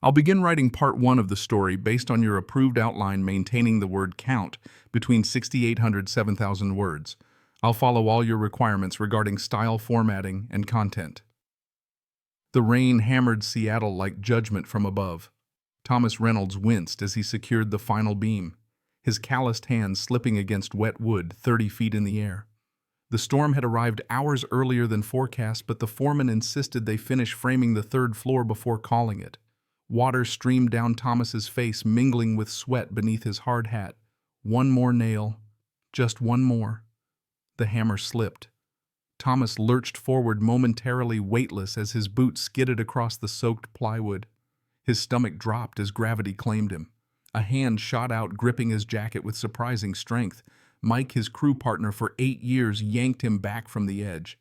I'll begin writing part 1 of the story based on your approved outline maintaining the word count between 6,800 7,000 words. I'll follow all your requirements regarding style, formatting, and content. The rain hammered Seattle like judgment from above. Thomas Reynolds winced as he secured the final beam, his calloused hands slipping against wet wood 30 feet in the air. The storm had arrived hours earlier than forecast, but the foreman insisted they finish framing the 3rd floor before calling it. Water streamed down Thomas's face, mingling with sweat beneath his hard hat. One more nail. Just one more. The hammer slipped. Thomas lurched forward, momentarily weightless as his boot skidded across the soaked plywood. His stomach dropped as gravity claimed him. A hand shot out, gripping his jacket with surprising strength. Mike, his crew partner for 8 years, yanked him back from the edge.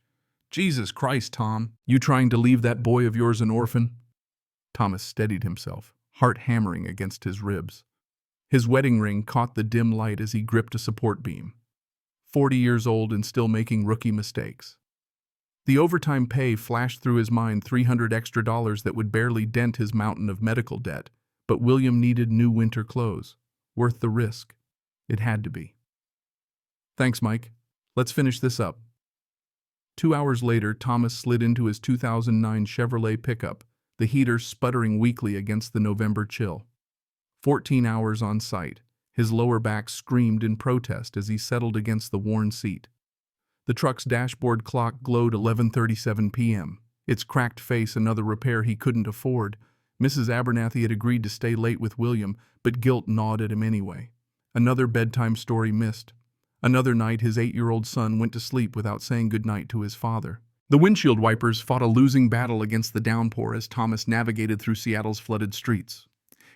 "Jesus Christ, Tom. You trying to leave that boy of yours an orphan?" Thomas steadied himself, heart hammering against his ribs. His wedding ring caught the dim light as he gripped a support beam. 40 years old and still making rookie mistakes. The overtime pay flashed through his mind, $300 extra that would barely dent his mountain of medical debt. But William needed new winter clothes. Worth the risk. It had to be. "Thanks, Mike. Let's finish this up." 2 hours later, Thomas slid into his 2009 Chevrolet pickup, the heater sputtering weakly against the November chill. 14 hours on site. His lower back screamed in protest as he settled against the worn seat. The truck's dashboard clock glowed 11:37 p.m., its cracked face another repair he couldn't afford. Mrs. Abernathy had agreed to stay late with William, but guilt gnawed at him anyway. Another bedtime story missed. Another night his 8-year-old son went to sleep without saying goodnight to his father. The windshield wipers fought a losing battle against the downpour as Thomas navigated through Seattle's flooded streets.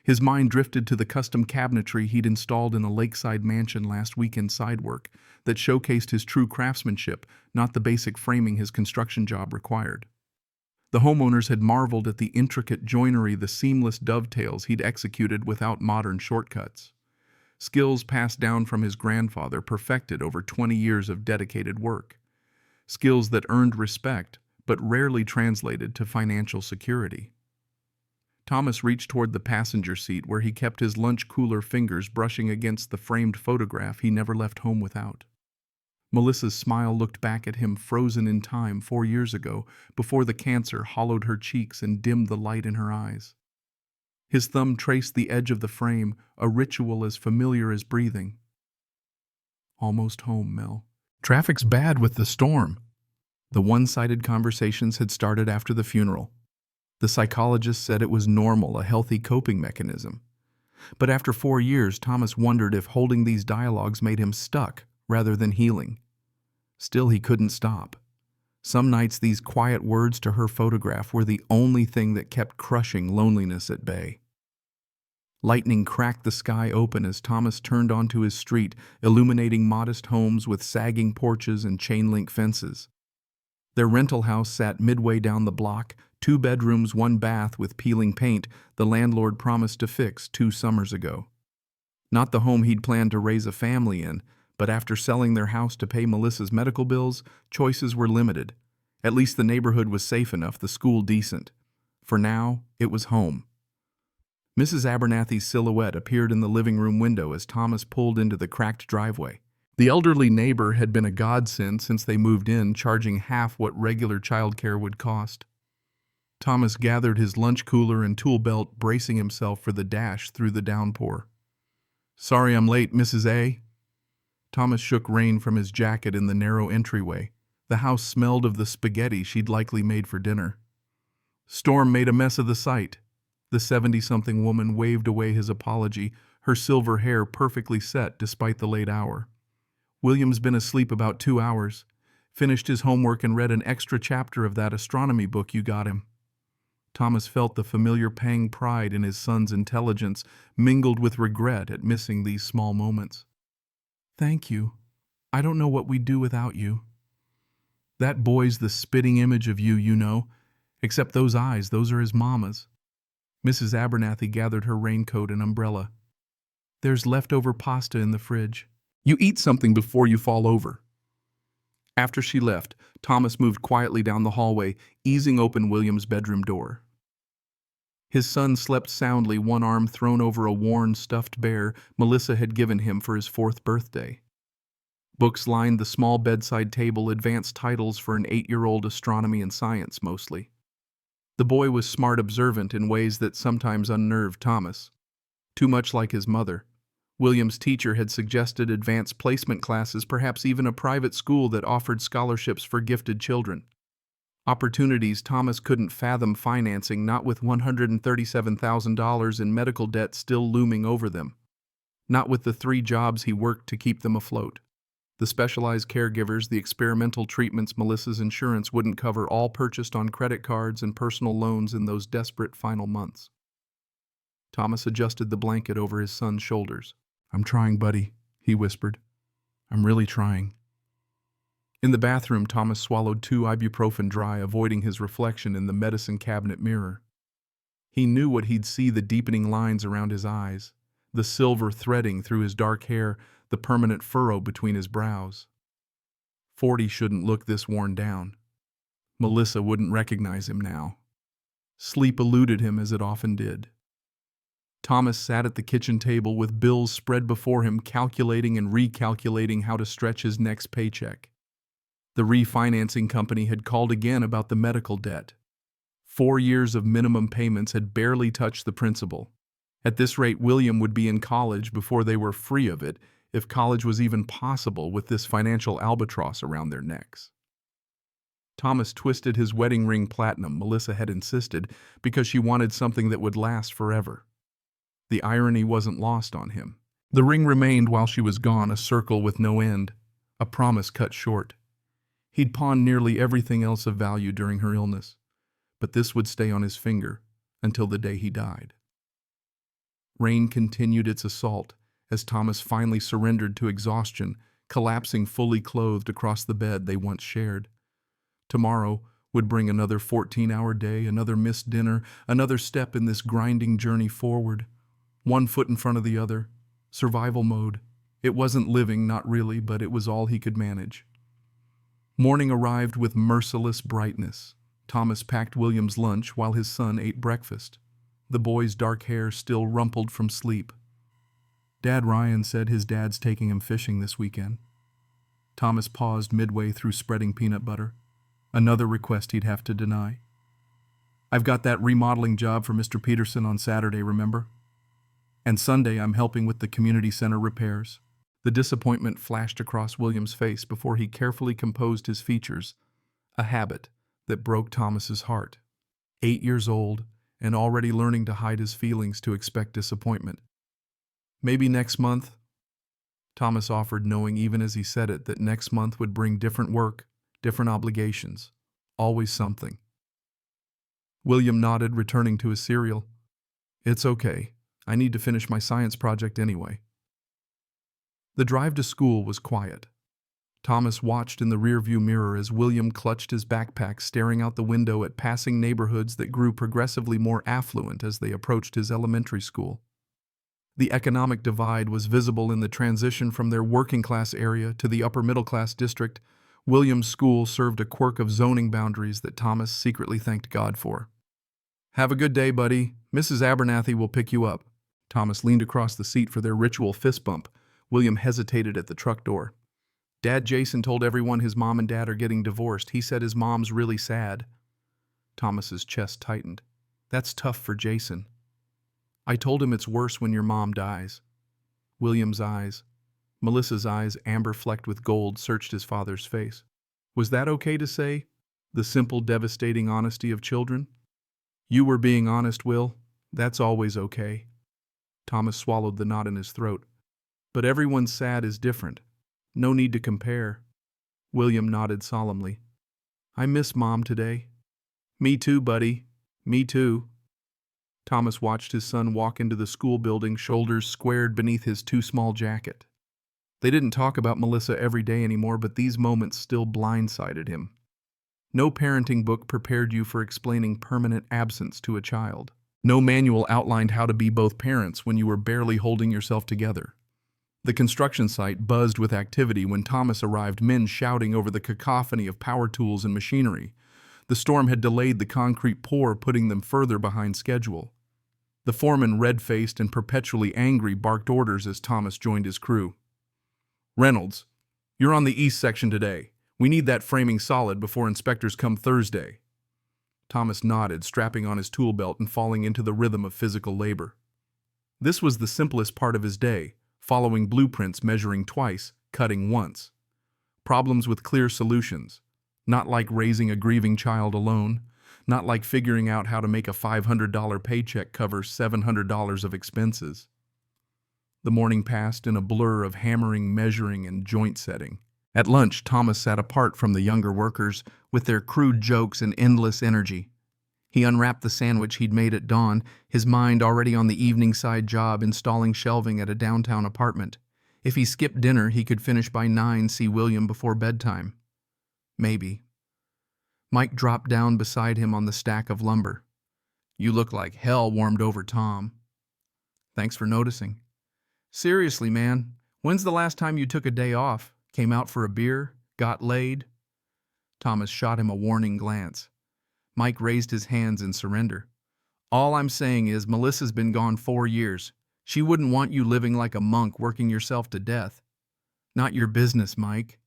His mind drifted to the custom cabinetry he'd installed in a lakeside mansion last weekend side work that showcased his true craftsmanship, not the basic framing his construction job required. The homeowners had marveled at the intricate joinery, the seamless dovetails he'd executed without modern shortcuts. Skills passed down from his grandfather, perfected over 20 years of dedicated work. Skills that earned respect, but rarely translated to financial security. Thomas reached toward the passenger seat where he kept his lunch cooler fingers brushing against the framed photograph he never left home without. Melissa's smile looked back at him, frozen in time 4 years ago, before the cancer hollowed her cheeks and dimmed the light in her eyes. His thumb traced the edge of the frame, a ritual as familiar as breathing. "Almost home, Mel. Traffic's bad with the storm." The one-sided conversations had started after the funeral. The psychologist said it was normal, a healthy coping mechanism. But after 4 years, Thomas wondered if holding these dialogues made him stuck rather than healing. Still, he couldn't stop. Some nights these quiet words to her photograph were the only thing that kept crushing loneliness at bay. Lightning cracked the sky open as Thomas turned onto his street, illuminating modest homes with sagging porches and chain-link fences. Their rental house sat midway down the block, 2 bedrooms, 1 bath with peeling paint the landlord promised to fix 2 summers ago. Not the home he'd planned to raise a family in, but after selling their house to pay Melissa's medical bills, choices were limited. At least the neighborhood was safe enough, the school decent. For now, it was home. Mrs. Abernathy's silhouette appeared in the living room window as Thomas pulled into the cracked driveway. The elderly neighbor had been a godsend since they moved in, charging half what regular childcare would cost. Thomas gathered his lunch cooler and tool belt, bracing himself for the dash through the downpour. "Sorry I'm late, Mrs. A." Thomas shook rain from his jacket in the narrow entryway. The house smelled of the spaghetti she'd likely made for dinner. "Storm made a mess of the site." The 70-something woman waved away his apology, her silver hair perfectly set despite the late hour. "William's been asleep about 2 hours. Finished his homework and read an extra chapter of that astronomy book you got him." Thomas felt the familiar pride in his son's intelligence, mingled with regret at missing these small moments. "Thank you. I don't know what we'd do without you. That boy's the spitting image of you, you know. Except those eyes, those are his mama's." Mrs. Abernathy gathered her raincoat and umbrella. "There's leftover pasta in the fridge. You eat something before you fall over." After she left, Thomas moved quietly down the hallway, easing open William's bedroom door. His son slept soundly, one arm thrown over a worn, stuffed bear Melissa had given him for his 4th birthday. Books lined the small bedside table, advanced titles for an 8-year-old, astronomy and science mostly. The boy was smart, observant in ways that sometimes unnerved Thomas. Too much like his mother. William's teacher had suggested advanced placement classes, perhaps even a private school that offered scholarships for gifted children. Opportunities Thomas couldn't fathom financing, not with $137,000 in medical debt still looming over them. Not with the 3 jobs he worked to keep them afloat. The specialized caregivers, the experimental treatments Melissa's insurance wouldn't cover, all purchased on credit cards and personal loans in those desperate final months. Thomas adjusted the blanket over his son's shoulders. "I'm trying, buddy," he whispered. "I'm really trying." In the bathroom, Thomas swallowed 2 ibuprofen dry, avoiding his reflection in the medicine cabinet mirror. He knew what he'd see: the deepening lines around his eyes, the silver threading through his dark hair, the permanent furrow between his brows. 40 shouldn't look this worn down. Melissa wouldn't recognize him now. Sleep eluded him as it often did. Thomas sat at the kitchen table with bills spread before him, calculating and recalculating how to stretch his next paycheck. The refinancing company had called again about the medical debt. 4 years of minimum payments had barely touched the principal. At this rate, William would be in college before they were free of it, if college was even possible with this financial albatross around their necks. Thomas twisted his wedding ring platinum, Melissa had insisted, because she wanted something that would last forever. The irony wasn't lost on him. The ring remained while she was gone, a circle with no end, a promise cut short. He'd pawned nearly everything else of value during her illness, but this would stay on his finger until the day he died. Rain continued its assault as Thomas finally surrendered to exhaustion, collapsing fully clothed across the bed they once shared. Tomorrow would bring another 14-hour day, another missed dinner, another step in this grinding journey forward. One foot in front of the other. Survival mode. It wasn't living, not really, but it was all he could manage. Morning arrived with merciless brightness. Thomas packed William's lunch while his son ate breakfast. The boy's dark hair still rumpled from sleep. Dad Ryan said his dad's taking him fishing this weekend. Thomas paused midway through spreading peanut butter. Another request he'd have to deny. "I've got that remodeling job for Mr. Peterson on Saturday, remember? And Sunday I'm helping with the community center repairs." The disappointment flashed across William's face before he carefully composed his features, a habit that broke Thomas's heart. 8 years old and already learning to hide his feelings, to expect disappointment. "Maybe next month," Thomas offered, knowing even as he said it that next month would bring different work, different obligations, always something. William nodded, returning to his cereal. "It's okay. I need to finish my science project anyway." The drive to school was quiet. Thomas watched in the rearview mirror as William clutched his backpack, staring out the window at passing neighborhoods that grew progressively more affluent as they approached his elementary school. The economic divide was visible in the transition from their working-class area to the upper-middle-class district. William's school served a quirk of zoning boundaries that Thomas secretly thanked God for. "Have a good day, buddy. Mrs. Abernathy will pick you up." Thomas leaned across the seat for their ritual fist bump. William hesitated at the truck door. "Dad Jason told everyone his mom and dad are getting divorced. He said his mom's really sad." Thomas's chest tightened. "That's tough for Jason." "I told him it's worse when your mom dies." William's eyes, Melissa's eyes, amber flecked with gold, searched his father's face. Was that okay to say? The simple, devastating honesty of children? "You were being honest, Will. That's always okay." Thomas swallowed the knot in his throat. "But everyone's sad is different. No need to compare." William nodded solemnly. "I miss Mom today." "Me too, buddy. Me too." Thomas watched his son walk into the school building, shoulders squared beneath his too-small jacket. They didn't talk about Melissa every day anymore, but these moments still blindsided him. No parenting book prepared you for explaining permanent absence to a child. No manual outlined how to be both parents when you were barely holding yourself together. The construction site buzzed with activity when Thomas arrived, men shouting over the cacophony of power tools and machinery. The storm had delayed the concrete pour, putting them further behind schedule. The foreman, red-faced and perpetually angry, barked orders as Thomas joined his crew. "Reynolds, you're on the east section today. We need that framing solid before inspectors come Thursday." Thomas nodded, strapping on his tool belt and falling into the rhythm of physical labor. This was the simplest part of his day, following blueprints, measuring twice, cutting once. Problems with clear solutions. Not like raising a grieving child alone. Not like figuring out how to make a $500 paycheck cover $700 of expenses. The morning passed in a blur of hammering, measuring, and joint setting. At lunch, Thomas sat apart from the younger workers with their crude jokes and endless energy. He unwrapped the sandwich he'd made at dawn, his mind already on the evening side job installing shelving at a downtown apartment. If he skipped dinner, he could finish by 9, see William before bedtime. Maybe. Mike dropped down beside him on the stack of lumber. "You look like hell warmed over, Tom." "Thanks for noticing." "Seriously, man, when's the last time you took a day off? Came out for a beer? Got laid?" Thomas shot him a warning glance. Mike raised his hands in surrender. "All I'm saying is Melissa's been gone 4 years. She wouldn't want you living like a monk working yourself to death." "Not your business, Mike."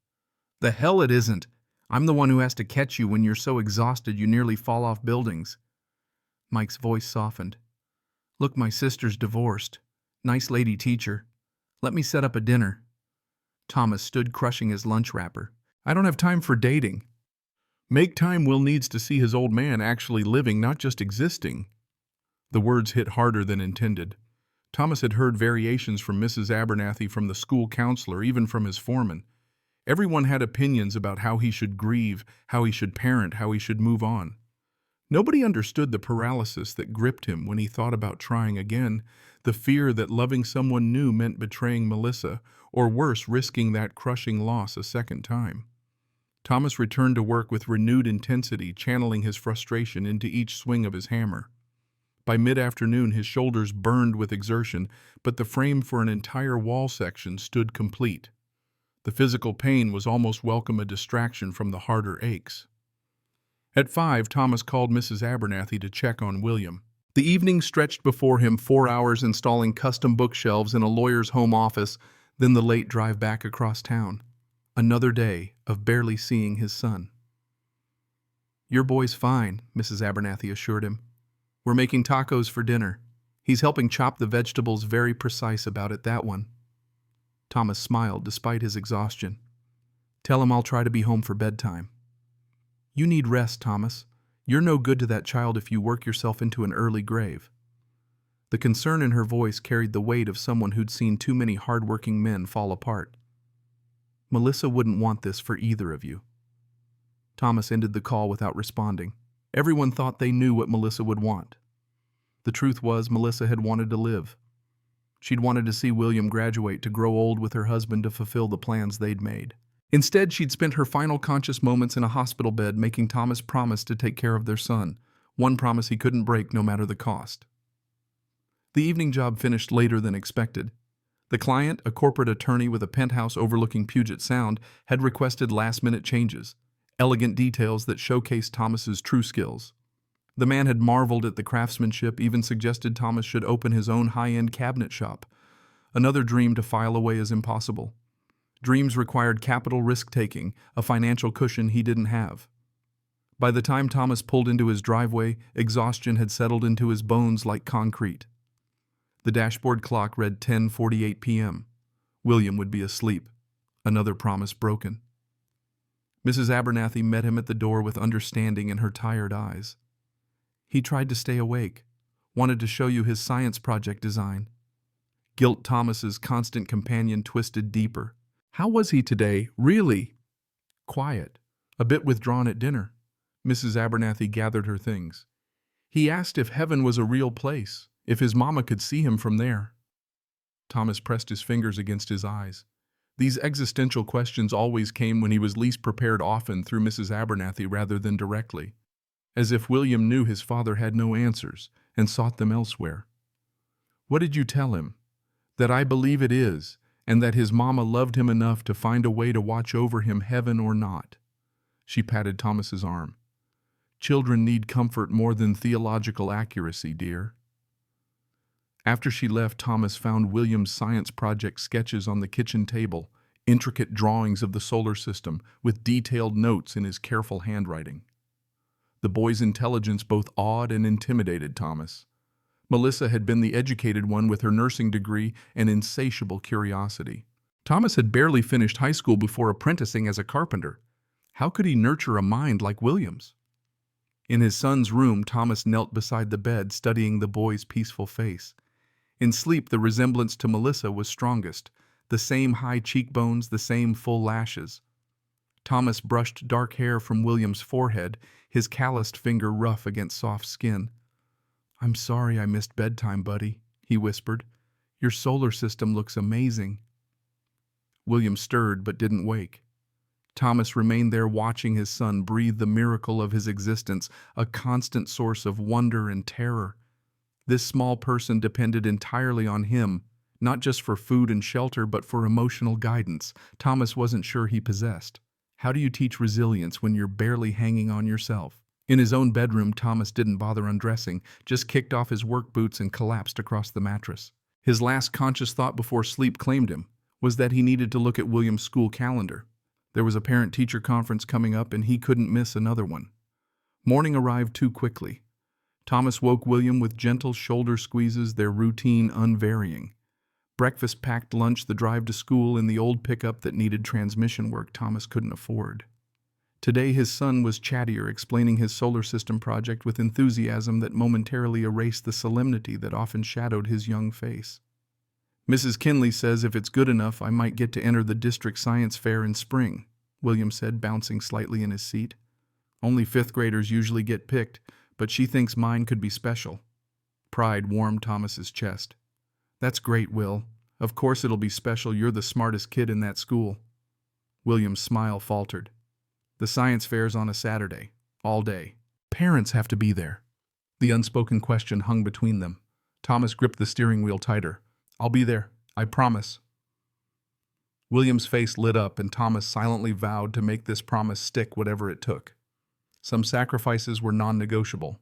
"The hell it isn't. I'm the one who has to catch you when you're so exhausted you nearly fall off buildings." Mike's voice softened. "Look, my sister's divorced. Nice lady teacher. Let me set up a dinner." Thomas stood crushing his lunch wrapper. "I don't have time for dating." "Make time. Will needs to see his old man actually living, not just existing." The words hit harder than intended. Thomas had heard variations from Mrs. Abernathy, from the school counselor, even from his foreman. Everyone had opinions about how he should grieve, how he should parent, how he should move on. Nobody understood the paralysis that gripped him when he thought about trying again, the fear that loving someone new meant betraying Melissa, or worse, risking that crushing loss a second time. Thomas returned to work with renewed intensity, channeling his frustration into each swing of his hammer. By mid-afternoon, his shoulders burned with exertion, but the frame for an entire wall section stood complete. The physical pain was almost welcome a distraction from the harder aches. At 5, Thomas called Mrs. Abernathy to check on William. The evening stretched before him, 4 hours installing custom bookshelves in a lawyer's home office, then the late drive back across town. Another day of barely seeing his son. "Your boy's fine," Mrs. Abernathy assured him. "We're making tacos for dinner. He's helping chop the vegetables, very precise about it, that one." Thomas smiled despite his exhaustion. "Tell him I'll try to be home for bedtime." "You need rest, Thomas. You're no good to that child if you work yourself into an early grave." The concern in her voice carried the weight of someone who'd seen too many hard-working men fall apart. "Melissa wouldn't want this for either of you." Thomas ended the call without responding. Everyone thought they knew what Melissa would want. The truth was, Melissa had wanted to live. She'd wanted to see William graduate, to grow old with her husband, to fulfill the plans they'd made. Instead, she'd spent her final conscious moments in a hospital bed making Thomas promise to take care of their son, one promise he couldn't break no matter the cost. The evening job finished later than expected. The client, a corporate attorney with a penthouse overlooking Puget Sound, had requested last-minute changes, elegant details that showcased Thomas's true skills. The man had marveled at the craftsmanship, even suggested Thomas should open his own high-end cabinet shop. Another dream to file away as impossible. Dreams required capital risk-taking, a financial cushion he didn't have. By the time Thomas pulled into his driveway, exhaustion had settled into his bones like concrete. The dashboard clock read 10:48 p.m. William would be asleep. Another promise broken. Mrs. Abernathy met him at the door with understanding in her tired eyes. He tried to stay awake, wanted to show you his science project design. Guilt, Thomas's constant companion, twisted deeper. How was he today, really? Quiet, a bit withdrawn at dinner. Mrs. Abernathy gathered her things. He asked if heaven was a real place, if his mama could see him from there. Thomas pressed his fingers against his eyes. These existential questions always came when he was least prepared, often through Mrs. Abernathy rather than directly. As if William knew his father had no answers and sought them elsewhere. "What did you tell him?" "That I believe it is, and that his mama loved him enough to find a way to watch over him, heaven or not." She patted Thomas's arm. "Children need comfort more than theological accuracy, dear." After she left, Thomas found William's science project sketches on the kitchen table, intricate drawings of the solar system with detailed notes in his careful handwriting. The boy's intelligence both awed and intimidated Thomas. Melissa had been the educated one with her nursing degree and insatiable curiosity. Thomas had barely finished high school before apprenticing as a carpenter. How could he nurture a mind like William's? In his son's room, Thomas knelt beside the bed, studying the boy's peaceful face. In sleep, the resemblance to Melissa was strongest, the same high cheekbones, the same full lashes. Thomas brushed dark hair from William's forehead, his calloused finger rough against soft skin. "I'm sorry I missed bedtime, buddy," he whispered. "Your solar system looks amazing." William stirred but didn't wake. Thomas remained there watching his son breathe the miracle of his existence, a constant source of wonder and terror. This small person depended entirely on him, not just for food and shelter, but for emotional guidance Thomas wasn't sure he possessed. How do you teach resilience when you're barely hanging on yourself? In his own bedroom, Thomas didn't bother undressing, just kicked off his work boots and collapsed across the mattress. His last conscious thought before sleep claimed him was that he needed to look at William's school calendar. There was a parent-teacher conference coming up, and he couldn't miss another one. Morning arrived too quickly. Thomas woke William with gentle shoulder squeezes, their routine unvarying. Breakfast, packed lunch, the drive to school, and the old pickup that needed transmission work Thomas couldn't afford. Today his son was chattier, explaining his solar system project with enthusiasm that momentarily erased the solemnity that often shadowed his young face. "Mrs. Kinley says if it's good enough, I might get to enter the district science fair in spring," William said, bouncing slightly in his seat. "Only fifth graders usually get picked, but she thinks mine could be special." Pride warmed Thomas's chest. "That's great, Will. Of course it'll be special. You're the smartest kid in that school." William's smile faltered. "The science fair's on a Saturday, all day. Parents have to be there." The unspoken question hung between them. Thomas gripped the steering wheel tighter. "I'll be there, I promise." William's face lit up, and Thomas silently vowed to make this promise stick, whatever it took. Some sacrifices were non-negotiable.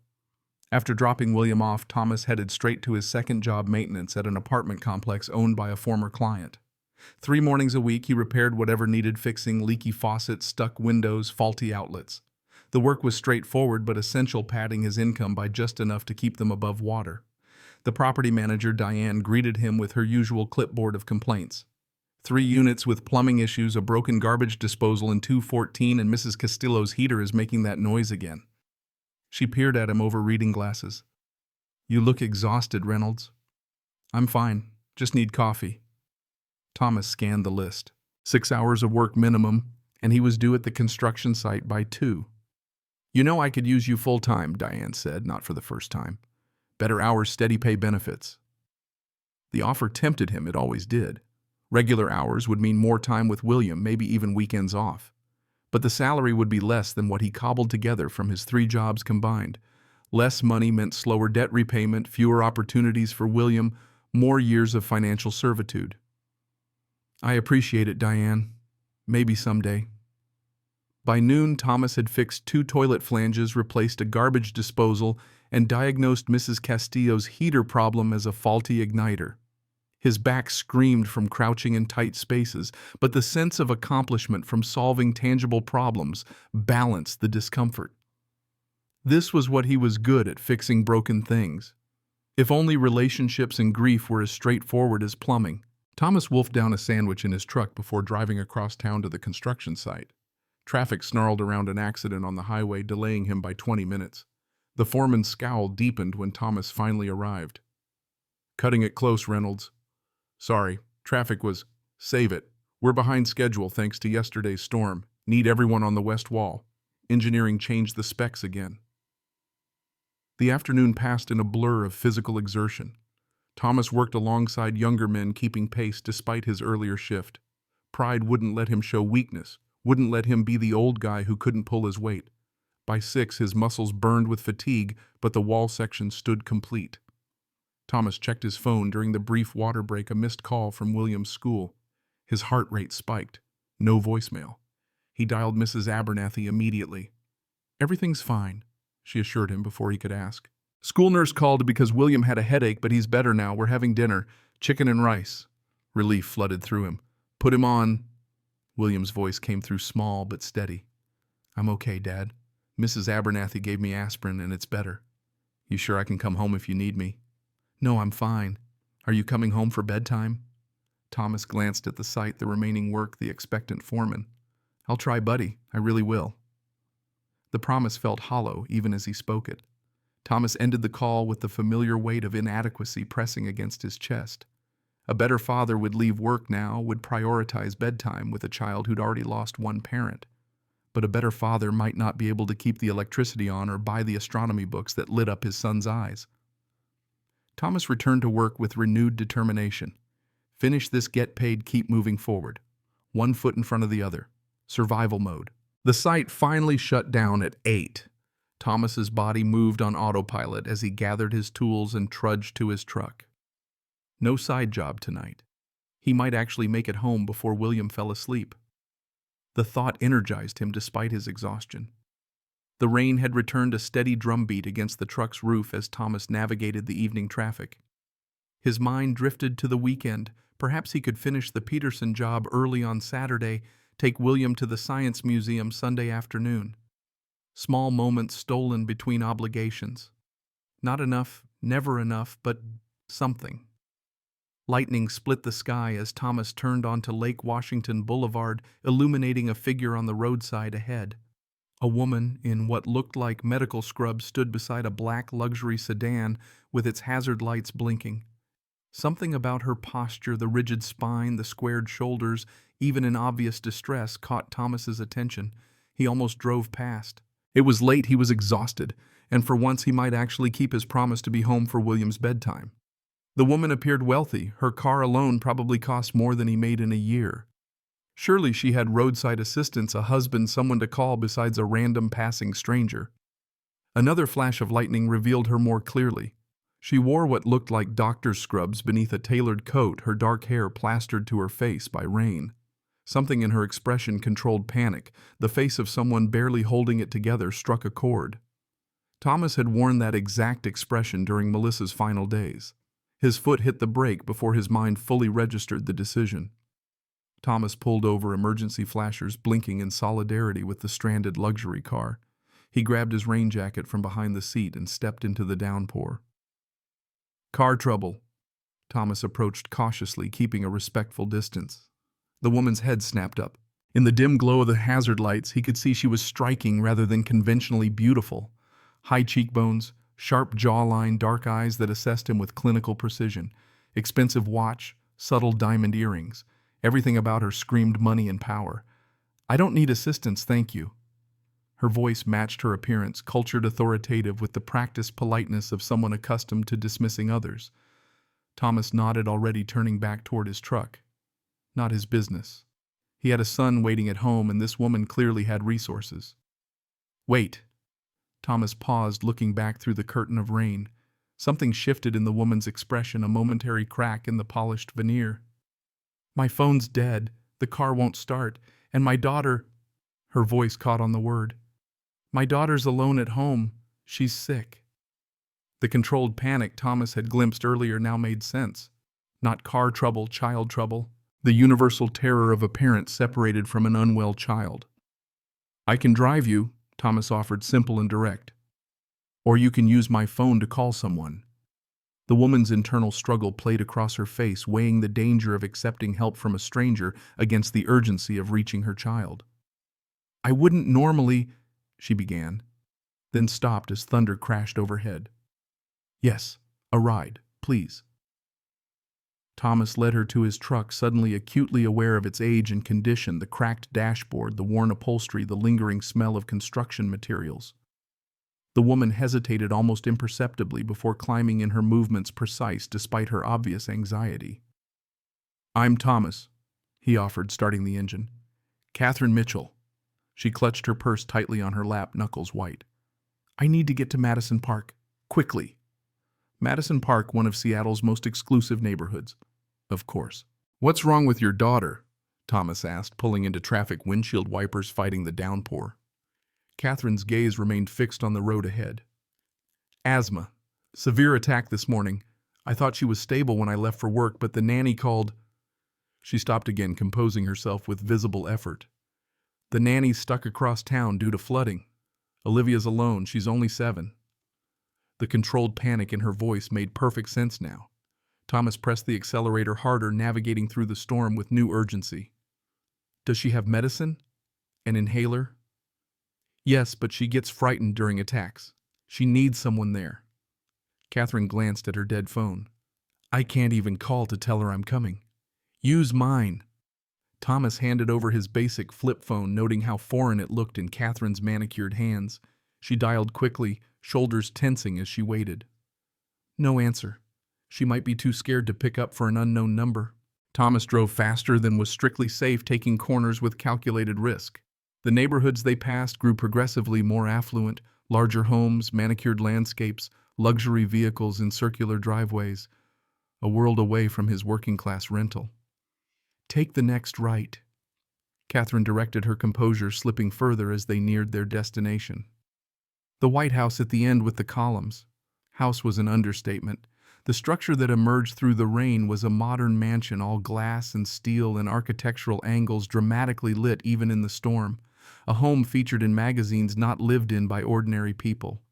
After dropping William off, Thomas headed straight to his second job, maintenance at an apartment complex owned by a former client. 3 mornings a week, he repaired whatever needed fixing: leaky faucets, stuck windows, faulty outlets. The work was straightforward but essential, padding his income by just enough to keep them above water. The property manager, Diane, greeted him with her usual clipboard of complaints. 3 units with plumbing issues, a broken garbage disposal in 214, and Mrs. Castillo's heater is making that noise again. She peered at him over reading glasses. "You look exhausted, Reynolds." "I'm fine, just need coffee." Thomas scanned the list. 6 hours of work minimum, and he was due at the construction site by 2. "You know I could use you full-time," Diane said, not for the first time. "Better hours, steady pay, benefits." The offer tempted him, it always did. Regular hours would mean more time with William, maybe even weekends off. But the salary would be less than what he cobbled together from his 3 jobs combined. Less money meant slower debt repayment, fewer opportunities for William, more years of financial servitude. "I appreciate it, Diane. Maybe someday." By noon, Thomas had fixed 2 toilet flanges, replaced a garbage disposal, and diagnosed Mrs. Castillo's heater problem as a faulty igniter. His back screamed from crouching in tight spaces, but the sense of accomplishment from solving tangible problems balanced the discomfort. This was what he was good at, fixing broken things. If only relationships and grief were as straightforward as plumbing. Thomas wolfed down a sandwich in his truck before driving across town to the construction site. Traffic snarled around an accident on the highway, delaying him by 20 minutes. The foreman's scowl deepened when Thomas finally arrived. "Cutting it close, Reynolds. Sorry, traffic was... Save it. We're behind schedule thanks to yesterday's storm. Need everyone on the west wall. Engineering changed the specs again." The afternoon passed in a blur of physical exertion. Thomas worked alongside younger men, keeping pace despite his earlier shift. Pride wouldn't let him show weakness, wouldn't let him be the old guy who couldn't pull his weight. By 6, his muscles burned with fatigue, but the wall section stood complete. Thomas checked his phone during the brief water break, a missed call from William's school. His heart rate spiked. No voicemail. He dialed Mrs. Abernathy immediately. "Everything's fine," she assured him before he could ask. School nurse called because William had a headache, but he's better now. We're having dinner. Chicken and rice. Relief flooded through him. Put him on. William's voice came through small but steady. I'm okay, Dad. Mrs. Abernathy gave me aspirin and it's better. You sure I can come home if you need me? No, I'm fine. Are you coming home for bedtime? Thomas glanced at the site, the remaining work, the expectant foreman. I'll try, buddy. I really will. The promise felt hollow even as he spoke it. Thomas ended the call with the familiar weight of inadequacy pressing against his chest. A better father would leave work now, would prioritize bedtime with a child who'd already lost one parent. But a better father might not be able to keep the electricity on or buy the astronomy books that lit up his son's eyes. Thomas returned to work with renewed determination. Finish this, get paid, keep moving forward. One foot in front of the other. Survival mode. The site finally shut down at 8. Thomas's body moved on autopilot as he gathered his tools and trudged to his truck. No side job tonight. He might actually make it home before William fell asleep. The thought energized him despite his exhaustion. The rain had returned a steady drumbeat against the truck's roof as Thomas navigated the evening traffic. His mind drifted to the weekend. Perhaps he could finish the Peterson job early on Saturday, take William to the Science Museum Sunday afternoon. Small moments stolen between obligations. Not enough, never enough, but something. Lightning split the sky as Thomas turned onto Lake Washington Boulevard, illuminating a figure on the roadside ahead. A woman in what looked like medical scrubs stood beside a black luxury sedan with its hazard lights blinking. Something about her posture, the rigid spine, the squared shoulders, even in obvious distress, caught Thomas's attention. He almost drove past. It was late, he was exhausted, and for once he might actually keep his promise to be home for William's bedtime. The woman appeared wealthy. Her car alone probably cost more than he made in a year. Surely she had roadside assistance, a husband, someone to call besides a random passing stranger. Another flash of lightning revealed her more clearly. She wore what looked like doctor's scrubs beneath a tailored coat, her dark hair plastered to her face by rain. Something in her expression controlled panic. The face of someone barely holding it together struck a chord. Thomas had worn that exact expression during Melissa's final days. His foot hit the brake before his mind fully registered the decision. Thomas pulled over, emergency flashers blinking in solidarity with the stranded luxury car. He grabbed his rain jacket from behind the seat and stepped into the downpour. Car trouble. Thomas approached cautiously, keeping a respectful distance. The woman's head snapped up. In the dim glow of the hazard lights, he could see she was striking rather than conventionally beautiful. High cheekbones, sharp jawline, dark eyes that assessed him with clinical precision. Expensive watch, subtle diamond earrings. Everything about her screamed money and power. I don't need assistance, thank you. Her voice matched her appearance, cultured, authoritative, with the practiced politeness of someone accustomed to dismissing others. Thomas nodded, already turning back toward his truck. Not his business. He had a son waiting at home, and this woman clearly had resources. Wait. Thomas paused, looking back through the curtain of rain. Something shifted in the woman's expression, a momentary crack in the polished veneer. My phone's dead, the car won't start, and my daughter... Her voice caught on the word. My daughter's alone at home. She's sick. The controlled panic Thomas had glimpsed earlier now made sense. Not car trouble, child trouble. The universal terror of a parent separated from an unwell child. I can drive you, Thomas offered, simple and direct. Or you can use my phone to call someone. The woman's internal struggle played across her face, weighing the danger of accepting help from a stranger against the urgency of reaching her child. I wouldn't normally, she began, then stopped as thunder crashed overhead. Yes, a ride, please. Thomas led her to his truck, suddenly acutely aware of its age and condition, the cracked dashboard, the worn upholstery, the lingering smell of construction materials. The woman hesitated almost imperceptibly before climbing in, her movements precise despite her obvious anxiety. I'm Thomas, he offered, starting the engine. Catherine Mitchell. She clutched her purse tightly on her lap, knuckles white. I need to get to Madison Park. Quickly. Madison Park, one of Seattle's most exclusive neighborhoods. Of course. What's wrong with your daughter? Thomas asked, pulling into traffic, windshield wipers fighting the downpour. Catherine's gaze remained fixed on the road ahead. Asthma, Severe attack this morning. I thought she was stable when I left for work, but the nanny called. She stopped again, composing herself with visible effort. The nanny's stuck across town due to flooding. Olivia's alone. She's only 7. The controlled panic in her voice made perfect sense now. Thomas pressed the accelerator harder, navigating through the storm with new urgency. Does she have medicine? An inhaler? Yes, but she gets frightened during attacks. She needs someone there. Catherine glanced at her dead phone. I can't even call to tell her I'm coming. Use mine. Thomas handed over his basic flip phone, noting how foreign it looked in Catherine's manicured hands. She dialed quickly, shoulders tensing as she waited. No answer. She might be too scared to pick up for an unknown number. Thomas drove faster than was strictly safe, taking corners with calculated risk. The neighborhoods they passed grew progressively more affluent, larger homes, manicured landscapes, luxury vehicles in circular driveways, a world away from his working-class rental. Take the next right. Catherine directed, her composure slipping further as they neared their destination. The White House at the end with the columns. House was an understatement. The structure that emerged through the rain was a modern mansion, all glass and steel and architectural angles dramatically lit even in the storm. A home featured in magazines, not lived in by ordinary people.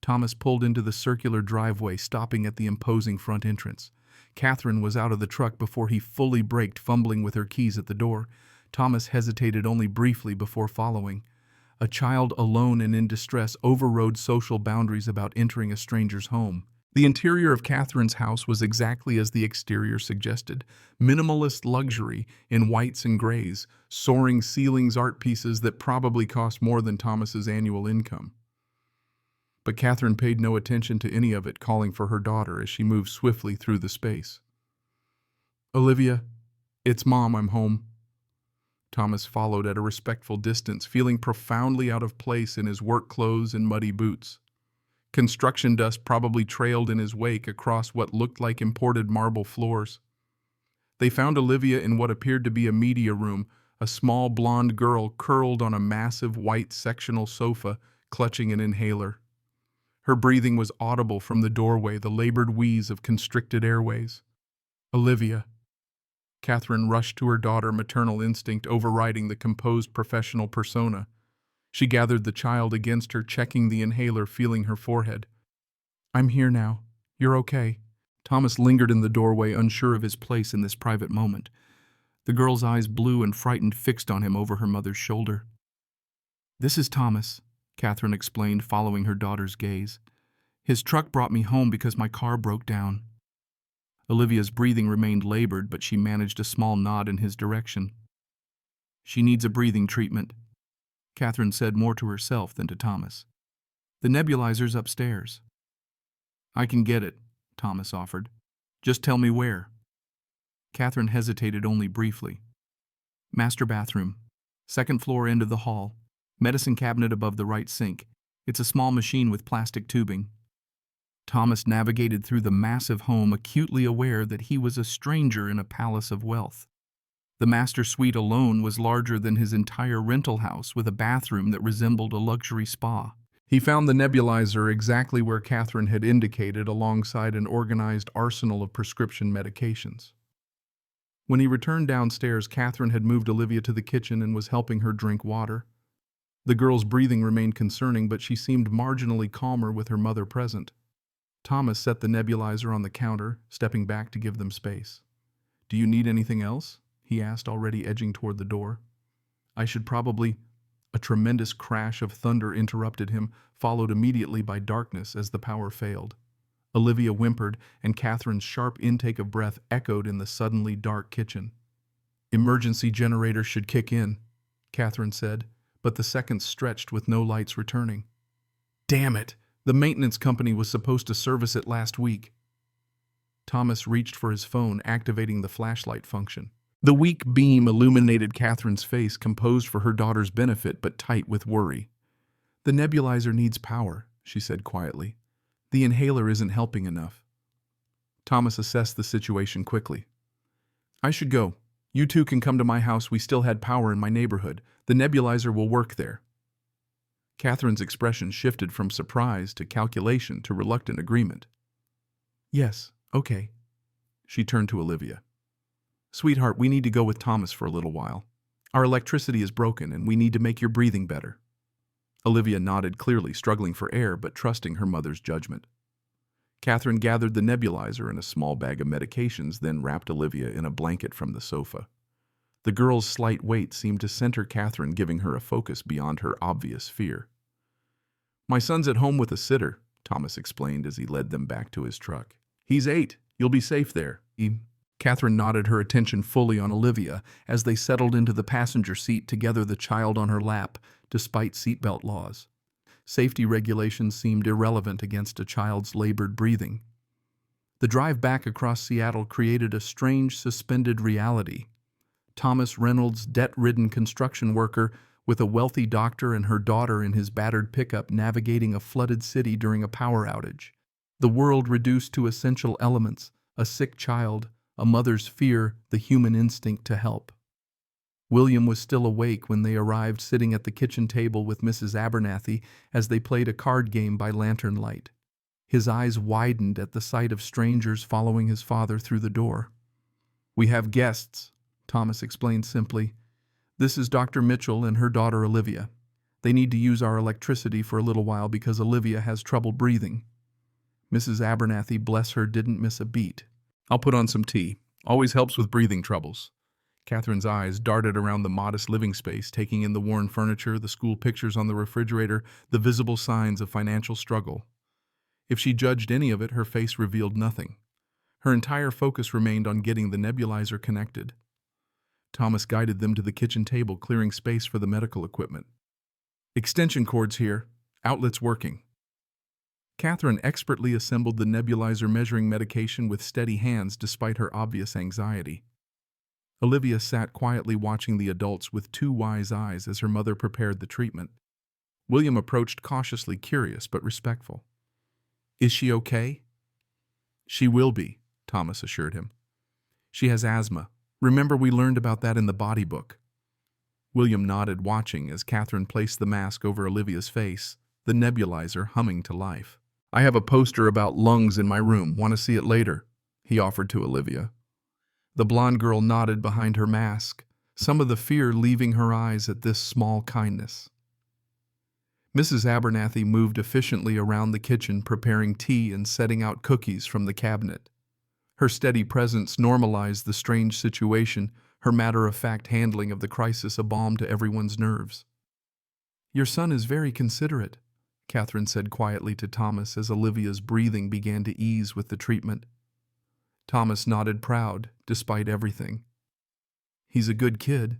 Thomas pulled into the circular driveway, stopping at the imposing front entrance. Catherine was out of the truck before he fully braked, fumbling with her keys at the door. Thomas hesitated only briefly before following. A child alone and in distress overrode social boundaries about entering a stranger's home. The interior of Catherine's house was exactly as the exterior suggested. Minimalist luxury in whites and grays, soaring ceilings, art pieces that probably cost more than Thomas's annual income. But Catherine paid no attention to any of it, calling for her daughter as she moved swiftly through the space. Olivia, it's Mom, I'm home. Thomas followed at a respectful distance, feeling profoundly out of place in his work clothes and muddy boots. Construction dust probably trailed in his wake across what looked like imported marble floors. They found Olivia in what appeared to be a media room, a small blonde girl curled on a massive white sectional sofa, clutching an inhaler. Her breathing was audible from the doorway, the labored wheeze of constricted airways. Olivia. Catherine rushed to her daughter, maternal instinct overriding the composed professional persona. She gathered the child against her, checking the inhaler, feeling her forehead. I'm here now. You're okay. Thomas lingered in the doorway, unsure of his place in this private moment. The girl's eyes, blue and frightened, fixed on him over her mother's shoulder. This is Thomas, Catherine explained, following her daughter's gaze. His truck brought me home because my car broke down. Olivia's breathing remained labored, but she managed a small nod in his direction. She needs a breathing treatment, Catherine said, more to herself than to Thomas. The nebulizer's upstairs. I can get it, Thomas offered. Just tell me where. Catherine hesitated only briefly. Master bathroom. Second floor, end of the hall. Medicine cabinet above the right sink. It's a small machine with plastic tubing. Thomas navigated through the massive home, acutely aware that he was a stranger in a palace of wealth. The master suite alone was larger than his entire rental house, with a bathroom that resembled a luxury spa. He found the nebulizer exactly where Catherine had indicated, alongside an organized arsenal of prescription medications. When he returned downstairs, Catherine had moved Olivia to the kitchen and was helping her drink water. The girl's breathing remained concerning, but she seemed marginally calmer with her mother present. Thomas set the nebulizer on the counter, stepping back to give them space. Do you need anything else? He asked, already edging toward the door. I should probably... A tremendous crash of thunder interrupted him, followed immediately by darkness as the power failed. Olivia whimpered, and Catherine's sharp intake of breath echoed in the suddenly dark kitchen. Emergency generator should kick in, Catherine said, but the seconds stretched with no lights returning. Damn it! The maintenance company was supposed to service it last week. Thomas reached for his phone, activating the flashlight function. The weak beam illuminated Catherine's face, composed for her daughter's benefit but tight with worry. The nebulizer needs power, she said quietly. The inhaler isn't helping enough. Thomas assessed the situation quickly. I should go. You two can come to my house. We still had power in my neighborhood. The nebulizer will work there. Catherine's expression shifted from surprise to calculation to reluctant agreement. Yes, okay. She turned to Olivia. Sweetheart, we need to go with Thomas for a little while. Our electricity is broken and we need to make your breathing better. Olivia nodded, clearly struggling for air but trusting her mother's judgment. Catherine gathered the nebulizer and a small bag of medications, then wrapped Olivia in a blanket from the sofa. The girl's slight weight seemed to center Catherine, giving her a focus beyond her obvious fear. My son's at home with a sitter, Thomas explained as he led them back to his truck. He's 8. You'll be safe there. Catherine nodded, her attention fully on Olivia as they settled into the passenger seat together, the child on her lap, despite seatbelt laws. Safety regulations seemed irrelevant against a child's labored breathing. The drive back across Seattle created a strange, suspended reality. Thomas Reynolds, debt-ridden construction worker, with a wealthy doctor and her daughter in his battered pickup, navigating a flooded city during a power outage. The world reduced to essential elements: a sick child, a mother's fear, the human instinct to help. William was still awake when they arrived, sitting at the kitchen table with Mrs. Abernathy as they played a card game by lantern light. His eyes widened at the sight of strangers following his father through the door. We have guests, Thomas explained simply. This is Dr. Mitchell and her daughter Olivia. They need to use our electricity for a little while because Olivia has trouble breathing. Mrs. Abernathy, bless her, didn't miss a beat. I'll put on some tea. Always helps with breathing troubles. Catherine's eyes darted around the modest living space, taking in the worn furniture, the school pictures on the refrigerator, the visible signs of financial struggle. If she judged any of it, her face revealed nothing. Her entire focus remained on getting the nebulizer connected. Thomas guided them to the kitchen table, clearing space for the medical equipment. Extension cords here. Outlets working. Catherine expertly assembled the nebulizer, measuring medication with steady hands despite her obvious anxiety. Olivia sat quietly watching the adults with 2 wise eyes as her mother prepared the treatment. William approached cautiously, curious but respectful. Is she okay? She will be, Thomas assured him. She has asthma. Remember, we learned about that in the body book. William nodded, watching as Catherine placed the mask over Olivia's face, the nebulizer humming to life. I have a poster about lungs in my room. Want to see it later? He offered to Olivia. The blonde girl nodded behind her mask, some of the fear leaving her eyes at this small kindness. Mrs. Abernathy moved efficiently around the kitchen, preparing tea and setting out cookies from the cabinet. Her steady presence normalized the strange situation, her matter-of-fact handling of the crisis a balm to everyone's nerves. Your son is very considerate, Catherine said quietly to Thomas as Olivia's breathing began to ease with the treatment. Thomas nodded, proud, despite everything. He's a good kid.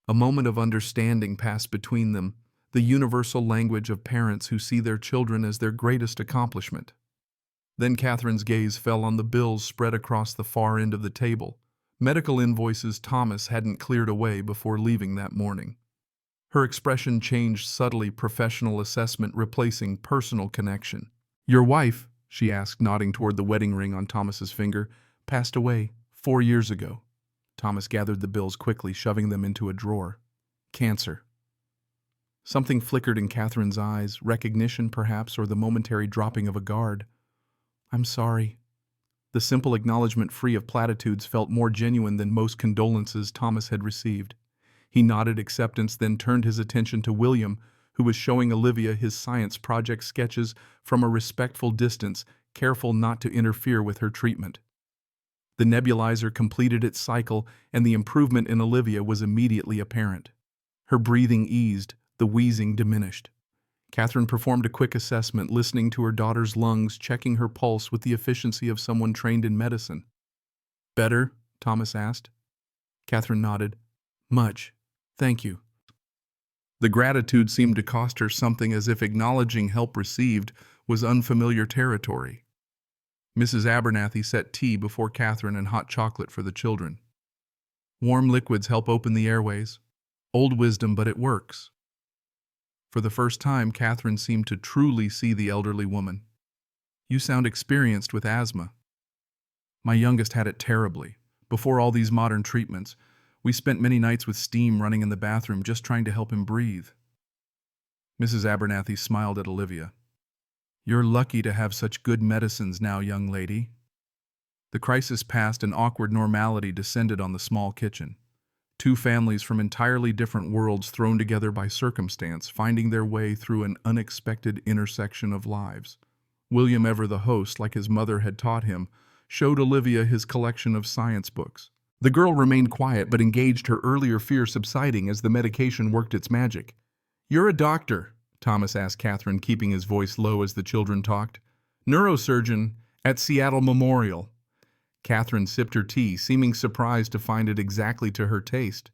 A moment of understanding passed between them, the universal language of parents who see their children as their greatest accomplishment. Then Catherine's gaze fell on the bills spread across the far end of the table, medical invoices Thomas hadn't cleared away before leaving that morning. Her expression changed subtly, professional assessment replacing personal connection. Your wife, she asked, nodding toward the wedding ring on Thomas's finger, passed away 4 years ago. Thomas gathered the bills quickly, shoving them into a drawer. Cancer. Something flickered in Catherine's eyes, recognition perhaps, or the momentary dropping of a guard. I'm sorry. The simple acknowledgement, free of platitudes, felt more genuine than most condolences Thomas had received. He nodded acceptance, then turned his attention to William, who was showing Olivia his science project sketches from a respectful distance, careful not to interfere with her treatment. The nebulizer completed its cycle, and the improvement in Olivia was immediately apparent. Her breathing eased, the wheezing diminished. Catherine performed a quick assessment, listening to her daughter's lungs, checking her pulse with the efficiency of someone trained in medicine. Better? Thomas asked. Catherine nodded. Much. Thank you. The gratitude seemed to cost her something, as if acknowledging help received was unfamiliar territory. Mrs. Abernathy set tea before Catherine and hot chocolate for the children. Warm liquids help open the airways. Old wisdom, but it works. For the first time, Catherine seemed to truly see the elderly woman. You sound experienced with asthma. My youngest had it terribly. Before all these modern treatments, we spent many nights with steam running in the bathroom just trying to help him breathe. Mrs. Abernathy smiled at Olivia. You're lucky to have such good medicines now, young lady. The crisis passed and awkward normality descended on the small kitchen. Two families from entirely different worlds thrown together by circumstance, finding their way through an unexpected intersection of lives. William, ever the host, like his mother had taught him, showed Olivia his collection of science books. The girl remained quiet but engaged, her earlier fear subsiding as the medication worked its magic. "You're a doctor?" Thomas asked Catherine, keeping his voice low as the children talked. "Neurosurgeon at Seattle Memorial." Catherine sipped her tea, seeming surprised to find it exactly to her taste.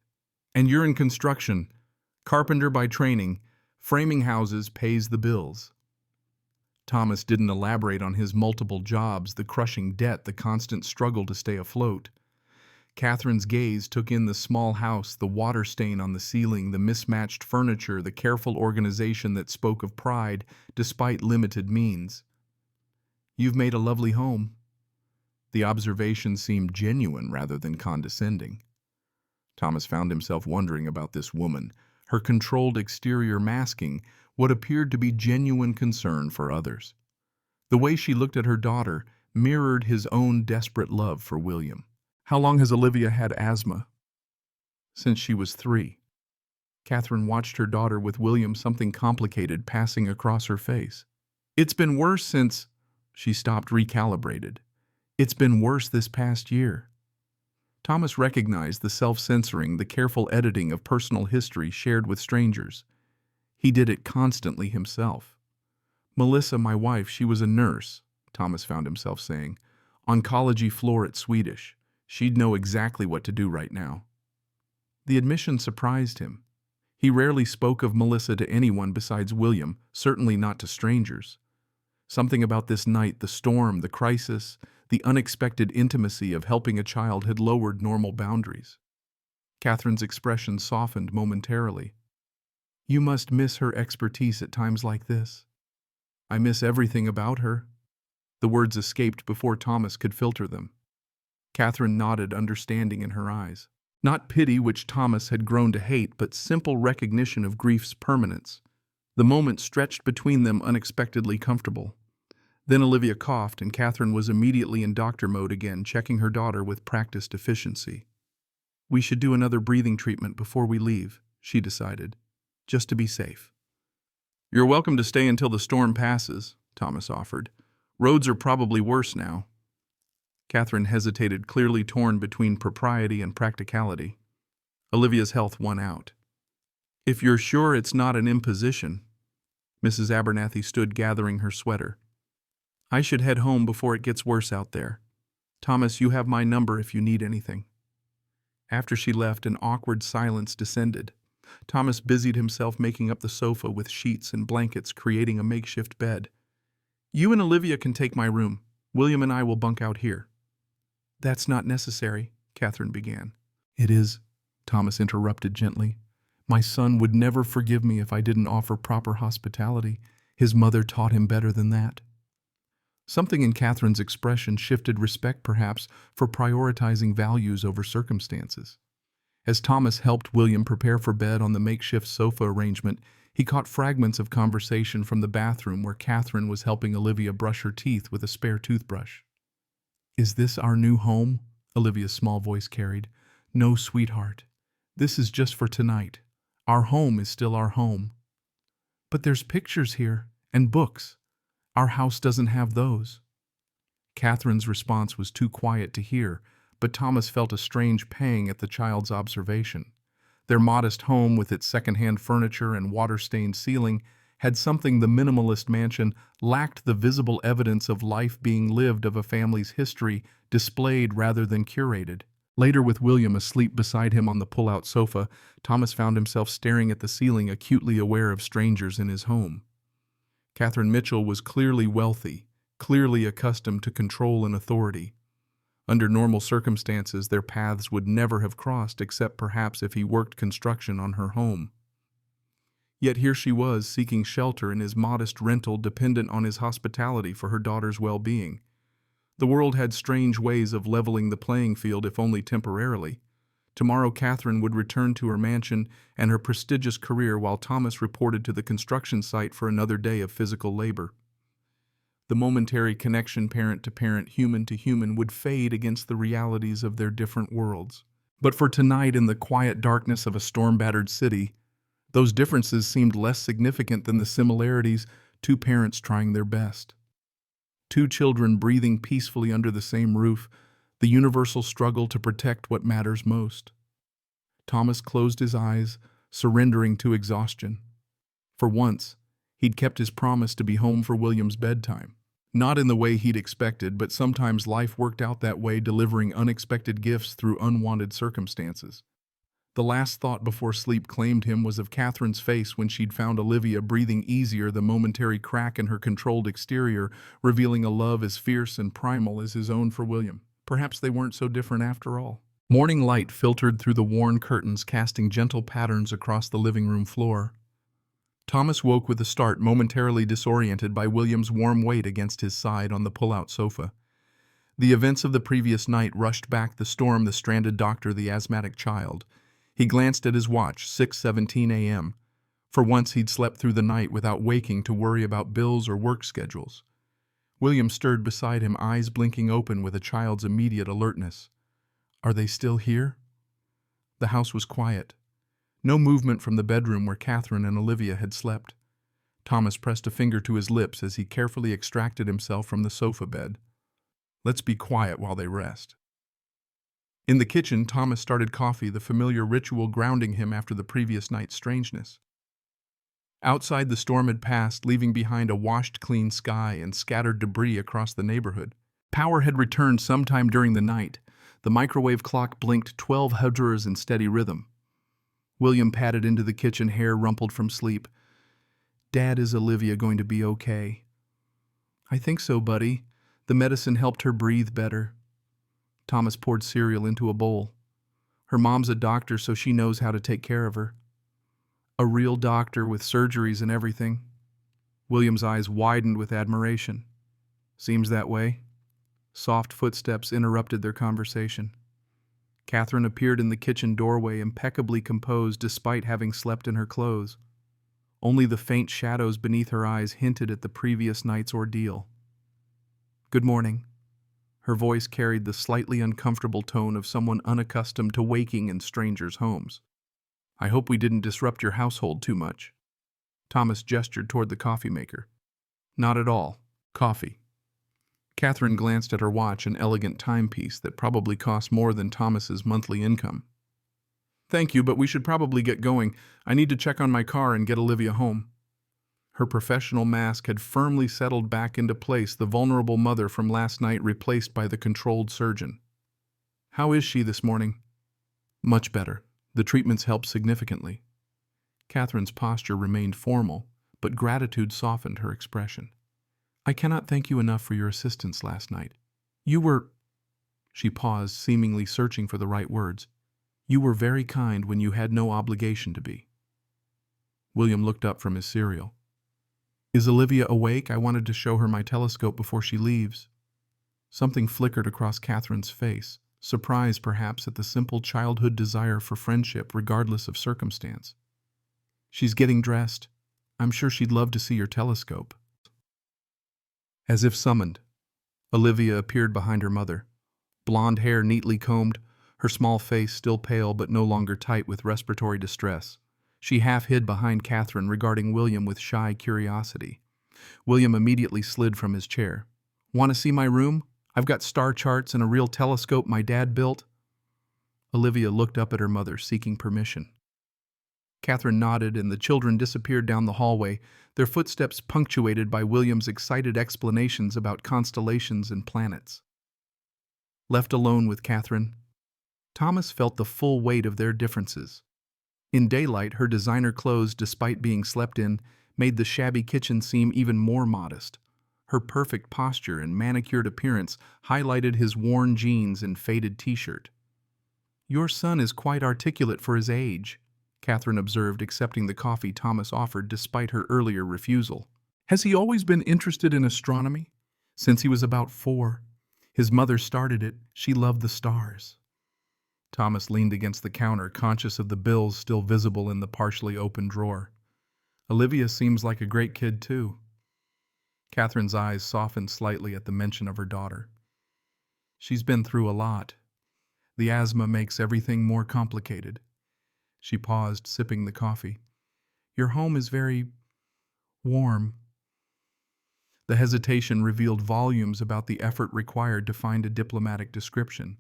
"And you're in construction. Carpenter by training. Framing houses, pays the bills." Thomas didn't elaborate on his multiple jobs, the crushing debt, the constant struggle to stay afloat. Catherine's gaze took in the small house, the water stain on the ceiling, the mismatched furniture, the careful organization that spoke of pride despite limited means. "You've made a lovely home." The observation seemed genuine rather than condescending. Thomas found himself wondering about this woman, her controlled exterior masking what appeared to be genuine concern for others. The way she looked at her daughter mirrored his own desperate love for William. "How long has Olivia had asthma?" "Since she was 3. Catherine watched her daughter with William, something complicated passing across her face. "It's been worse since—" She stopped, recalibrated. "It's been worse this past year." Thomas recognized the self-censoring, the careful editing of personal history shared with strangers. He did it constantly himself. "Melissa, my wife, she was a nurse," Thomas found himself saying. "Oncology floor at Swedish. She'd know exactly what to do right now." The admission surprised him. He rarely spoke of Melissa to anyone besides William, certainly not to strangers. Something about this night, the storm, the crisis, the unexpected intimacy of helping a child had lowered normal boundaries. Catherine's expression softened momentarily. "You must miss her expertise at times like this." "I miss everything about her." The words escaped before Thomas could filter them. Catherine nodded, understanding in her eyes. Not pity, which Thomas had grown to hate, but simple recognition of grief's permanence. The moment stretched between them unexpectedly comfortable. Then Olivia coughed, and Catherine was immediately in doctor mode again, checking her daughter with practiced efficiency. "We should do another breathing treatment before we leave," she decided, "just to be safe." "You're welcome to stay until the storm passes," Thomas offered. "Roads are probably worse now." Catherine hesitated, clearly torn between propriety and practicality. Olivia's health won out. "If you're sure it's not an imposition." Mrs. Abernathy stood gathering her sweater. "I should head home before it gets worse out there. Thomas, you have my number if you need anything." After she left, an awkward silence descended. Thomas busied himself making up the sofa with sheets and blankets, creating a makeshift bed. "You and Olivia can take my room. William and I will bunk out here." "That's not necessary," Catherine began. "It is," Thomas interrupted gently. "My son would never forgive me if I didn't offer proper hospitality. His mother taught him better than that." Something in Catherine's expression shifted, respect perhaps for prioritizing values over circumstances. As Thomas helped William prepare for bed on the makeshift sofa arrangement, he caught fragments of conversation from the bathroom where Catherine was helping Olivia brush her teeth with a spare toothbrush. "Is this our new home?" Olivia's small voice carried. "No, sweetheart. This is just for tonight. Our home is still our home." "But there's pictures here, and books. Our house doesn't have those." Catherine's response was too quiet to hear, but Thomas felt a strange pang at the child's observation. Their modest home, with its second-hand furniture and water-stained ceiling, had something the minimalist mansion lacked: the visible evidence of life being lived, of a family's history displayed rather than curated. Later, with William asleep beside him on the pull-out sofa, Thomas found himself staring at the ceiling, acutely aware of strangers in his home. Catherine Mitchell was clearly wealthy, clearly accustomed to control and authority. Under normal circumstances, their paths would never have crossed, except perhaps if he worked construction on her home. Yet here she was, seeking shelter in his modest rental, dependent on his hospitality for her daughter's well-being. The world had strange ways of leveling the playing field, if only temporarily. Tomorrow Catherine would return to her mansion and her prestigious career, while Thomas reported to the construction site for another day of physical labor. The momentary connection parent to parent, human to human, would fade against the realities of their different worlds. But for tonight, in the quiet darkness of a storm-battered city, those differences seemed less significant than the similarities, two parents trying their best. Two children breathing peacefully under the same roof, the universal struggle to protect what matters most. Thomas closed his eyes, surrendering to exhaustion. For once, he'd kept his promise to be home for William's bedtime. Not in the way he'd expected, but sometimes life worked out that way, delivering unexpected gifts through unwanted circumstances. The last thought before sleep claimed him was of Catherine's face when she'd found Olivia breathing easier, the momentary crack in her controlled exterior, revealing a love as fierce and primal as his own for William. Perhaps they weren't so different after all. Morning light filtered through the worn curtains, casting gentle patterns across the living room floor. Thomas woke with a start, momentarily disoriented by William's warm weight against his side on the pull-out sofa. The events of the previous night rushed back: the storm, the stranded doctor, the asthmatic child. He glanced at his watch, 6:17 a.m. For once he'd slept through the night without waking to worry about bills or work schedules. William stirred beside him, eyes blinking open with a child's immediate alertness. Are they still here? The house was quiet. No movement from the bedroom where Catherine and Olivia had slept. Thomas pressed a finger to his lips as he carefully extracted himself from the sofa bed. Let's be quiet while they rest. In the kitchen, Thomas started coffee, the familiar ritual grounding him after the previous night's strangeness. Outside, the storm had passed, leaving behind a washed clean sky and scattered debris across the neighborhood. Power had returned sometime during the night. The microwave clock blinked 12 hours in steady rhythm. William padded into the kitchen, hair rumpled from sleep. Dad, is Olivia going to be okay? I think so, buddy. The medicine helped her breathe better. Thomas poured cereal into a bowl. Her mom's a doctor, so she knows how to take care of her. A real doctor with surgeries and everything. William's eyes widened with admiration. Seems that way. Soft footsteps interrupted their conversation. Catherine appeared in the kitchen doorway, impeccably composed despite having slept in her clothes. Only the faint shadows beneath her eyes hinted at the previous night's ordeal. Good morning. Her voice carried the slightly uncomfortable tone of someone unaccustomed to waking in strangers' homes. I hope we didn't disrupt your household too much. Thomas gestured toward the coffee maker. Not at all. Coffee. Catherine glanced at her watch, an elegant timepiece that probably cost more than Thomas's monthly income. Thank you, but we should probably get going. I need to check on my car and get Olivia home. Her professional mask had firmly settled back into place, the vulnerable mother from last night replaced by the controlled surgeon. How is she this morning? Much better. The treatments helped significantly. Catherine's posture remained formal, but gratitude softened her expression. I cannot thank you enough for your assistance last night. You were... She paused, seemingly searching for the right words. You were very kind when you had no obligation to be. William looked up from his cereal. Is Olivia awake? I wanted to show her my telescope before she leaves. Something flickered across Catherine's face, surprise perhaps at the simple childhood desire for friendship regardless of circumstance. She's getting dressed. I'm sure she'd love to see your telescope. As if summoned, Olivia appeared behind her mother. Blonde hair neatly combed, her small face still pale but no longer tight with respiratory distress. She half hid behind Catherine, regarding William with shy curiosity. William immediately slid from his chair. Want to see my room? I've got star charts and a real telescope my dad built. Olivia looked up at her mother, seeking permission. Catherine nodded, and the children disappeared down the hallway, their footsteps punctuated by William's excited explanations about constellations and planets. Left alone with Catherine, Thomas felt the full weight of their differences. In daylight, her designer clothes, despite being slept in, made the shabby kitchen seem even more modest. Her perfect posture and manicured appearance highlighted his worn jeans and faded t-shirt. Your son is quite articulate for his age, Catherine observed, accepting the coffee Thomas offered despite her earlier refusal. Has he always been interested in astronomy? Since he was about 4. His mother started it. She loved the stars. Thomas leaned against the counter, conscious of the bills still visible in the partially open drawer. Olivia seems like a great kid, too. Catherine's eyes softened slightly at the mention of her daughter. She's been through a lot. The asthma makes everything more complicated. She paused, sipping the coffee. Your home is very warm. The hesitation revealed volumes about the effort required to find a diplomatic description.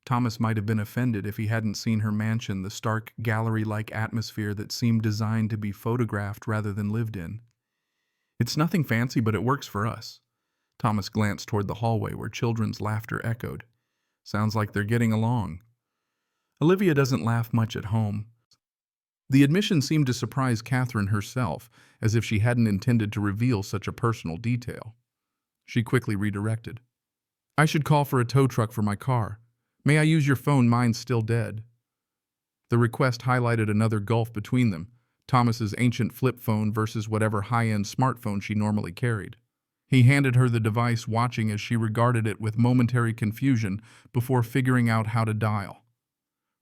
Thomas might have been offended if he hadn't seen her mansion, the stark, gallery-like atmosphere that seemed designed to be photographed rather than lived in. It's nothing fancy, but it works for us. Thomas glanced toward the hallway where children's laughter echoed. Sounds like they're getting along. Olivia doesn't laugh much at home. The admission seemed to surprise Catherine herself, as if she hadn't intended to reveal such a personal detail. She quickly redirected. I should call for a tow truck for my car. May I use your phone? Mine's still dead. The request highlighted another gulf between them, Thomas's ancient flip phone versus whatever high-end smartphone she normally carried. He handed her the device, watching as she regarded it with momentary confusion before figuring out how to dial.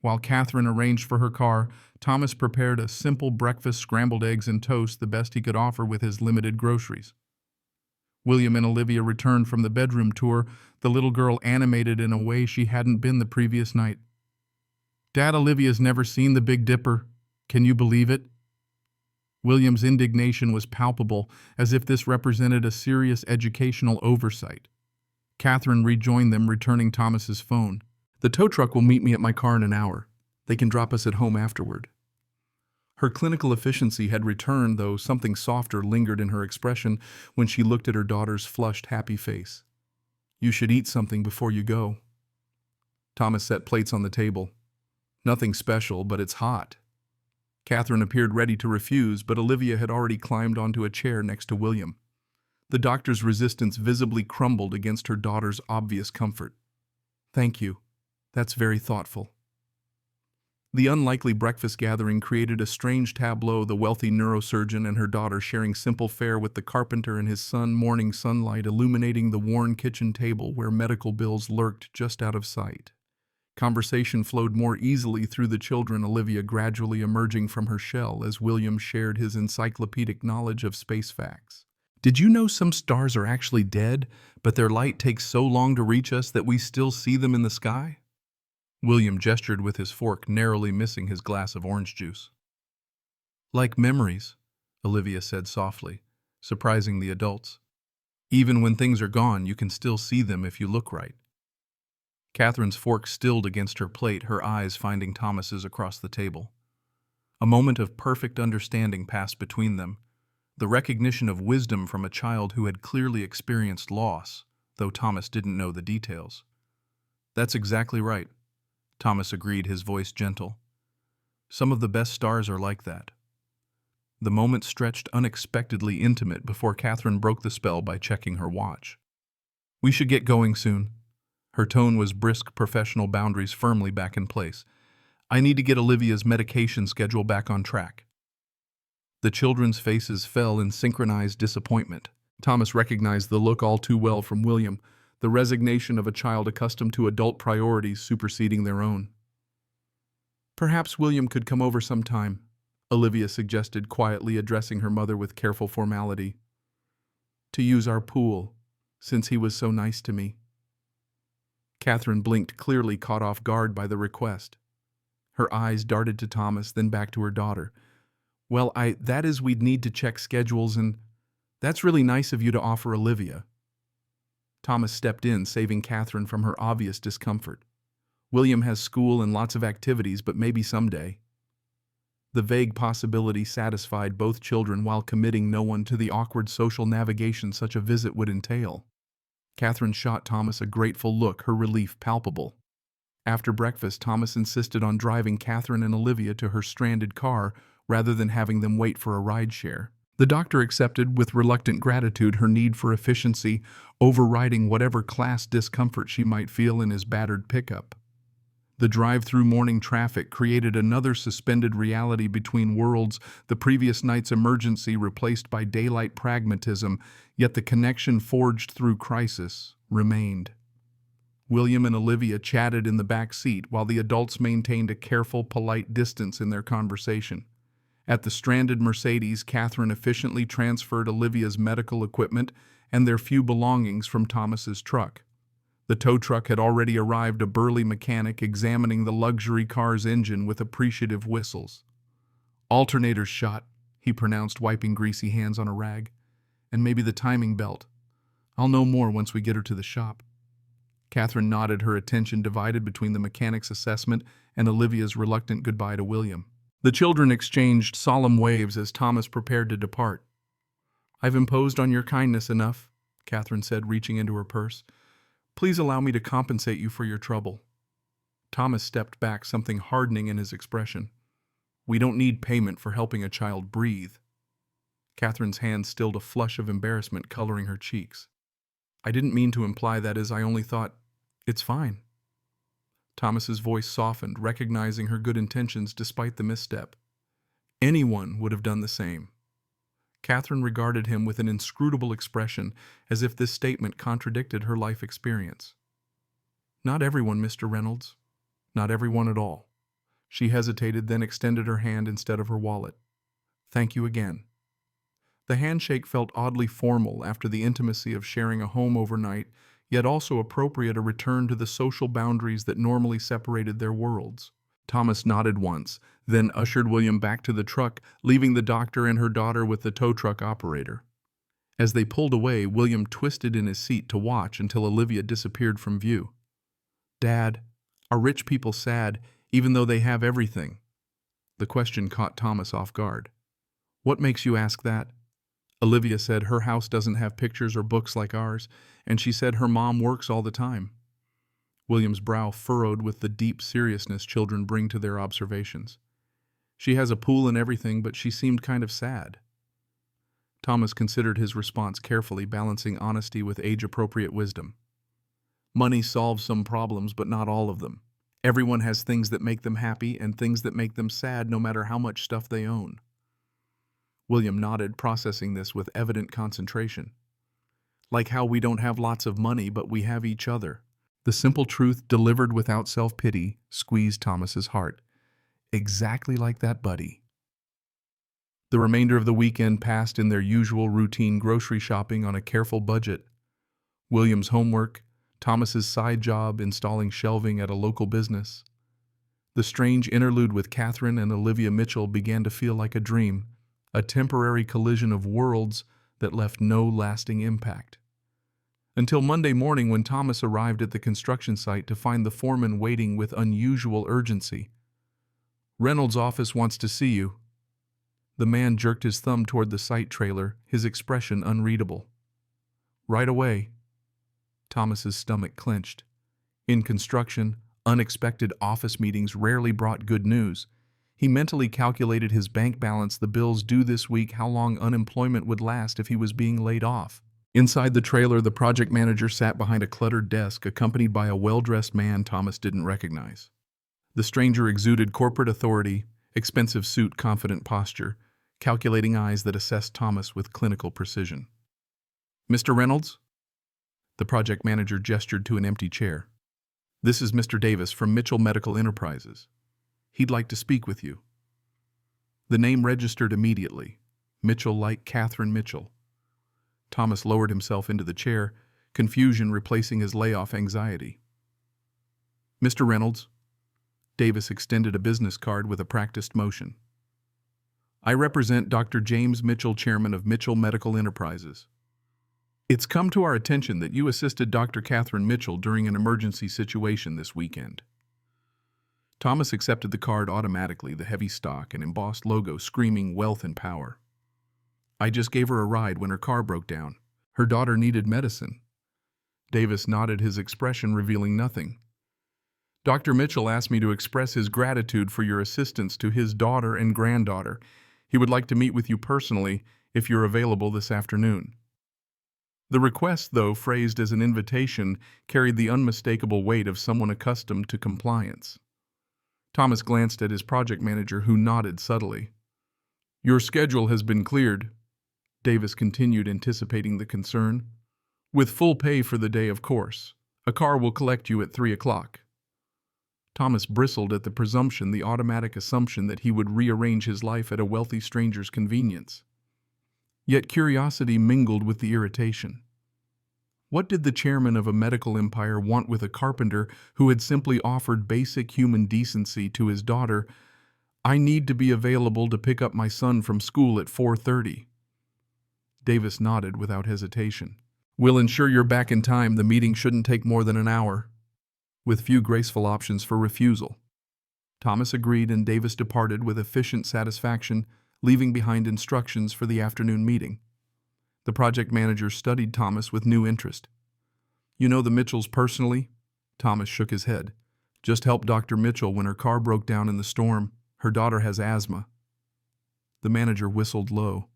While Catherine arranged for her car, Thomas prepared a simple breakfast, scrambled eggs and toast, the best he could offer with his limited groceries. William and Olivia returned from the bedroom tour, the little girl animated in a way she hadn't been the previous night. Dad, Olivia's never seen the Big Dipper. Can you believe it? William's indignation was palpable, as if this represented a serious educational oversight. Catherine rejoined them, returning Thomas's phone. The tow truck will meet me at my car in an hour. They can drop us at home afterward. Her clinical efficiency had returned, though something softer lingered in her expression when she looked at her daughter's flushed, happy face. You should eat something before you go. Thomas set plates on the table. Nothing special, but it's hot. Catherine appeared ready to refuse, but Olivia had already climbed onto a chair next to William. The doctor's resistance visibly crumbled against her daughter's obvious comfort. Thank you. That's very thoughtful. The unlikely breakfast gathering created a strange tableau, the wealthy neurosurgeon and her daughter sharing simple fare with the carpenter and his son, morning sunlight illuminating the worn kitchen table where medical bills lurked just out of sight. Conversation flowed more easily through the children, Olivia gradually emerging from her shell as William shared his encyclopedic knowledge of space facts. Did you know some stars are actually dead, but their light takes so long to reach us that we still see them in the sky? William gestured with his fork, narrowly missing his glass of orange juice. Like memories, Olivia said softly, surprising the adults. Even when things are gone, you can still see them if you look right. Catherine's fork stilled against her plate, her eyes finding Thomas's across the table. A moment of perfect understanding passed between them, the recognition of wisdom from a child who had clearly experienced loss, though Thomas didn't know the details. That's exactly right, Thomas agreed, his voice gentle. Some of the best stars are like that. The moment stretched unexpectedly intimate before Catherine broke the spell by checking her watch. We should get going soon. Her tone was brisk, professional, boundaries firmly back in place. I need to get Olivia's medication schedule back on track. The children's faces fell in synchronized disappointment. Thomas recognized the look all too well from William, the resignation of a child accustomed to adult priorities superseding their own. Perhaps William could come over sometime, Olivia suggested, quietly addressing her mother with careful formality. To use our pool, since he was so nice to me. Catherine blinked, clearly caught off guard by the request. Her eyes darted to Thomas, then back to her daughter. Well, that is, we'd need to check schedules, and that's really nice of you to offer Olivia. Thomas stepped in, saving Catherine from her obvious discomfort. William has school and lots of activities, but maybe someday. The vague possibility satisfied both children while committing no one to the awkward social navigation such a visit would entail. Catherine shot Thomas a grateful look, her relief palpable. After breakfast, Thomas insisted on driving Catherine and Olivia to her stranded car rather than having them wait for a rideshare. The doctor accepted with reluctant gratitude, her need for efficiency overriding whatever class discomfort she might feel in his battered pickup. The drive-through morning traffic created another suspended reality between worlds, the previous night's emergency replaced by daylight pragmatism, yet the connection forged through crisis remained. William and Olivia chatted in the back seat while the adults maintained a careful, polite distance in their conversation. At the stranded Mercedes, Catherine efficiently transferred Olivia's medical equipment and their few belongings from Thomas's truck. The tow truck had already arrived, a burly mechanic examining the luxury car's engine with appreciative whistles. "Alternator's shot," he pronounced, wiping greasy hands on a rag. "And maybe the timing belt. I'll know more once we get her to the shop." Catherine nodded, her attention divided between the mechanic's assessment and Olivia's reluctant goodbye to William. The children exchanged solemn waves as Thomas prepared to depart. "I've imposed on your kindness enough," Catherine said, reaching into her purse. "Please allow me to compensate you for your trouble." Thomas stepped back, something hardening in his expression. "We don't need payment for helping a child breathe." Catherine's hand stilled, a flush of embarrassment coloring her cheeks. "I didn't mean to imply that, as I only thought, it's fine." Thomas's voice softened, recognizing her good intentions despite the misstep. Anyone would have done the same. Catherine regarded him with an inscrutable expression, as if this statement contradicted her life experience. "Not everyone, Mr. Reynolds. Not everyone at all." She hesitated, then extended her hand instead of her wallet. "Thank you again." The handshake felt oddly formal after the intimacy of sharing a home overnight, yet also appropriate, a return to the social boundaries that normally separated their worlds. Thomas nodded once, then ushered William back to the truck, leaving the doctor and her daughter with the tow truck operator. As they pulled away, William twisted in his seat to watch until Olivia disappeared from view. "Dad, are rich people sad, even though they have everything?" The question caught Thomas off guard. "What makes you ask that?" Olivia said her house doesn't have pictures or books like ours, and she said her mom works all the time. William's brow furrowed with the deep seriousness children bring to their observations. "She has a pool and everything, but she seemed kind of sad." Thomas considered his response carefully, balancing honesty with age-appropriate wisdom. "Money solves some problems, but not all of them. Everyone has things that make them happy and things that make them sad, no matter how much stuff they own." William nodded, processing this with evident concentration. "Like how we don't have lots of money, but we have each other." The simple truth, delivered without self-pity, squeezed Thomas's heart. Exactly like that, buddy. The remainder of the weekend passed in their usual routine grocery shopping on a careful budget. William's homework, Thomas's side job installing shelving at a local business. The strange interlude with Catherine and Olivia Mitchell began to feel like a dream, a temporary collision of worlds that left no lasting impact. Until Monday morning, when Thomas arrived at the construction site to find the foreman waiting with unusual urgency. "Reynolds' office wants to see you." The man jerked his thumb toward the site trailer, his expression unreadable. "Right away." Thomas's stomach clenched. In construction, unexpected office meetings rarely brought good news. He mentally calculated his bank balance, the bills due this week, how long unemployment would last if he was being laid off. Inside the trailer, the project manager sat behind a cluttered desk, accompanied by a well-dressed man Thomas didn't recognize. The stranger exuded corporate authority, expensive suit, confident posture, calculating eyes that assessed Thomas with clinical precision. "Mr. Reynolds?" The project manager gestured to an empty chair. "This is Mr. Davis from Mitchell Medical Enterprises. He'd like to speak with you." The name registered immediately. Mitchell, like Catherine Mitchell. Thomas lowered himself into the chair, confusion replacing his layoff anxiety. "Mr. Reynolds." Davis extended a business card with a practiced motion. "I represent Dr. James Mitchell, chairman of Mitchell Medical Enterprises. It's come to our attention that you assisted Dr. Catherine Mitchell during an emergency situation this weekend." Thomas accepted the card automatically, the heavy stock and embossed logo screaming wealth and power. "I just gave her a ride when her car broke down. Her daughter needed medicine." Davis nodded, his expression revealing nothing. "Dr. Mitchell asked me to express his gratitude for your assistance to his daughter and granddaughter. He would like to meet with you personally if you're available this afternoon." The request, though phrased as an invitation, carried the unmistakable weight of someone accustomed to compliance. Thomas glanced at his project manager, who nodded subtly. "Your schedule has been cleared," Davis continued, anticipating the concern. "With full pay for the day, of course. A car will collect you at 3 o'clock. Thomas bristled at the presumption, the automatic assumption that he would rearrange his life at a wealthy stranger's convenience. Yet curiosity mingled with the irritation. What did the chairman of a medical empire want with a carpenter who had simply offered basic human decency to his daughter? "I need to be available to pick up my son from school at 4:30. Davis nodded without hesitation. "We'll ensure you're back in time. The meeting shouldn't take more than an hour," with few graceful options for refusal. Thomas agreed, and Davis departed with efficient satisfaction, leaving behind instructions for the afternoon meeting. The project manager studied Thomas with new interest. "You know the Mitchells personally?" Thomas shook his head. "Just helped Dr. Mitchell when her car broke down in the storm. Her daughter has asthma." The manager whistled low.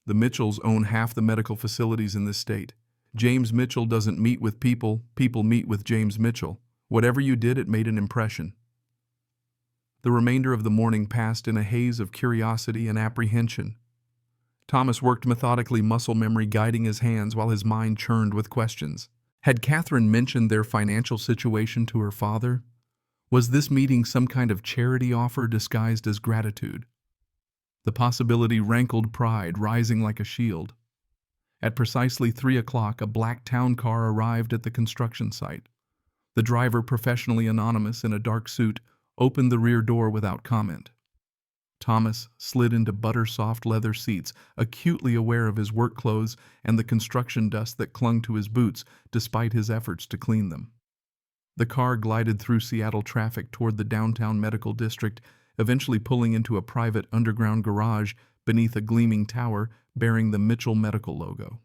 "The Mitchells own half the medical facilities in this state. James Mitchell doesn't meet with people, people meet with James Mitchell. Whatever you did, it made an impression." The remainder of the morning passed in a haze of curiosity and apprehension. Thomas worked methodically, muscle memory guiding his hands while his mind churned with questions. Had Catherine mentioned their financial situation to her father? Was this meeting some kind of charity offer disguised as gratitude? The possibility rankled pride, rising like a shield. At precisely 3 o'clock, a black town car arrived at the construction site. The driver, professionally anonymous in a dark suit, opened the rear door without comment. Thomas slid into butter-soft leather seats, acutely aware of his work clothes and the construction dust that clung to his boots despite his efforts to clean them. The car glided through Seattle traffic toward the downtown medical district, eventually pulling into a private underground garage beneath a gleaming tower bearing the Mitchell Medical logo.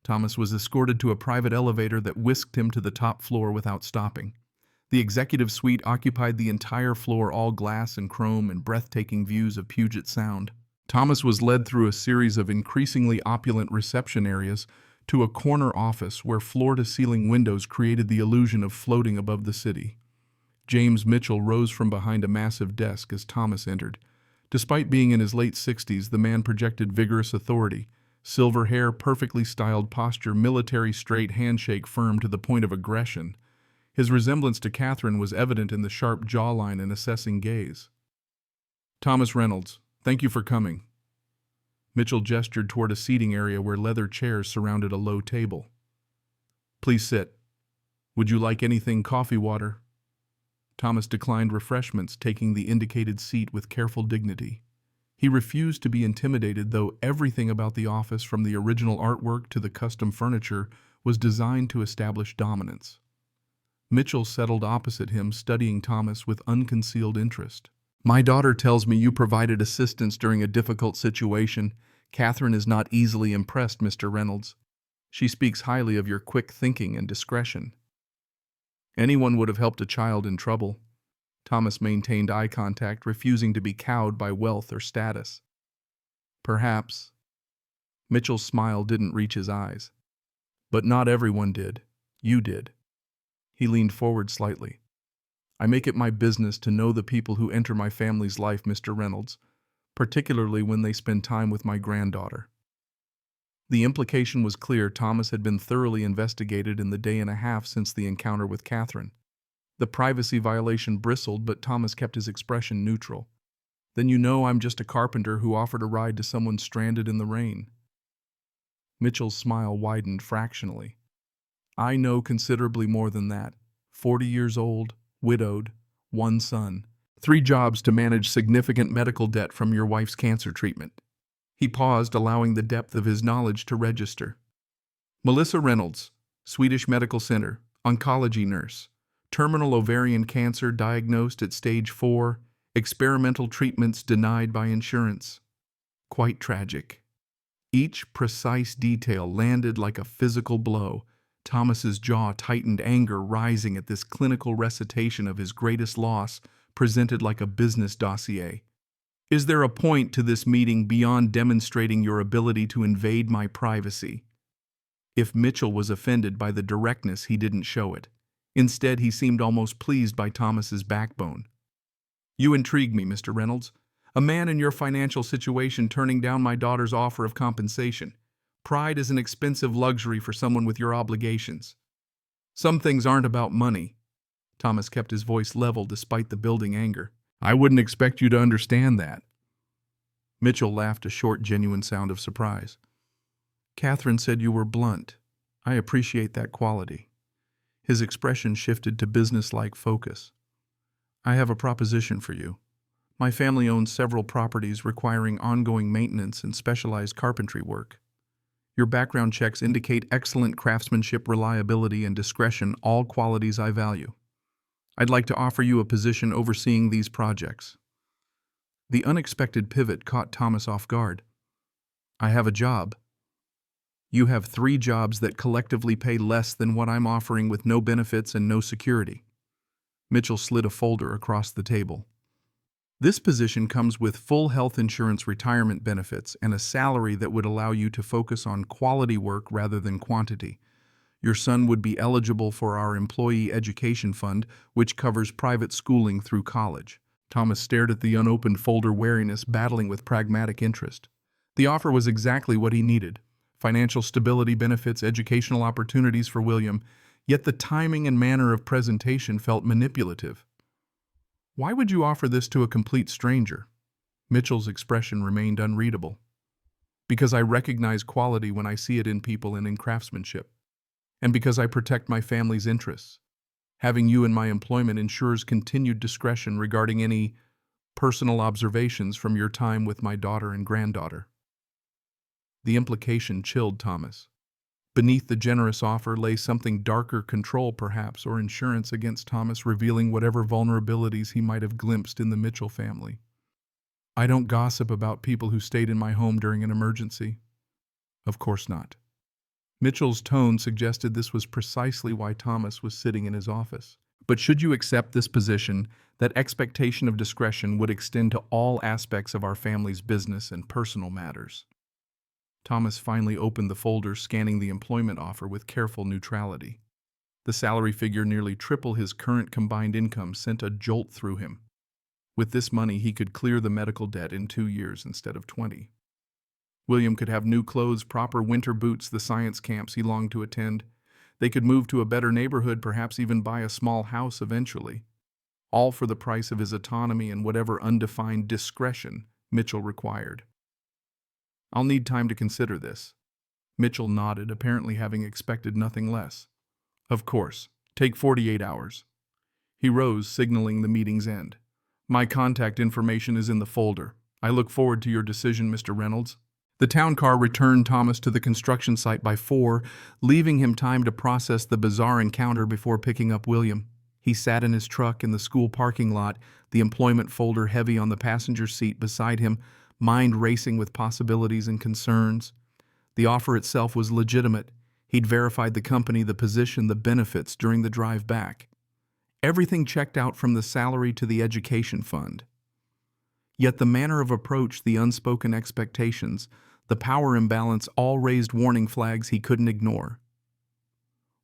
Thomas was escorted to a private elevator that whisked him to the top floor without stopping. The executive suite occupied the entire floor, all glass and chrome and breathtaking views of Puget Sound. Thomas was led through a series of increasingly opulent reception areas to a corner office where floor-to-ceiling windows created the illusion of floating above the city. James Mitchell rose from behind a massive desk as Thomas entered. Despite being in his late 60s, the man projected vigorous authority. Silver hair, perfectly styled posture, military straight handshake firm to the point of aggression. His resemblance to Catherine was evident in the sharp jawline and assessing gaze. "Thomas Reynolds, thank you for coming." Mitchell gestured toward a seating area where leather chairs surrounded a low table. "Please sit. Would you like anything, coffee, water?" Thomas declined refreshments, taking the indicated seat with careful dignity. He refused to be intimidated, though everything about the office, from the original artwork to the custom furniture, was designed to establish dominance. Mitchell settled opposite him, studying Thomas with unconcealed interest. "My daughter tells me you provided assistance during a difficult situation. Catherine is not easily impressed, Mr. Reynolds. She speaks highly of your quick thinking and discretion." "Anyone would have helped a child in trouble." Thomas maintained eye contact, refusing to be cowed by wealth or status. "Perhaps." Mitchell's smile didn't reach his eyes. "But not everyone did. You did." He leaned forward slightly. "I make it my business to know the people who enter my family's life, Mr. Reynolds, particularly when they spend time with my granddaughter." The implication was clear. Thomas had been thoroughly investigated in the day and a half since the encounter with Catherine. The privacy violation bristled, but Thomas kept his expression neutral. "Then you know I'm just a carpenter who offered a ride to someone stranded in the rain." Mitchell's smile widened fractionally. "I know considerably more than that. 40 years old, widowed, 1 son, 3 jobs to manage significant medical debt from your wife's cancer treatment." He paused, allowing the depth of his knowledge to register. "Melissa Reynolds, Swedish Medical Center, oncology nurse. Terminal ovarian cancer diagnosed at stage 4, experimental treatments denied by insurance." Quite tragic. Each precise detail landed like a physical blow. Thomas's jaw tightened, anger rising at this clinical recitation of his greatest loss, presented like a business dossier. "Is there a point to this meeting beyond demonstrating your ability to invade my privacy?" If Mitchell was offended by the directness, he didn't show it. Instead, he seemed almost pleased by Thomas's backbone. "You intrigue me, Mr. Reynolds. A man in your financial situation turning down my daughter's offer of compensation. Pride is an expensive luxury for someone with your obligations. Some things aren't about money." Thomas kept his voice level despite the building anger. I wouldn't expect you to understand that. Mitchell laughed a short, genuine sound of surprise. Catherine said you were blunt. I appreciate that quality. His expression shifted to business-like focus. I have a proposition for you. My family owns several properties requiring ongoing maintenance and specialized carpentry work. Your background checks indicate excellent craftsmanship, reliability, and discretion, all qualities I value. I'd like to offer you a position overseeing these projects. The unexpected pivot caught Thomas off guard. I have a job. You have 3 jobs that collectively pay less than what I'm offering with no benefits and no security. Mitchell slid a folder across the table. This position comes with full health insurance, retirement benefits, and a salary that would allow you to focus on quality work rather than quantity. Your son would be eligible for our employee education fund, which covers private schooling through college. Thomas stared at the unopened folder, wariness battling with pragmatic interest. The offer was exactly what he needed. Financial stability, benefits, educational opportunities for William, yet the timing and manner of presentation felt manipulative. Why would you offer this to a complete stranger? Mitchell's expression remained unreadable. Because I recognize quality when I see it in people and in craftsmanship. And because I protect my family's interests. Having you in my employment ensures continued discretion regarding any personal observations from your time with my daughter and granddaughter. The implication chilled Thomas. Beneath the generous offer lay something darker, control perhaps, or insurance against Thomas, revealing whatever vulnerabilities he might have glimpsed in the Mitchell family. I don't gossip about people who stayed in my home during an emergency. Of course not. Mitchell's tone suggested this was precisely why Thomas was sitting in his office. But should you accept this position, that expectation of discretion would extend to all aspects of our family's business and personal matters. Thomas finally opened the folder, scanning the employment offer with careful neutrality. The salary figure, nearly triple his current combined income, sent a jolt through him. With this money, he could clear the medical debt in 2 years instead of 20. William could have new clothes, proper winter boots, the science camps he longed to attend. They could move to a better neighborhood, perhaps even buy a small house eventually. All for the price of his autonomy and whatever undefined discretion Mitchell required. I'll need time to consider this. Mitchell nodded, apparently having expected nothing less. Of course. Take 48 hours. He rose, signaling the meeting's end. My contact information is in the folder. I look forward to your decision, Mr. Reynolds. The town car returned Thomas to the construction site by 4, leaving him time to process the bizarre encounter before picking up William. He sat in his truck in the school parking lot, the employment folder heavy on the passenger seat beside him, mind racing with possibilities and concerns. The offer itself was legitimate. He'd verified the company, the position, the benefits during the drive back. Everything checked out from the salary to the education fund. Yet the manner of approach, the unspoken expectations, the power imbalance all raised warning flags he couldn't ignore.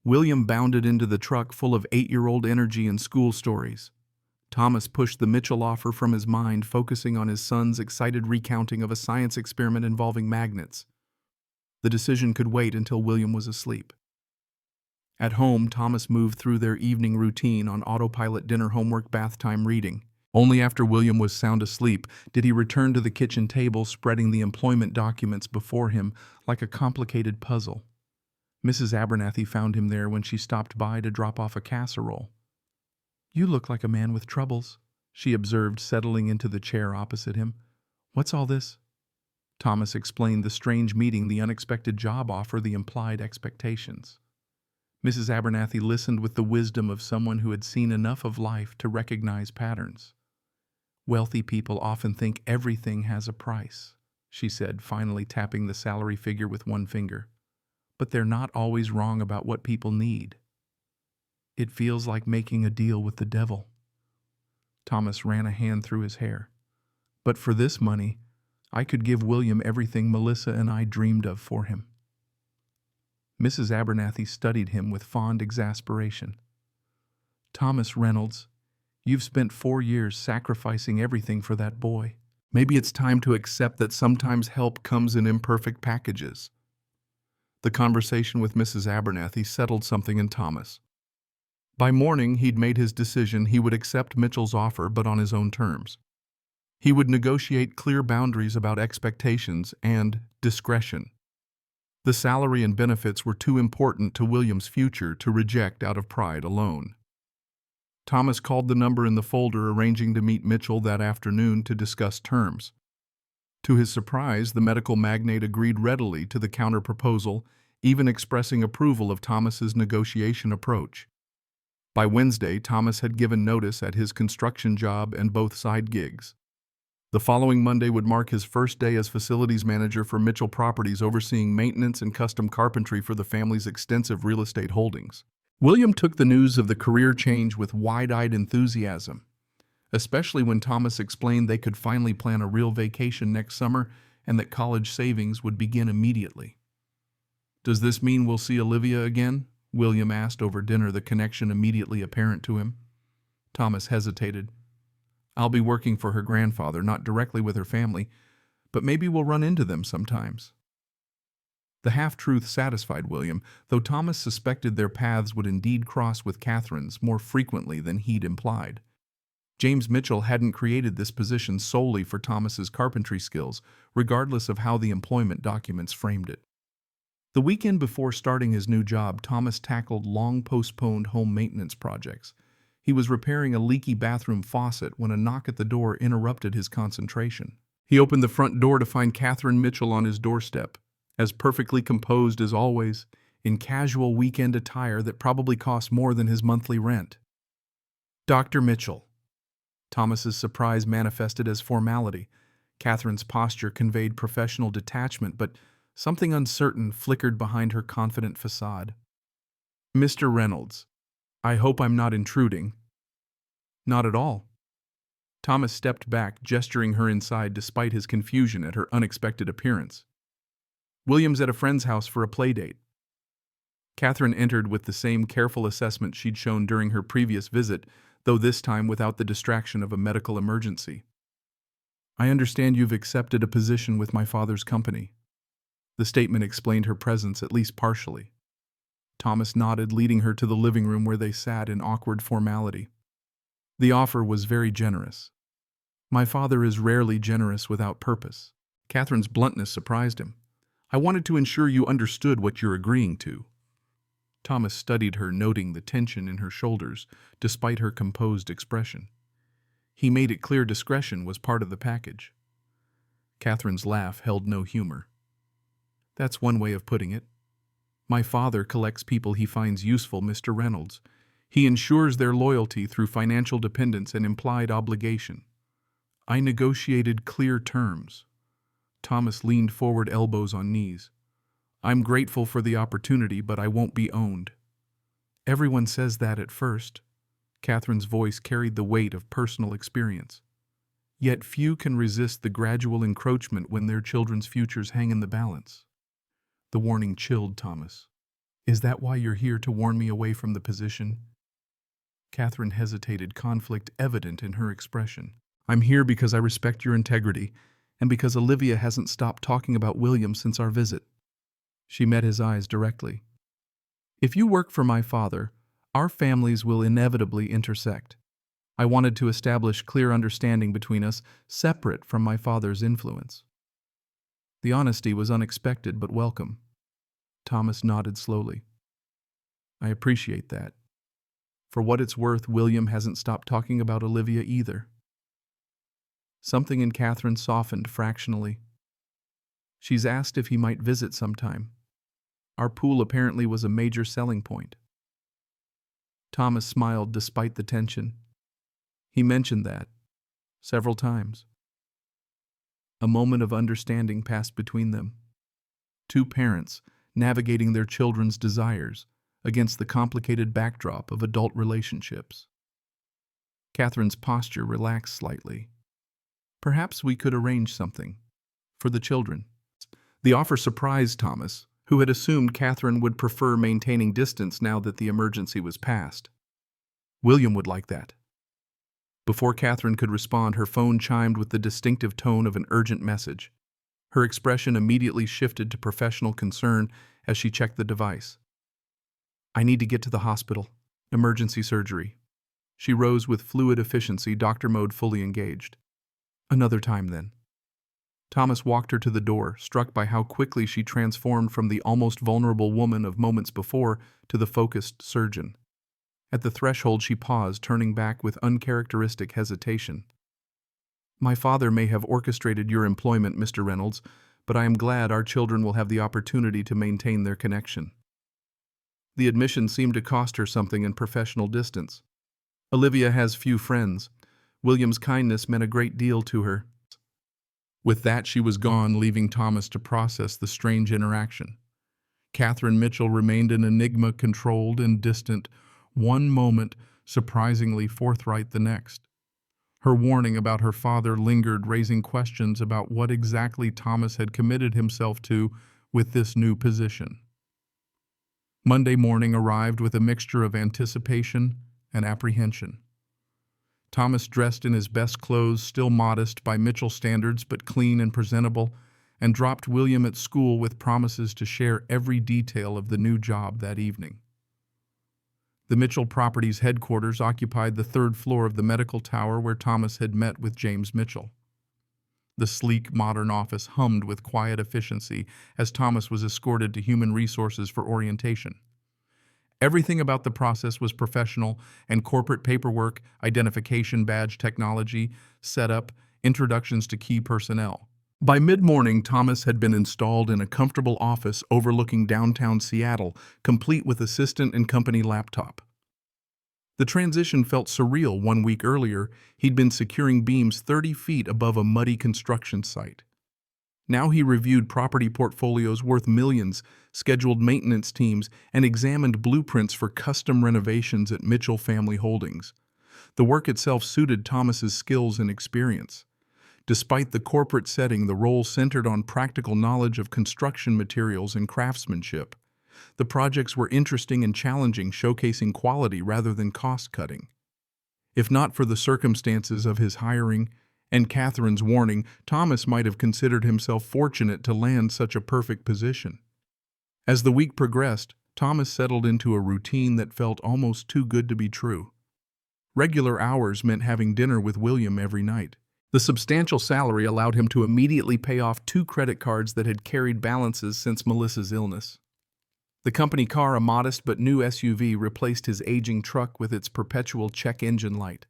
William bounded into the truck full of 8-year-old energy and school stories. Thomas pushed the Mitchell offer from his mind, focusing on his son's excited recounting of a science experiment involving magnets. The decision could wait until William was asleep. At home, Thomas moved through their evening routine on autopilot: dinner, homework, bath time, reading. Only after William was sound asleep did he return to the kitchen table, spreading the employment documents before him like a complicated puzzle. Mrs. Abernathy found him there when she stopped by to drop off a casserole. You look like a man with troubles, she observed, settling into the chair opposite him. What's all this? Thomas explained the strange meeting, the unexpected job offer, the implied expectations. Mrs. Abernathy listened with the wisdom of someone who had seen enough of life to recognize patterns. Wealthy people often think everything has a price, she said, finally tapping the salary figure with one finger. But they're not always wrong about what people need. It feels like making a deal with the devil. Thomas ran a hand through his hair. But for this money, I could give William everything Melissa and I dreamed of for him. Mrs. Abernathy studied him with fond exasperation. Thomas Reynolds, you've spent 4 years sacrificing everything for that boy. Maybe it's time to accept that sometimes help comes in imperfect packages. The conversation with Mrs. Abernathy settled something in Thomas. By morning, he'd made his decision. He would accept Mitchell's offer, but on his own terms. He would negotiate clear boundaries about expectations and discretion. The salary and benefits were too important to William's future to reject out of pride alone. Thomas called the number in the folder, arranging to meet Mitchell that afternoon to discuss terms. To his surprise, the medical magnate agreed readily to the counter-proposal, even expressing approval of Thomas's negotiation approach. By Wednesday, Thomas had given notice at his construction job and both side gigs. The following Monday would mark his first day as facilities manager for Mitchell Properties, overseeing maintenance and custom carpentry for the family's extensive real estate holdings. William took the news of the career change with wide-eyed enthusiasm, especially when Thomas explained they could finally plan a real vacation next summer and that college savings would begin immediately. "Does this mean we'll see Olivia again?" William asked over dinner, the connection immediately apparent to him. Thomas hesitated. "I'll be working for her grandfather, not directly with her family, but maybe we'll run into them sometimes." The half-truth satisfied William, though Thomas suspected their paths would indeed cross with Catherine's more frequently than he'd implied. James Mitchell hadn't created this position solely for Thomas's carpentry skills, regardless of how the employment documents framed it. The weekend before starting his new job, Thomas tackled long-postponed home maintenance projects. He was repairing a leaky bathroom faucet when a knock at the door interrupted his concentration. He opened the front door to find Catherine Mitchell on his doorstep, as perfectly composed as always, in casual weekend attire that probably cost more than his monthly rent. "Dr. Mitchell." Thomas's surprise manifested as formality. Catherine's posture conveyed professional detachment, but something uncertain flickered behind her confident facade. "Mr. Reynolds, I hope I'm not intruding." "Not at all." Thomas stepped back, gesturing her inside despite his confusion at her unexpected appearance. "William's at a friend's house for a playdate." Catherine entered with the same careful assessment she'd shown during her previous visit, though this time without the distraction of a medical emergency. "I understand you've accepted a position with my father's company." The statement explained her presence at least partially. Thomas nodded, leading her to the living room where they sat in awkward formality. The offer was very generous. "My father is rarely generous without purpose." Catherine's bluntness surprised him. "I wanted to ensure you understood what you're agreeing to." Thomas studied her, noting the tension in her shoulders, despite her composed expression. He made it clear discretion was part of the package. Catherine's laugh held no humor. "That's one way of putting it. My father collects people he finds useful, Mr. Reynolds. He ensures their loyalty through financial dependence and implied obligation. I negotiated clear terms." Thomas leaned forward, elbows on knees. "I'm grateful for the opportunity, but I won't be owned." "Everyone says that at first." Catherine's voice carried the weight of personal experience. "Yet few can resist the gradual encroachment when their children's futures hang in the balance." The warning chilled Thomas. "Is that why you're here, to warn me away from the position?" Catherine hesitated, conflict evident in her expression. "I'm here because I respect your integrity, and because Olivia hasn't stopped talking about William since our visit." She met his eyes directly. "If you work for my father, our families will inevitably intersect. I wanted to establish clear understanding between us, separate from my father's influence." The honesty was unexpected but welcome. Thomas nodded slowly. "I appreciate that. For what it's worth, William hasn't stopped talking about Olivia either." Something in Catherine softened fractionally. "She's asked if he might visit sometime. Our pool apparently was a major selling point." Thomas smiled despite the tension. "He mentioned that several times." A moment of understanding passed between them. Two parents navigating their children's desires against the complicated backdrop of adult relationships. Catherine's posture relaxed slightly. "Perhaps we could arrange something for the children." The offer surprised Thomas, who had assumed Catherine would prefer maintaining distance now that the emergency was past. William would like that. Before Catherine could respond, her phone chimed with the distinctive tone of an urgent message. Her expression immediately shifted to professional concern as she checked the device. "I need to get to the hospital." Emergency surgery. She rose with fluid efficiency, doctor mode fully engaged. Another time then. Thomas walked her to the door, struck by how quickly she transformed from the almost vulnerable woman of moments before to the focused surgeon. At the threshold she paused, turning back with uncharacteristic hesitation. "My father may have orchestrated your employment, Mr. Reynolds, but I am glad our children will have the opportunity to maintain their connection." The admission seemed to cost her something in professional distance. Olivia has few friends. William's kindness meant a great deal to her. With that, she was gone, leaving Thomas to process the strange interaction. Catherine Mitchell remained an enigma, controlled and distant, one moment surprisingly forthright the next. Her warning about her father lingered, raising questions about what exactly Thomas had committed himself to with this new position. Monday morning arrived with a mixture of anticipation and apprehension. Thomas, dressed in his best clothes, still modest by Mitchell standards but clean and presentable, and dropped William at school with promises to share every detail of the new job that evening. The Mitchell Properties headquarters occupied the third floor of the medical tower where Thomas had met with James Mitchell. The sleek, modern office hummed with quiet efficiency as Thomas was escorted to Human Resources for orientation. Everything about the process was professional, and corporate paperwork, identification badge technology, setup, introductions to key personnel. By mid-morning, Thomas had been installed in a comfortable office overlooking downtown Seattle, complete with assistant and company laptop. The transition felt surreal. 1 week earlier, he'd been securing beams 30 feet above a muddy construction site. Now he reviewed property portfolios worth millions, scheduled maintenance teams, and examined blueprints for custom renovations at Mitchell Family Holdings. The work itself suited Thomas's skills and experience. Despite the corporate setting, the role centered on practical knowledge of construction materials and craftsmanship. The projects were interesting and challenging, showcasing quality rather than cost-cutting. If not for the circumstances of his hiring and Catherine's warning, Thomas might have considered himself fortunate to land such a perfect position. As the week progressed, Thomas settled into a routine that felt almost too good to be true. Regular hours meant having dinner with William every night. The substantial salary allowed him to immediately pay off 2 credit cards that had carried balances since Melissa's illness. The company car, a modest but new SUV, replaced his aging truck with its perpetual check engine light.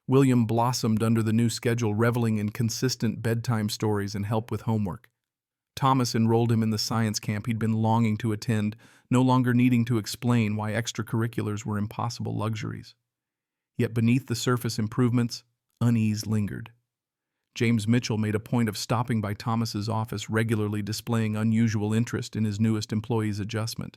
William blossomed under the new schedule, reveling in consistent bedtime stories and help with homework. Thomas enrolled him in the science camp he'd been longing to attend, no longer needing to explain why extracurriculars were impossible luxuries. Yet beneath the surface improvements, unease lingered. James Mitchell made a point of stopping by Thomas's office, regularly displaying unusual interest in his newest employee's adjustment.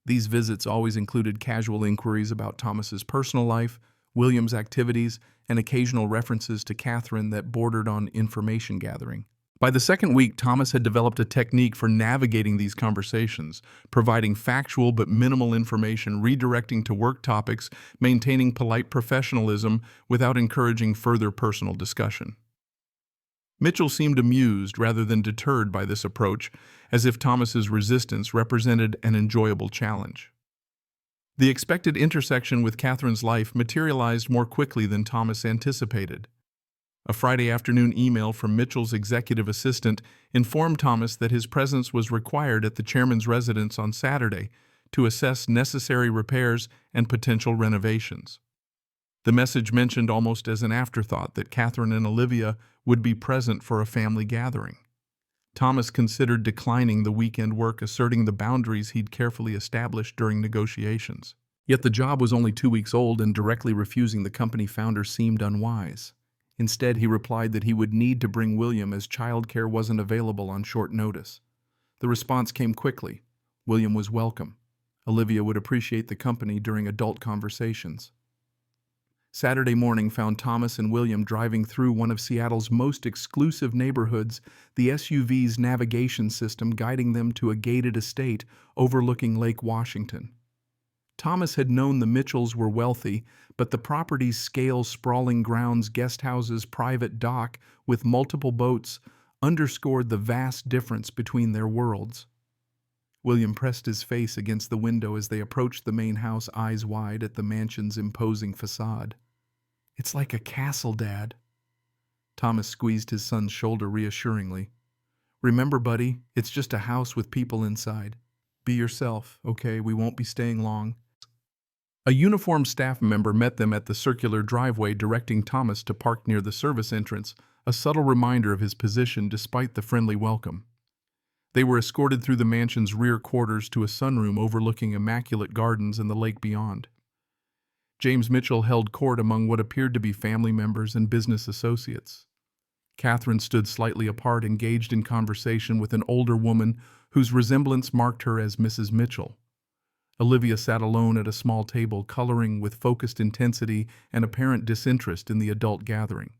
These visits always included casual inquiries about Thomas's personal life, William's activities, and occasional references to Catherine that bordered on information gathering. By the second week, Thomas had developed a technique for navigating these conversations, providing factual but minimal information, redirecting to work topics, maintaining polite professionalism without encouraging further personal discussion. Mitchell seemed amused rather than deterred by this approach, as if Thomas's resistance represented an enjoyable challenge. The expected intersection with Catherine's life materialized more quickly than Thomas anticipated. A Friday afternoon email from Mitchell's executive assistant informed Thomas that his presence was required at the chairman's residence on Saturday to assess necessary repairs and potential renovations. The message mentioned almost as an afterthought that Catherine and Olivia would be present for a family gathering. Thomas considered declining the weekend work, asserting the boundaries he'd carefully established during negotiations. Yet the job was only 2 weeks old, and directly refusing the company founder seemed unwise. Instead, he replied that he would need to bring William as childcare wasn't available on short notice. The response came quickly. William was welcome. Olivia would appreciate the company during adult conversations. Saturday morning found Thomas and William driving through one of Seattle's most exclusive neighborhoods, the SUV's navigation system guiding them to a gated estate overlooking Lake Washington. Thomas had known the Mitchells were wealthy, but the property's scale, sprawling grounds, guest houses, private dock with multiple boats underscored the vast difference between their worlds. William pressed his face against the window as they approached the main house, eyes wide at the mansion's imposing facade. "It's like a castle, Dad." Thomas squeezed his son's shoulder reassuringly. "Remember, buddy, it's just a house with people inside. Be yourself, okay? We won't be staying long." A uniformed staff member met them at the circular driveway, directing Thomas to park near the service entrance, a subtle reminder of his position despite the friendly welcome. They were escorted through the mansion's rear quarters to a sunroom overlooking immaculate gardens and the lake beyond. James Mitchell held court among what appeared to be family members and business associates. Catherine stood slightly apart, engaged in conversation with an older woman whose resemblance marked her as Mrs. Mitchell. Olivia sat alone at a small table, coloring with focused intensity and apparent disinterest in the adult gathering.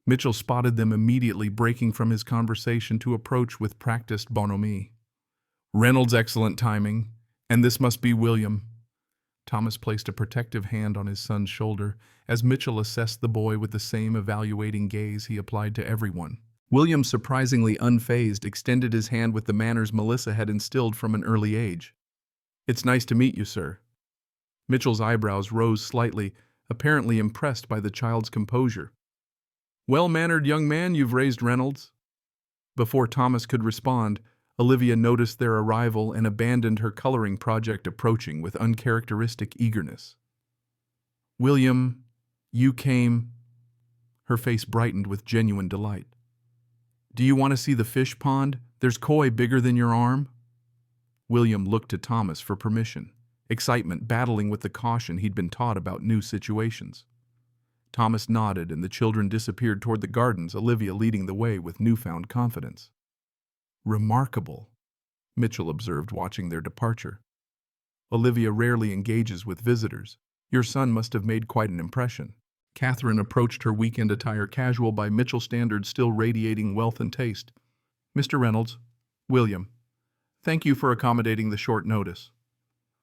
Mitchell spotted them immediately, breaking from his conversation to approach with practiced bonhomie. "Reynolds, excellent timing. And this must be William." Thomas placed a protective hand on his son's shoulder as Mitchell assessed the boy with the same evaluating gaze he applied to everyone. William, surprisingly unfazed, extended his hand with the manners Melissa had instilled from an early age. "It's nice to meet you, sir." Mitchell's eyebrows rose slightly, apparently impressed by the child's composure. "Well-mannered young man you've raised, Reynolds." Before Thomas could respond, Olivia noticed their arrival and abandoned her coloring project, approaching with uncharacteristic eagerness. "William, you came..." Her face brightened with genuine delight. "Do you want to see the fish pond? There's koi bigger than your arm." William looked to Thomas for permission, excitement battling with the caution he'd been taught about new situations. Thomas nodded, and the children disappeared toward the gardens, Olivia leading the way with newfound confidence. "Remarkable," Mitchell observed, watching their departure. "Olivia rarely engages with visitors. Your son must have made quite an impression." Catherine approached, her weekend attire casual by Mitchell standards, still radiating wealth and taste. "Mr. Reynolds, William, thank you for accommodating the short notice."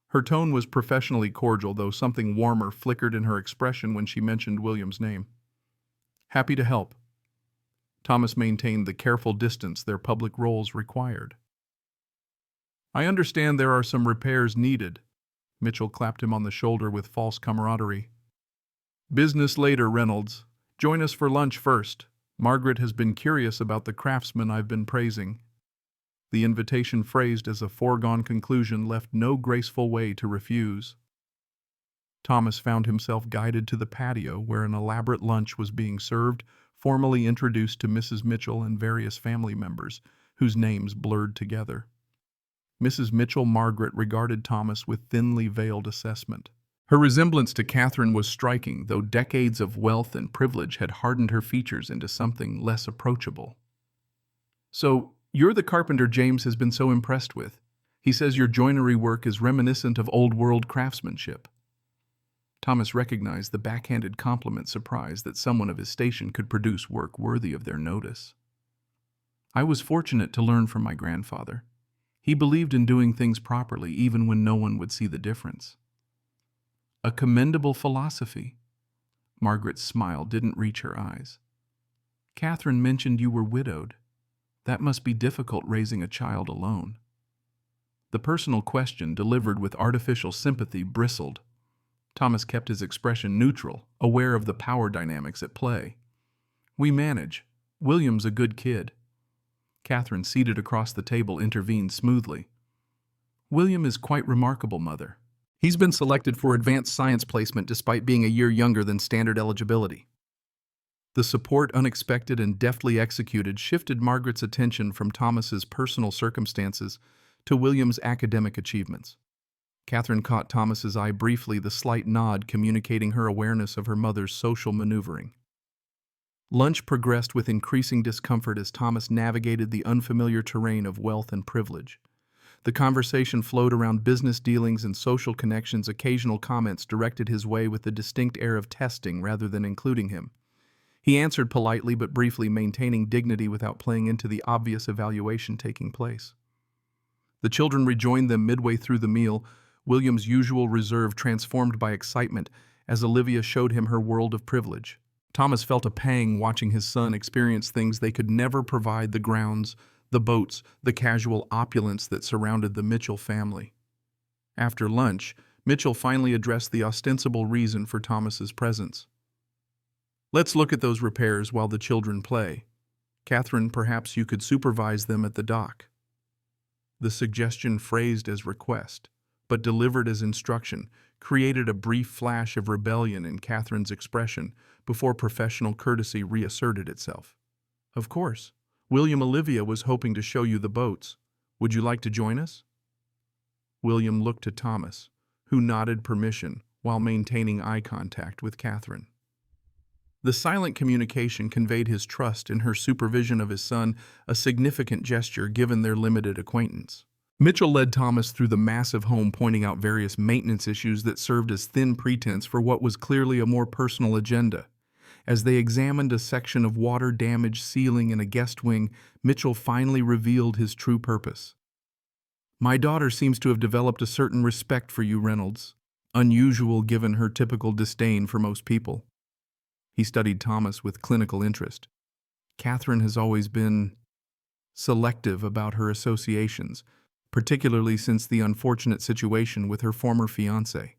Her tone was professionally cordial, though something warmer flickered in her expression when she mentioned William's name. "Happy to help." Thomas maintained the careful distance their public roles required. "I understand there are some repairs needed." Mitchell clapped him on the shoulder with false camaraderie. "Business later, Reynolds. Join us for lunch first. Margaret has been curious about the craftsman I've been praising." The invitation, phrased as a foregone conclusion, left no graceful way to refuse. Thomas found himself guided to the patio where an elaborate lunch was being served, formally introduced to Mrs. Mitchell and various family members, whose names blurred together. Mrs. Mitchell Margaret regarded Thomas with thinly veiled assessment. Her resemblance to Catherine was striking, though decades of wealth and privilege had hardened her features into something less approachable. "So, you're the carpenter James has been so impressed with. He says your joinery work is reminiscent of old-world craftsmanship." Thomas recognized the backhanded compliment, surprised that someone of his station could produce work worthy of their notice. "I was fortunate to learn from my grandfather. He believed in doing things properly even when no one would see the difference." "A commendable philosophy." Margaret's smile didn't reach her eyes. "Catherine mentioned you were widowed. That must be difficult, raising a child alone." The personal question, delivered with artificial sympathy, bristled. Thomas kept his expression neutral, aware of the power dynamics at play. "We manage. William's a good kid." Catherine, seated across the table, intervened smoothly. "William is quite remarkable, Mother. He's been selected for advanced science placement despite being a year younger than standard eligibility." The support, unexpected and deftly executed, shifted Margaret's attention from Thomas's personal circumstances to William's academic achievements. Catherine caught Thomas's eye briefly, the slight nod communicating her awareness of her mother's social maneuvering. Lunch progressed with increasing discomfort as Thomas navigated the unfamiliar terrain of wealth and privilege. The conversation flowed around business dealings and social connections, occasional comments directed his way with the distinct air of testing rather than including him. He answered politely but briefly, maintaining dignity without playing into the obvious evaluation taking place. The children rejoined them midway through the meal, William's usual reserve transformed by excitement as Olivia showed him her world of privilege. Thomas felt a pang watching his son experience things they could never provide: the grounds, the boats, the casual opulence that surrounded the Mitchell family. After lunch, Mitchell finally addressed the ostensible reason for Thomas's presence. "Let's look at those repairs while the children play. Catherine, perhaps you could supervise them at the dock." The suggestion, phrased as request, but delivered as instruction, created a brief flash of rebellion in Catherine's expression before professional courtesy reasserted itself. "Of course. William Olivia was hoping to show you the boats. Would you like to join us?" William looked to Thomas, who nodded permission while maintaining eye contact with Catherine. The silent communication conveyed his trust in her supervision of his son, a significant gesture given their limited acquaintance. Mitchell led Thomas through the massive home, pointing out various maintenance issues that served as thin pretense for what was clearly a more personal agenda. As they examined a section of water-damaged ceiling in a guest wing, Mitchell finally revealed his true purpose. "My daughter seems to have developed a certain respect for you, Reynolds, unusual given her typical disdain for most people." He studied Thomas with clinical interest. "Catherine has always been selective about her associations, particularly since the unfortunate situation with her former fiancé."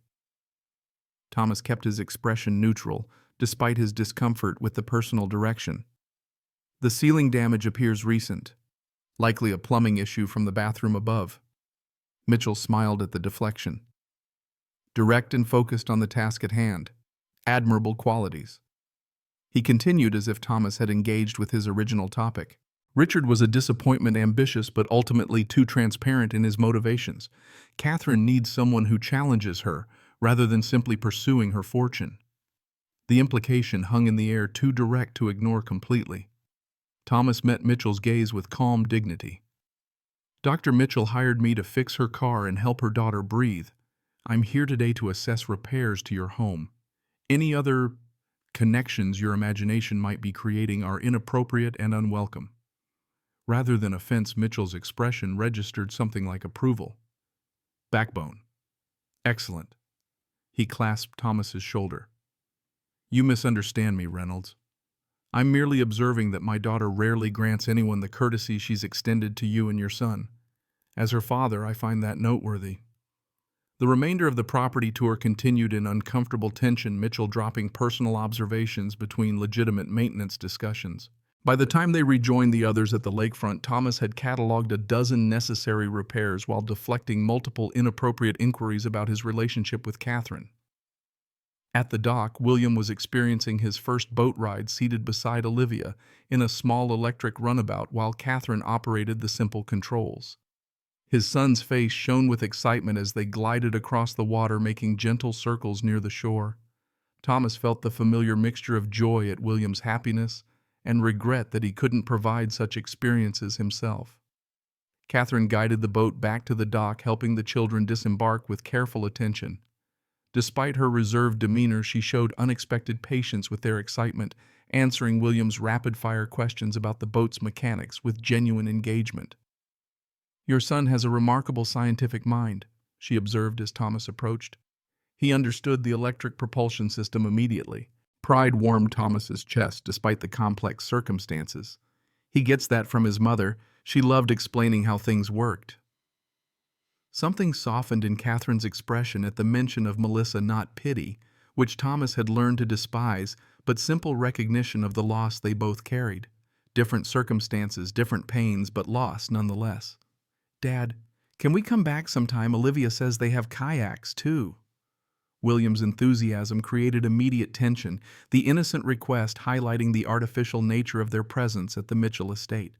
Thomas kept his expression neutral, despite his discomfort with the personal direction. "The ceiling damage appears recent, likely a plumbing issue from the bathroom above." Mitchell smiled at the deflection. Direct and focused on the task at hand. Admirable qualities. He continued as if Thomas had engaged with his original topic. "Richard was a disappointment, ambitious but ultimately too transparent in his motivations. Catherine needs someone who challenges her, rather than simply pursuing her fortune." The implication hung in the air, too direct to ignore completely. Thomas met Mitchell's gaze with calm dignity. "Dr. Mitchell hired me to fix her car and help her daughter breathe. I'm here today to assess repairs to your home. Any other connections your imagination might be creating are inappropriate and unwelcome." Rather than offense, Mitchell's expression registered something like approval. "Backbone. Excellent." He clasped Thomas's shoulder. "You misunderstand me, Reynolds. I'm merely observing that my daughter rarely grants anyone the courtesy she's extended to you and your son. As her father, I find that noteworthy." The remainder of the property tour continued in uncomfortable tension, Mitchell dropping personal observations between legitimate maintenance discussions. By the time they rejoined the others at the lakefront, Thomas had cataloged a dozen necessary repairs while deflecting multiple inappropriate inquiries about his relationship with Catherine. At the dock, William was experiencing his first boat ride seated beside Olivia in a small electric runabout while Catherine operated the simple controls. His son's face shone with excitement as they glided across the water, making gentle circles near the shore. Thomas felt the familiar mixture of joy at William's happiness and regret that he couldn't provide such experiences himself. Catherine guided the boat back to the dock, helping the children disembark with careful attention. Despite her reserved demeanor, she showed unexpected patience with their excitement, answering William's rapid-fire questions about the boat's mechanics with genuine engagement. "Your son has a remarkable scientific mind," she observed as Thomas approached. He understood the electric propulsion system immediately. Pride warmed Thomas's chest despite the complex circumstances. "He gets that from his mother. She loved explaining how things worked." Something softened in Catherine's expression at the mention of Melissa, not pity, which Thomas had learned to despise, but simple recognition of the loss they both carried. Different circumstances, different pains, but loss nonetheless. "Dad, can we come back sometime? Olivia says they have kayaks, too." William's enthusiasm created immediate tension, the innocent request highlighting the artificial nature of their presence at the Mitchell estate.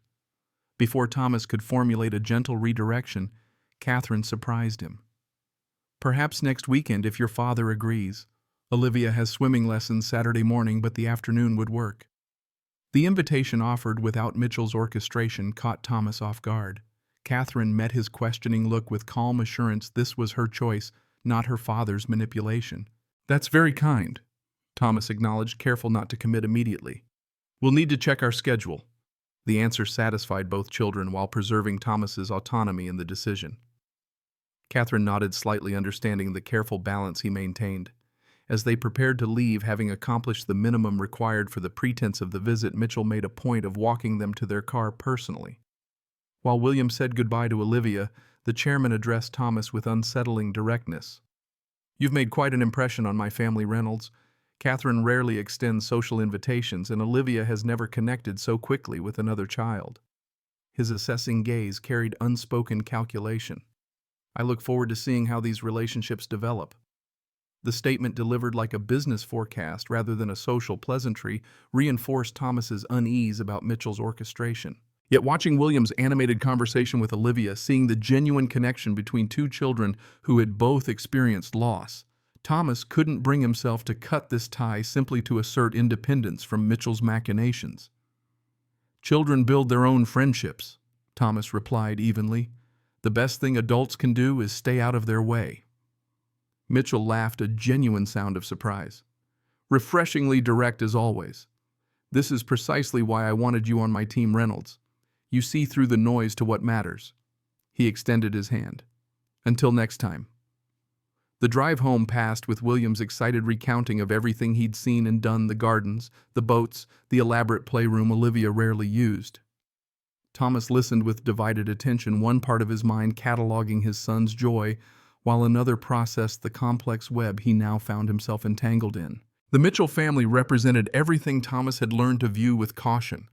Before Thomas could formulate a gentle redirection, Catherine surprised him. "Perhaps next weekend if your father agrees. Olivia has swimming lessons Saturday morning, but the afternoon would work." The invitation, offered without Mitchell's orchestration, caught Thomas off guard. Catherine met his questioning look with calm assurance. This was her choice, not her father's manipulation. "That's very kind," Thomas acknowledged, careful not to commit immediately. "We'll need to check our schedule." The answer satisfied both children while preserving Thomas's autonomy in the decision. Catherine nodded slightly, understanding the careful balance he maintained. As they prepared to leave, having accomplished the minimum required for the pretense of the visit, Mitchell made a point of walking them to their car personally. While William said goodbye to Olivia, the chairman addressed Thomas with unsettling directness. "You've made quite an impression on my family, Reynolds. Catherine rarely extends social invitations, and Olivia has never connected so quickly with another child." His assessing gaze carried unspoken calculation. "I look forward to seeing how these relationships develop." The statement, delivered like a business forecast rather than a social pleasantry, reinforced Thomas's unease about Mitchell's orchestration. Yet watching William's animated conversation with Olivia, seeing the genuine connection between two children who had both experienced loss, Thomas couldn't bring himself to cut this tie simply to assert independence from Mitchell's machinations. "Children build their own friendships," Thomas replied evenly. "The best thing adults can do is stay out of their way." Mitchell laughed, a genuine sound of surprise. "Refreshingly direct as always. This is precisely why I wanted you on my team, Reynolds. You see through the noise to what matters." He extended his hand. "Until next time." The drive home passed with William's excited recounting of everything he'd seen and done: the gardens, the boats, the elaborate playroom Olivia rarely used. Thomas listened with divided attention, one part of his mind cataloging his son's joy, while another processed the complex web he now found himself entangled in. The Mitchell family represented everything Thomas had learned to view with caution: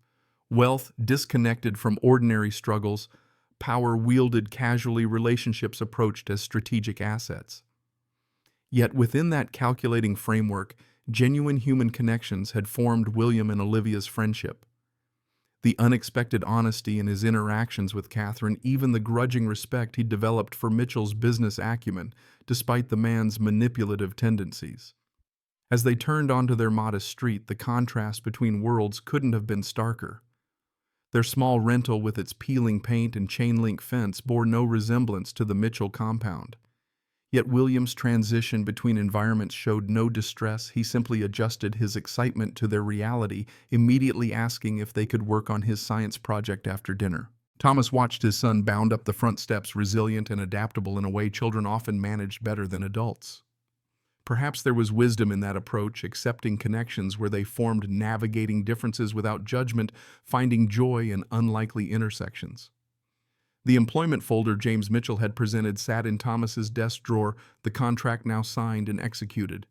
wealth disconnected from ordinary struggles, power wielded casually, relationships approached as strategic assets. Yet within that calculating framework, genuine human connections had formed William and Olivia's friendship. The unexpected honesty in his interactions with Catherine, even the grudging respect he developed for Mitchell's business acumen, despite the man's manipulative tendencies. As they turned onto their modest street, the contrast between worlds couldn't have been starker. Their small rental, with its peeling paint and chain-link fence, bore no resemblance to the Mitchell compound. Yet William's transition between environments showed no distress. He simply adjusted his excitement to their reality, immediately asking if they could work on his science project after dinner. Thomas watched his son bound up the front steps, resilient and adaptable in a way children often managed better than adults. Perhaps there was wisdom in that approach, accepting connections where they formed, navigating differences without judgment, finding joy in unlikely intersections. The employment folder James Mitchell had presented sat in Thomas's desk drawer, the contract now signed and executed.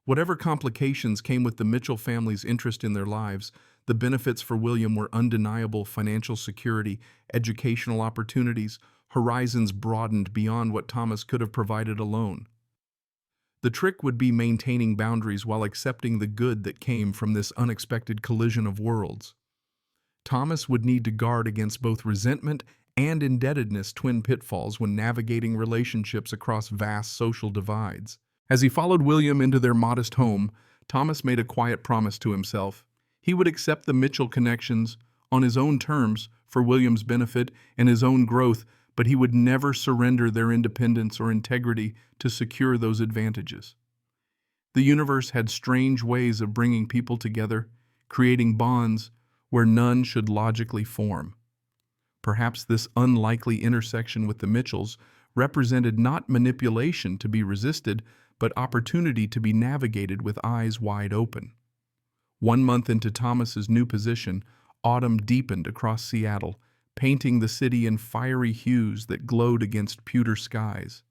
Whatever complications came with the Mitchell family's interest in their lives, the benefits for William were undeniable: financial security, educational opportunities, horizons broadened beyond what Thomas could have provided alone. The trick would be maintaining boundaries while accepting the good that came from this unexpected collision of worlds. Thomas would need to guard against both resentment and indebtedness, twin pitfalls when navigating relationships across vast social divides. As he followed William into their modest home, Thomas made a quiet promise to himself. He would accept the Mitchell connections on his own terms for William's benefit and his own growth, but he would never surrender their independence or integrity to secure those advantages. The universe had strange ways of bringing people together, creating bonds where none should logically form. Perhaps this unlikely intersection with the Mitchells represented not manipulation to be resisted, but opportunity to be navigated with eyes wide open. 1 month into Thomas's new position, autumn deepened across Seattle, painting the city in fiery hues that glowed against pewter skies.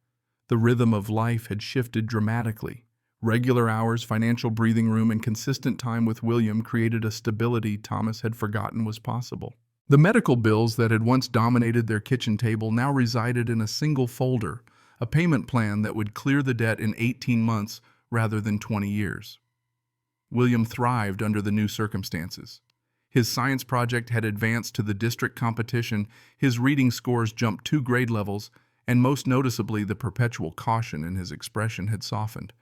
The rhythm of life had shifted dramatically. Regular hours, financial breathing room, and consistent time with William created a stability Thomas had forgotten was possible. The medical bills that had once dominated their kitchen table now resided in a single folder, a payment plan that would clear the debt in 18 months rather than 20 years. William thrived under the new circumstances. His science project had advanced to the district competition, his reading scores jumped 2 grade levels, and most noticeably, the perpetual caution in his expression had softened.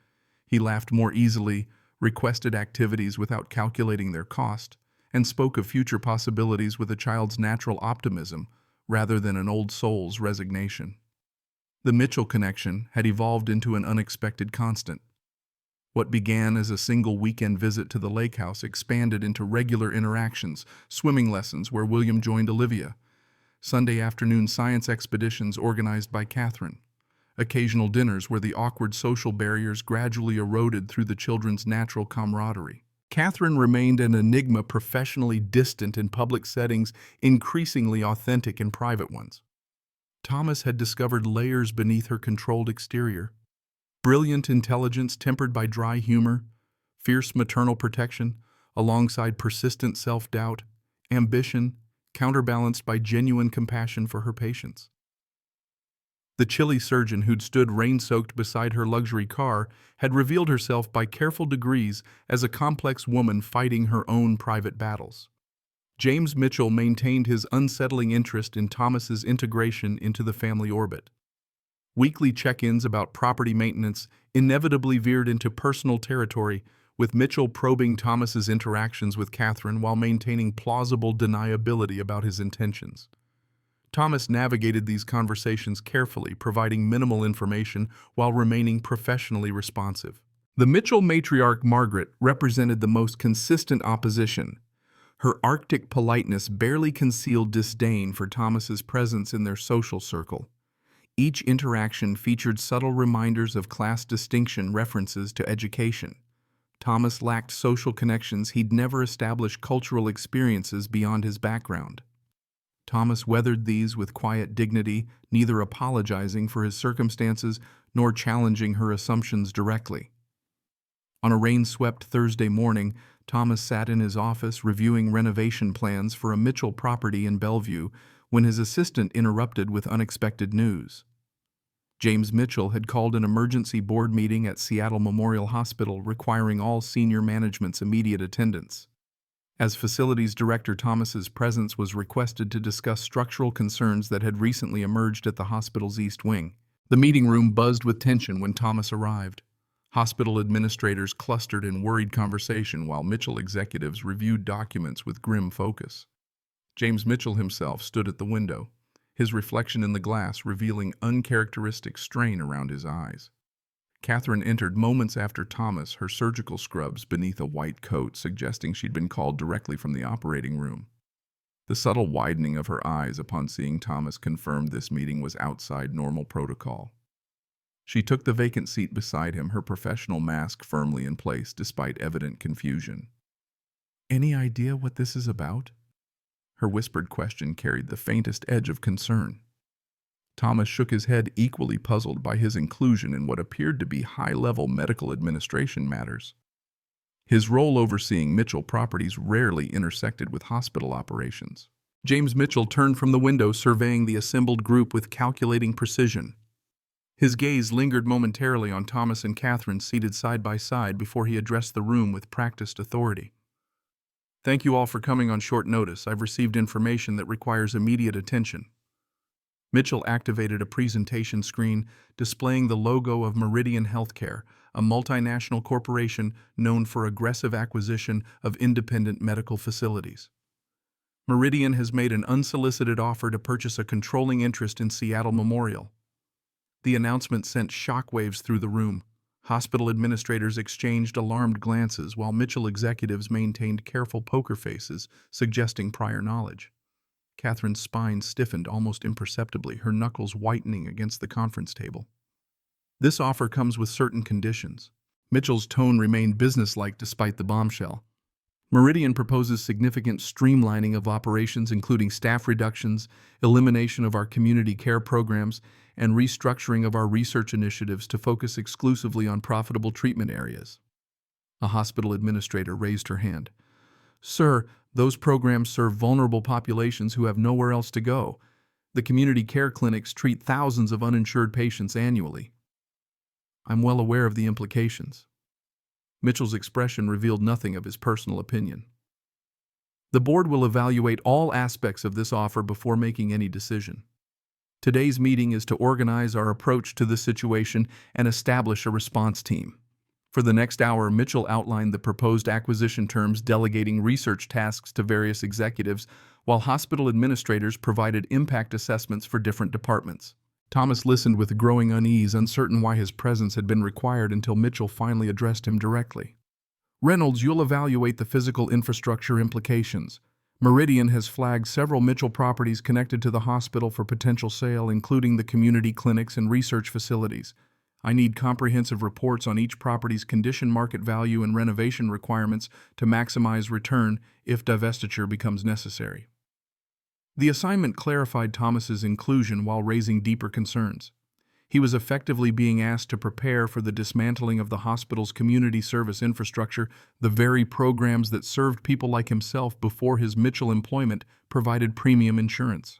He laughed more easily, requested activities without calculating their cost, and spoke of future possibilities with a child's natural optimism rather than an old soul's resignation. The Mitchell connection had evolved into an unexpected constant. What began as a single weekend visit to the lake house expanded into regular interactions: swimming lessons where William joined Olivia, Sunday afternoon science expeditions organized by Catherine, occasional dinners where the awkward social barriers gradually eroded through the children's natural camaraderie. Catherine remained an enigma, professionally distant in public settings, increasingly authentic in private ones. Thomas had discovered layers beneath her controlled exterior. Brilliant intelligence tempered by dry humor, fierce maternal protection, alongside persistent self-doubt, ambition, counterbalanced by genuine compassion for her patients. The chilly surgeon who'd stood rain-soaked beside her luxury car had revealed herself by careful degrees as a complex woman fighting her own private battles. James Mitchell maintained his unsettling interest in Thomas's integration into the family orbit. Weekly check-ins about property maintenance inevitably veered into personal territory, with Mitchell probing Thomas's interactions with Catherine while maintaining plausible deniability about his intentions. Thomas navigated these conversations carefully, providing minimal information while remaining professionally responsive. The Mitchell matriarch Margaret represented the most consistent opposition. Her Arctic politeness barely concealed disdain for Thomas's presence in their social circle. Each interaction featured subtle reminders of class distinction, references to education. Thomas lacked social connections. He'd never established cultural experiences beyond his background. Thomas weathered these with quiet dignity, neither apologizing for his circumstances nor challenging her assumptions directly. On a rain-swept Thursday morning, Thomas sat in his office reviewing renovation plans for a Mitchell property in Bellevue when his assistant interrupted with unexpected news. James Mitchell had called an emergency board meeting at Seattle Memorial Hospital requiring all senior management's immediate attendance. As facilities director, Thomas's presence was requested to discuss structural concerns that had recently emerged at the hospital's East Wing. The meeting room buzzed with tension when Thomas arrived. Hospital administrators clustered in worried conversation while Mitchell executives reviewed documents with grim focus. James Mitchell himself stood at the window, his reflection in the glass revealing uncharacteristic strain around his eyes. Catherine entered moments after Thomas, her surgical scrubs beneath a white coat, suggesting she'd been called directly from the operating room. The subtle widening of her eyes upon seeing Thomas confirmed this meeting was outside normal protocol. She took the vacant seat beside him, her professional mask firmly in place despite evident confusion. "Any idea what this is about?" Her whispered question carried the faintest edge of concern. Thomas shook his head, equally puzzled by his inclusion in what appeared to be high-level medical administration matters. His role overseeing Mitchell properties rarely intersected with hospital operations. James Mitchell turned from the window, surveying the assembled group with calculating precision. His gaze lingered momentarily on Thomas and Catherine seated side by side before he addressed the room with practiced authority. "Thank you all for coming on short notice. I've received information that requires immediate attention." Mitchell activated a presentation screen displaying the logo of Meridian Healthcare, a multinational corporation known for aggressive acquisition of independent medical facilities. Meridian has made an unsolicited offer to purchase a controlling interest in Seattle Memorial. The announcement sent shockwaves through the room. Hospital administrators exchanged alarmed glances while Mitchell executives maintained careful poker faces, suggesting prior knowledge. Catherine's spine stiffened almost imperceptibly, her knuckles whitening against the conference table. "This offer comes with certain conditions." Mitchell's tone remained businesslike despite the bombshell. "Meridian proposes significant streamlining of operations, including staff reductions, elimination of our community care programs, and restructuring of our research initiatives to focus exclusively on profitable treatment areas." A hospital administrator raised her hand. "Sir, those programs serve vulnerable populations who have nowhere else to go. The community care clinics treat thousands of uninsured patients annually." "I'm well aware of the implications." Mitchell's expression revealed nothing of his personal opinion. "The board will evaluate all aspects of this offer before making any decision. Today's meeting is to organize our approach to the situation and establish a response team." For the next hour, Mitchell outlined the proposed acquisition terms, delegating research tasks to various executives, while hospital administrators provided impact assessments for different departments. Thomas listened with growing unease, uncertain why his presence had been required until Mitchell finally addressed him directly. "Reynolds, you'll evaluate the physical infrastructure implications. Meridian has flagged several Mitchell properties connected to the hospital for potential sale, including the community clinics and research facilities. I need comprehensive reports on each property's condition, market value, and renovation requirements to maximize return if divestiture becomes necessary. The assignment clarified Thomas's inclusion while raising deeper concerns. He was effectively being asked to prepare for the dismantling of the hospital's community service infrastructure, the very programs that served people like himself before his Mitchell employment provided premium insurance.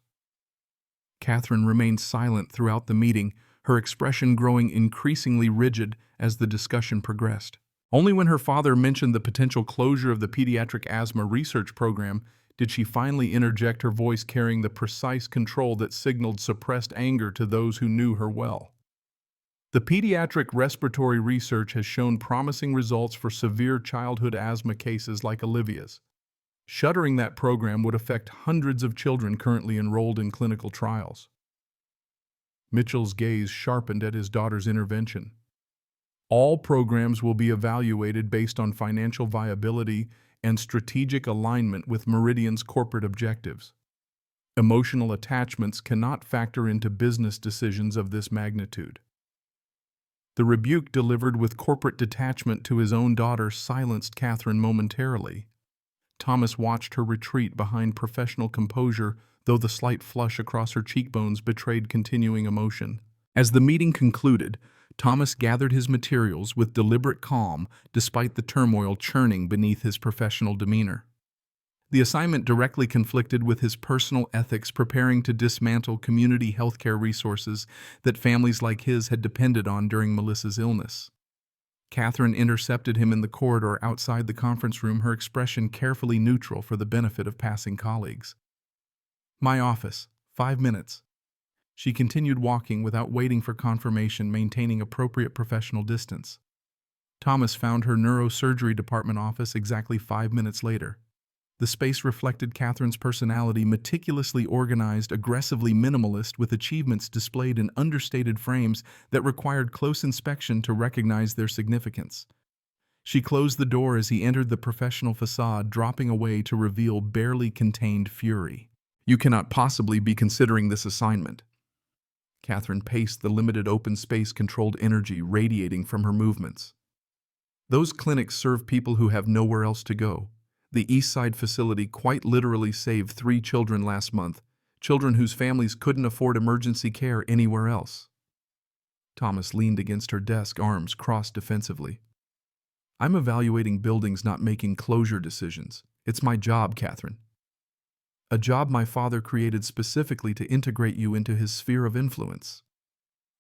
Catherine remained silent throughout the meeting, her expression growing increasingly rigid as the discussion progressed. Only when her father mentioned the potential closure of the pediatric asthma research program did she finally interject, her voice carrying the precise control that signaled suppressed anger to those who knew her well. The pediatric respiratory research has shown promising results for severe childhood asthma cases like Olivia's. Shuttering that program would affect hundreds of children currently enrolled in clinical trials. Mitchell's gaze sharpened at his daughter's intervention. All programs will be evaluated based on financial viability and strategic alignment with Meridian's corporate objectives. Emotional attachments cannot factor into business decisions of this magnitude. The rebuke delivered with corporate detachment to his own daughter silenced Catherine momentarily. Thomas watched her retreat behind professional composure, though the slight flush across her cheekbones betrayed continuing emotion. As the meeting concluded, Thomas gathered his materials with deliberate calm despite the turmoil churning beneath his professional demeanor. The assignment directly conflicted with his personal ethics, preparing to dismantle community healthcare resources that families like his had depended on during Melissa's illness. Catherine intercepted him in the corridor outside the conference room, her expression carefully neutral for the benefit of passing colleagues. "My office, 5 minutes." She continued walking without waiting for confirmation, maintaining appropriate professional distance. Thomas found her neurosurgery department office exactly 5 minutes later. The space reflected Catherine's personality, meticulously organized, aggressively minimalist, with achievements displayed in understated frames that required close inspection to recognize their significance. She closed the door as he entered the professional facade, dropping away to reveal barely contained fury. "You cannot possibly be considering this assignment." Catherine paced the limited open space-controlled energy radiating from her movements. "Those clinics serve people who have nowhere else to go. The Eastside facility quite literally saved 3 children last month, children whose families couldn't afford emergency care anywhere else." Thomas leaned against her desk, arms crossed defensively. "I'm evaluating buildings, not making closure decisions. It's my job, Catherine. A job my father created specifically to integrate you into his sphere of influence."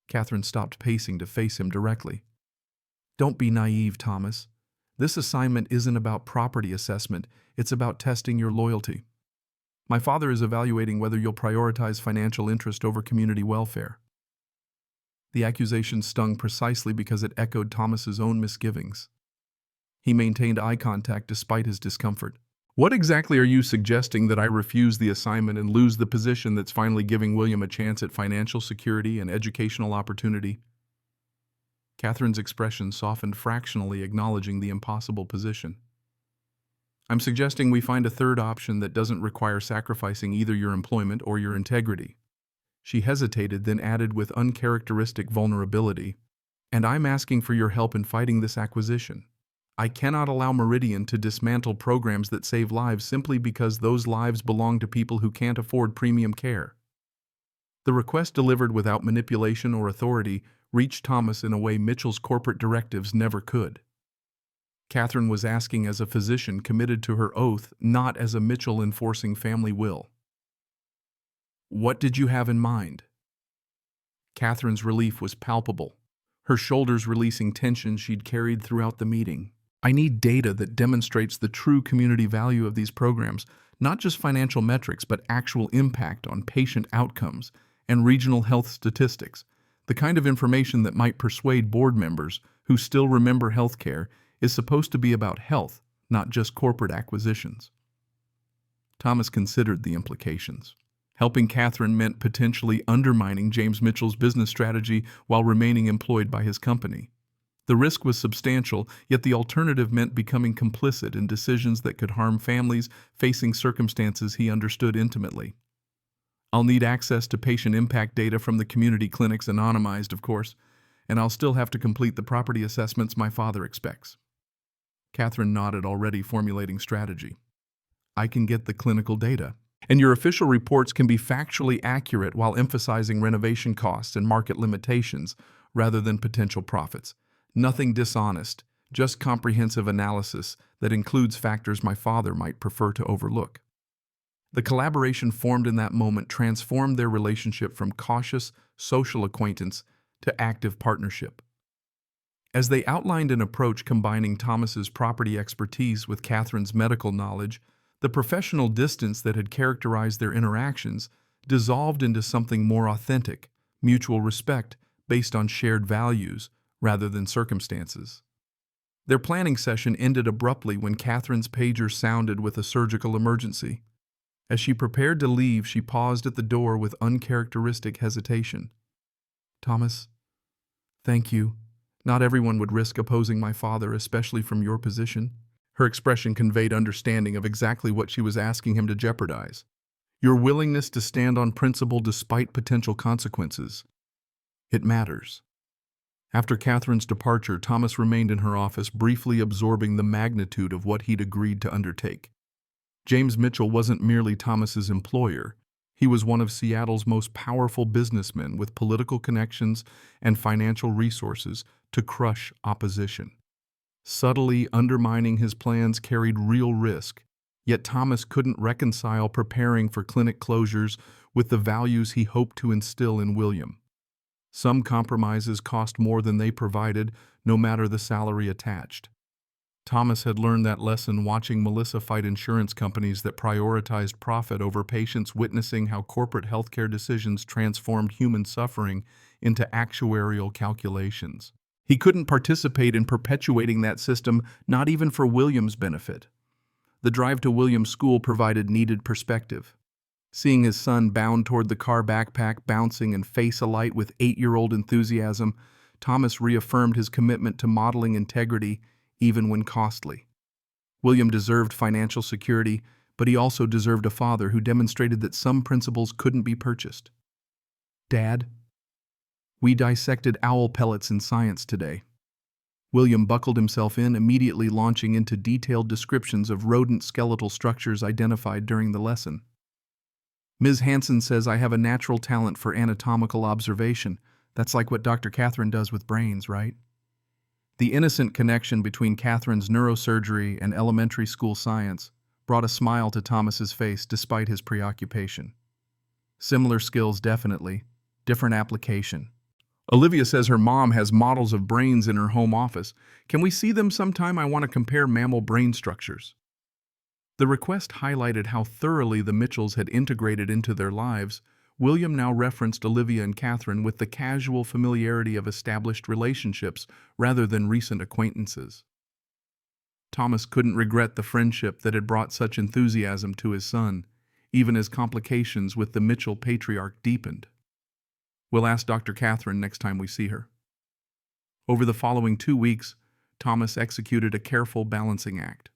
Catherine stopped pacing to face him directly. "Don't be naive, Thomas. This assignment isn't about property assessment, it's about testing your loyalty. My father is evaluating whether you'll prioritize financial interest over community welfare." The accusation stung precisely because it echoed Thomas's own misgivings. He maintained eye contact despite his discomfort. "What exactly are you suggesting? That I refuse the assignment and lose the position that's finally giving William a chance at financial security and educational opportunity?" Catherine's expression softened fractionally, acknowledging the impossible position. "I'm suggesting we find a third option that doesn't require sacrificing either your employment or your integrity." She hesitated, then added with uncharacteristic vulnerability, "And I'm asking for your help in fighting this acquisition. I cannot allow Meridian to dismantle programs that save lives simply because those lives belong to people who can't afford premium care." The request, delivered without manipulation or authority, reached Thomas in a way Mitchell's corporate directives never could. Catherine was asking as a physician committed to her oath, not as a Mitchell enforcing family will. "What did you have in mind?" Catherine's relief was palpable, her shoulders releasing tension she'd carried throughout the meeting. "I need data that demonstrates the true community value of these programs, not just financial metrics, but actual impact on patient outcomes and regional health statistics. The kind of information that might persuade board members who still remember healthcare is supposed to be about health, not just corporate acquisitions." Thomas considered the implications. Helping Catherine meant potentially undermining James Mitchell's business strategy while remaining employed by his company. The risk was substantial, yet the alternative meant becoming complicit in decisions that could harm families facing circumstances he understood intimately. "I'll need access to patient impact data from the community clinics, anonymized, of course, and I'll still have to complete the property assessments my father expects. Catherine nodded, already formulating strategy. I can get the clinical data, and your official reports can be factually accurate while emphasizing renovation costs and market limitations rather than potential profits. Nothing dishonest, just comprehensive analysis that includes factors my father might prefer to overlook. The collaboration formed in that moment transformed their relationship from cautious social acquaintance to active partnership. As they outlined an approach combining Thomas's property expertise with Catherine's medical knowledge, the professional distance that had characterized their interactions dissolved into something more authentic, mutual respect based on shared values rather than circumstances. Their planning session ended abruptly when Catherine's pager sounded with a surgical emergency. As she prepared to leave, she paused at the door with uncharacteristic hesitation. Thomas, thank you. Not everyone would risk opposing my father, especially from your position. Her expression conveyed understanding of exactly what she was asking him to jeopardize. Your willingness to stand on principle despite potential consequences. It matters. After Catherine's departure, Thomas remained in her office, briefly absorbing the magnitude of what he'd agreed to undertake. James Mitchell wasn't merely Thomas's employer. He was one of Seattle's most powerful businessmen with political connections and financial resources to crush opposition. Subtly undermining his plans carried real risk, yet Thomas couldn't reconcile preparing for clinic closures with the values he hoped to instill in William. Some compromises cost more than they provided, no matter the salary attached. Thomas had learned that lesson watching Melissa fight insurance companies that prioritized profit over patients, witnessing how corporate healthcare decisions transformed human suffering into actuarial calculations. He couldn't participate in perpetuating that system, not even for William's benefit. The drive to William's school provided needed perspective. Seeing his son bound toward the car, backpack bouncing and face alight with 8-year-old enthusiasm, Thomas reaffirmed his commitment to modeling integrity even when costly. William deserved financial security, but he also deserved a father who demonstrated that some principles couldn't be purchased. Dad, we dissected owl pellets in science today. William buckled himself in, immediately launching into detailed descriptions of rodent skeletal structures identified during the lesson. Ms. Hansen says I have a natural talent for anatomical observation. That's like what Dr. Catherine does with brains, right? The innocent connection between Catherine's neurosurgery and elementary school science brought a smile to Thomas's face despite his preoccupation. Similar skills definitely, different application. Olivia says her mom has models of brains in her home office. Can we see them sometime? I want to compare mammal brain structures. The request highlighted how thoroughly the Mitchells had integrated into their lives. William now referenced Olivia and Catherine with the casual familiarity of established relationships rather than recent acquaintances. Thomas couldn't regret the friendship that had brought such enthusiasm to his son, even as complications with the Mitchell patriarch deepened. We'll ask Dr. Catherine next time we see her. Over the following 2 weeks, Thomas executed a careful balancing act.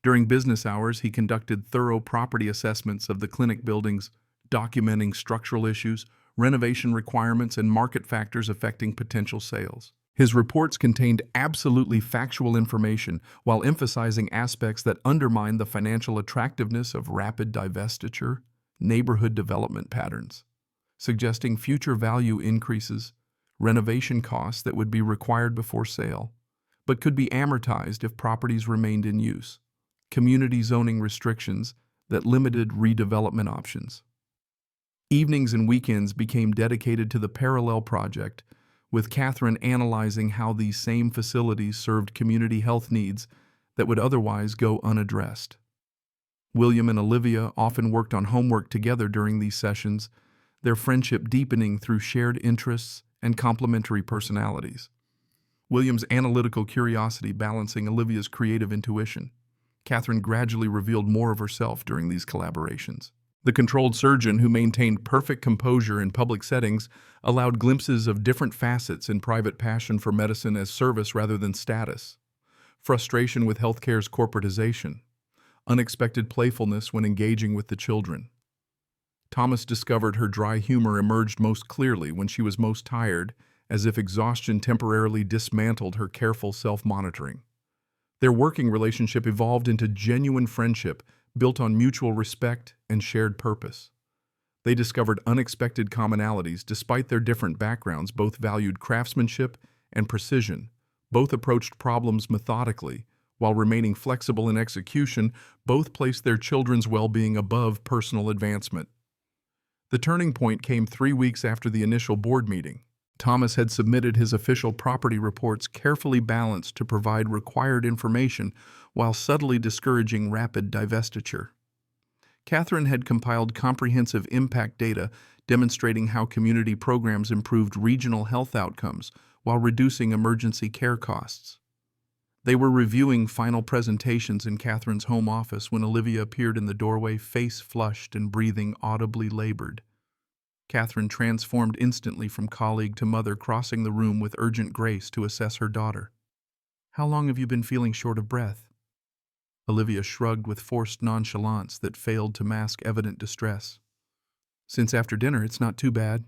During business hours, he conducted thorough property assessments of the clinic buildings, documenting structural issues, renovation requirements, and market factors affecting potential sales. His reports contained absolutely factual information while emphasizing aspects that undermine the financial attractiveness of rapid divestiture, neighborhood development patterns, suggesting future value increases, renovation costs that would be required before sale, but could be amortized if properties remained in use, community zoning restrictions that limited redevelopment options. Evenings and weekends became dedicated to the parallel project, with Catherine analyzing how these same facilities served community health needs that would otherwise go unaddressed. William and Olivia often worked on homework together during these sessions, their friendship deepening through shared interests and complementary personalities. William's analytical curiosity balancing Olivia's creative intuition. Catherine gradually revealed more of herself during these collaborations. The controlled surgeon, who maintained perfect composure in public settings, allowed glimpses of different facets in private passion for medicine as service rather than status, frustration with healthcare's corporatization, unexpected playfulness when engaging with the children. Thomas discovered her dry humor emerged most clearly when she was most tired as if exhaustion temporarily dismantled her careful self-monitoring. Their working relationship evolved into genuine friendship built on mutual respect and shared purpose. They discovered unexpected commonalities despite their different backgrounds. Both valued craftsmanship and precision. Both approached problems methodically. While remaining flexible in execution, both placed their children's well-being above personal advancement. The turning point came 3 weeks after the initial board meeting. Thomas had submitted his official property reports carefully balanced to provide required information while subtly discouraging rapid divestiture. Catherine had compiled comprehensive impact data demonstrating how community programs improved regional health outcomes while reducing emergency care costs. They were reviewing final presentations in Catherine's home office when Olivia appeared in the doorway, face flushed and breathing audibly labored. Catherine transformed instantly from colleague to mother, crossing the room with urgent grace to assess her daughter. "How long have you been feeling short of breath?" Olivia shrugged with forced nonchalance that failed to mask evident distress. "Since after dinner, it's not too bad."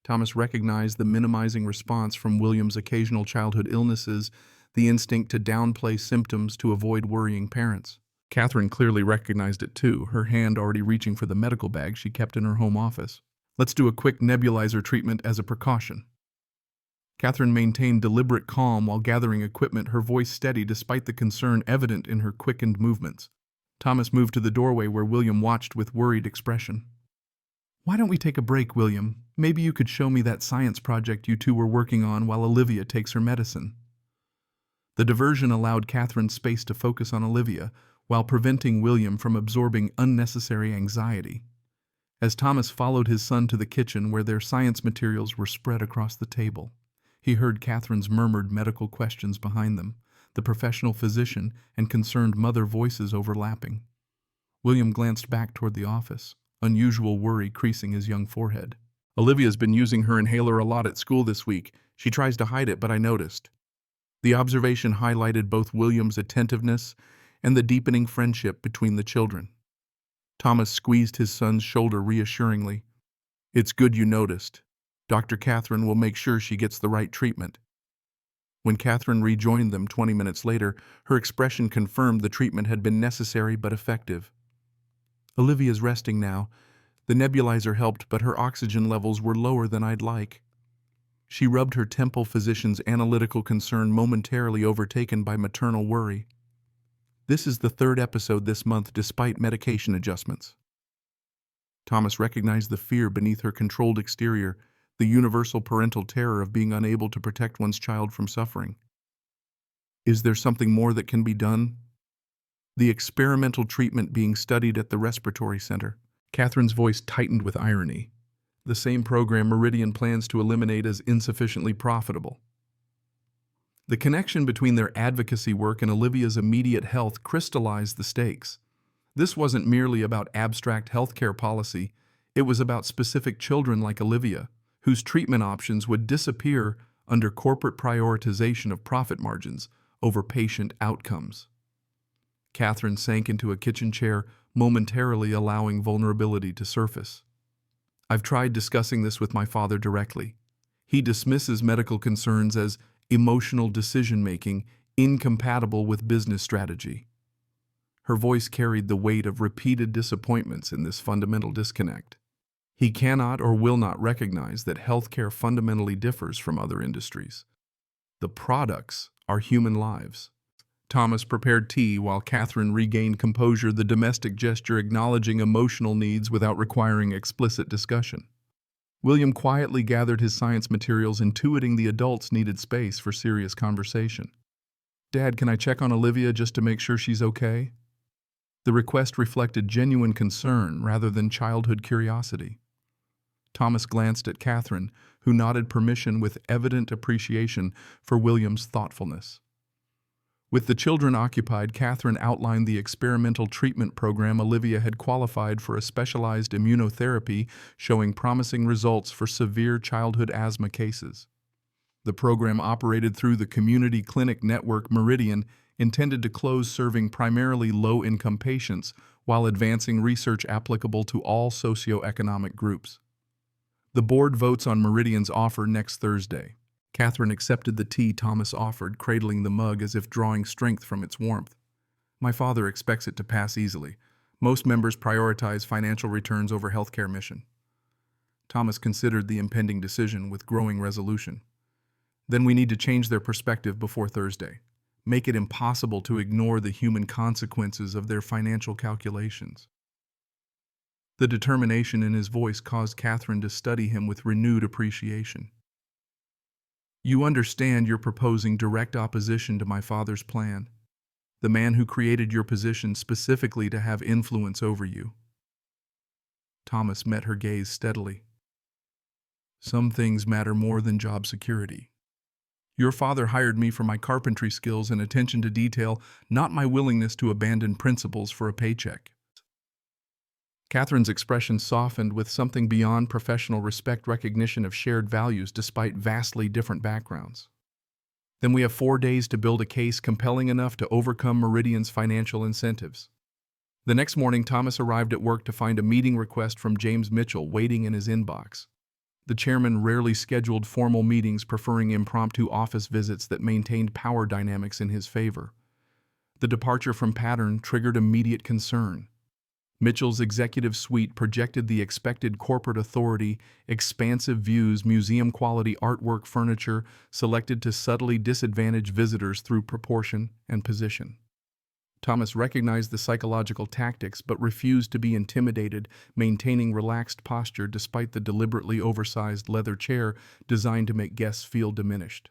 Thomas recognized the minimizing response from William's occasional childhood illnesses, the instinct to downplay symptoms to avoid worrying parents. Catherine clearly recognized it too, her hand already reaching for the medical bag she kept in her home office. "Let's do a quick nebulizer treatment as a precaution." Catherine maintained deliberate calm while gathering equipment, her voice steady despite the concern evident in her quickened movements. Thomas moved to the doorway where William watched with worried expression. "Why don't we take a break, William? Maybe you could show me that science project you two were working on while Olivia takes her medicine." The diversion allowed Catherine space to focus on Olivia, while preventing William from absorbing unnecessary anxiety. As Thomas followed his son to the kitchen where their science materials were spread across the table, he heard Catherine's murmured medical questions behind them, the professional physician and concerned mother voices overlapping. William glanced back toward the office, unusual worry creasing his young forehead. "Olivia's been using her inhaler a lot at school this week. She tries to hide it, but I noticed." The observation highlighted both William's attentiveness and the deepening friendship between the children. Thomas squeezed his son's shoulder reassuringly. "It's good you noticed. Dr. Catherine will make sure she gets the right treatment." When Catherine rejoined them 20 minutes later, her expression confirmed the treatment had been necessary but effective. "Olivia's resting now. The nebulizer helped, but her oxygen levels were lower than I'd like." She rubbed her temple, physician's analytical concern momentarily overtaken by maternal worry. "This is the 3rd episode this month despite medication adjustments." Thomas recognized the fear beneath her controlled exterior, the universal parental terror of being unable to protect one's child from suffering. "Is there something more that can be done?" "The experimental treatment being studied at the respiratory center." Catherine's voice tightened with irony. "The same program Meridian plans to eliminate as insufficiently profitable." The connection between their advocacy work and Olivia's immediate health crystallized the stakes. This wasn't merely about abstract healthcare policy, it was about specific children like Olivia, whose treatment options would disappear under corporate prioritization of profit margins over patient outcomes. Catherine sank into a kitchen chair, momentarily allowing vulnerability to surface. "I've tried discussing this with my father directly. He dismisses medical concerns as emotional decision-making incompatible with business strategy." Her voice carried the weight of repeated disappointments in this fundamental disconnect. "He cannot or will not recognize that healthcare fundamentally differs from other industries. The products are human lives." Thomas prepared tea while Catherine regained composure, the domestic gesture acknowledging emotional needs without requiring explicit discussion. William quietly gathered his science materials, intuiting the adults needed space for serious conversation. "Dad, can I check on Olivia just to make sure she's okay?" The request reflected genuine concern rather than childhood curiosity. Thomas glanced at Catherine, who nodded permission with evident appreciation for William's thoughtfulness. With the children occupied, Catherine outlined the experimental treatment program. Olivia had qualified for a specialized immunotherapy, showing promising results for severe childhood asthma cases. The program operated through the community clinic network Meridian, intended to close, serving primarily low-income patients while advancing research applicable to all socioeconomic groups. The board votes on Meridian's offer next Thursday. Catherine accepted the tea Thomas offered, cradling the mug as if drawing strength from its warmth. My father expects it to pass easily. Most members prioritize financial returns over healthcare mission. Thomas considered the impending decision with growing resolution. Then we need to change their perspective before Thursday. Make it impossible to ignore the human consequences of their financial calculations. The determination in his voice caused Catherine to study him with renewed appreciation. You understand you're proposing direct opposition to my father's plan, the man who created your position specifically to have influence over you. Thomas met her gaze steadily. Some things matter more than job security. Your father hired me for my carpentry skills and attention to detail, not my willingness to abandon principles for a paycheck. Catherine's expression softened with something beyond professional respect, recognition of shared values despite vastly different backgrounds. Then we have 4 days to build a case compelling enough to overcome Meridian's financial incentives. The next morning, Thomas arrived at work to find a meeting request from James Mitchell waiting in his inbox. The chairman rarely scheduled formal meetings, preferring impromptu office visits that maintained power dynamics in his favor. The departure from pattern triggered immediate concern. Mitchell's executive suite projected the expected corporate authority, expansive views, museum-quality artwork, furniture, selected to subtly disadvantage visitors through proportion and position. Thomas recognized the psychological tactics but refused to be intimidated, maintaining relaxed posture despite the deliberately oversized leather chair designed to make guests feel diminished.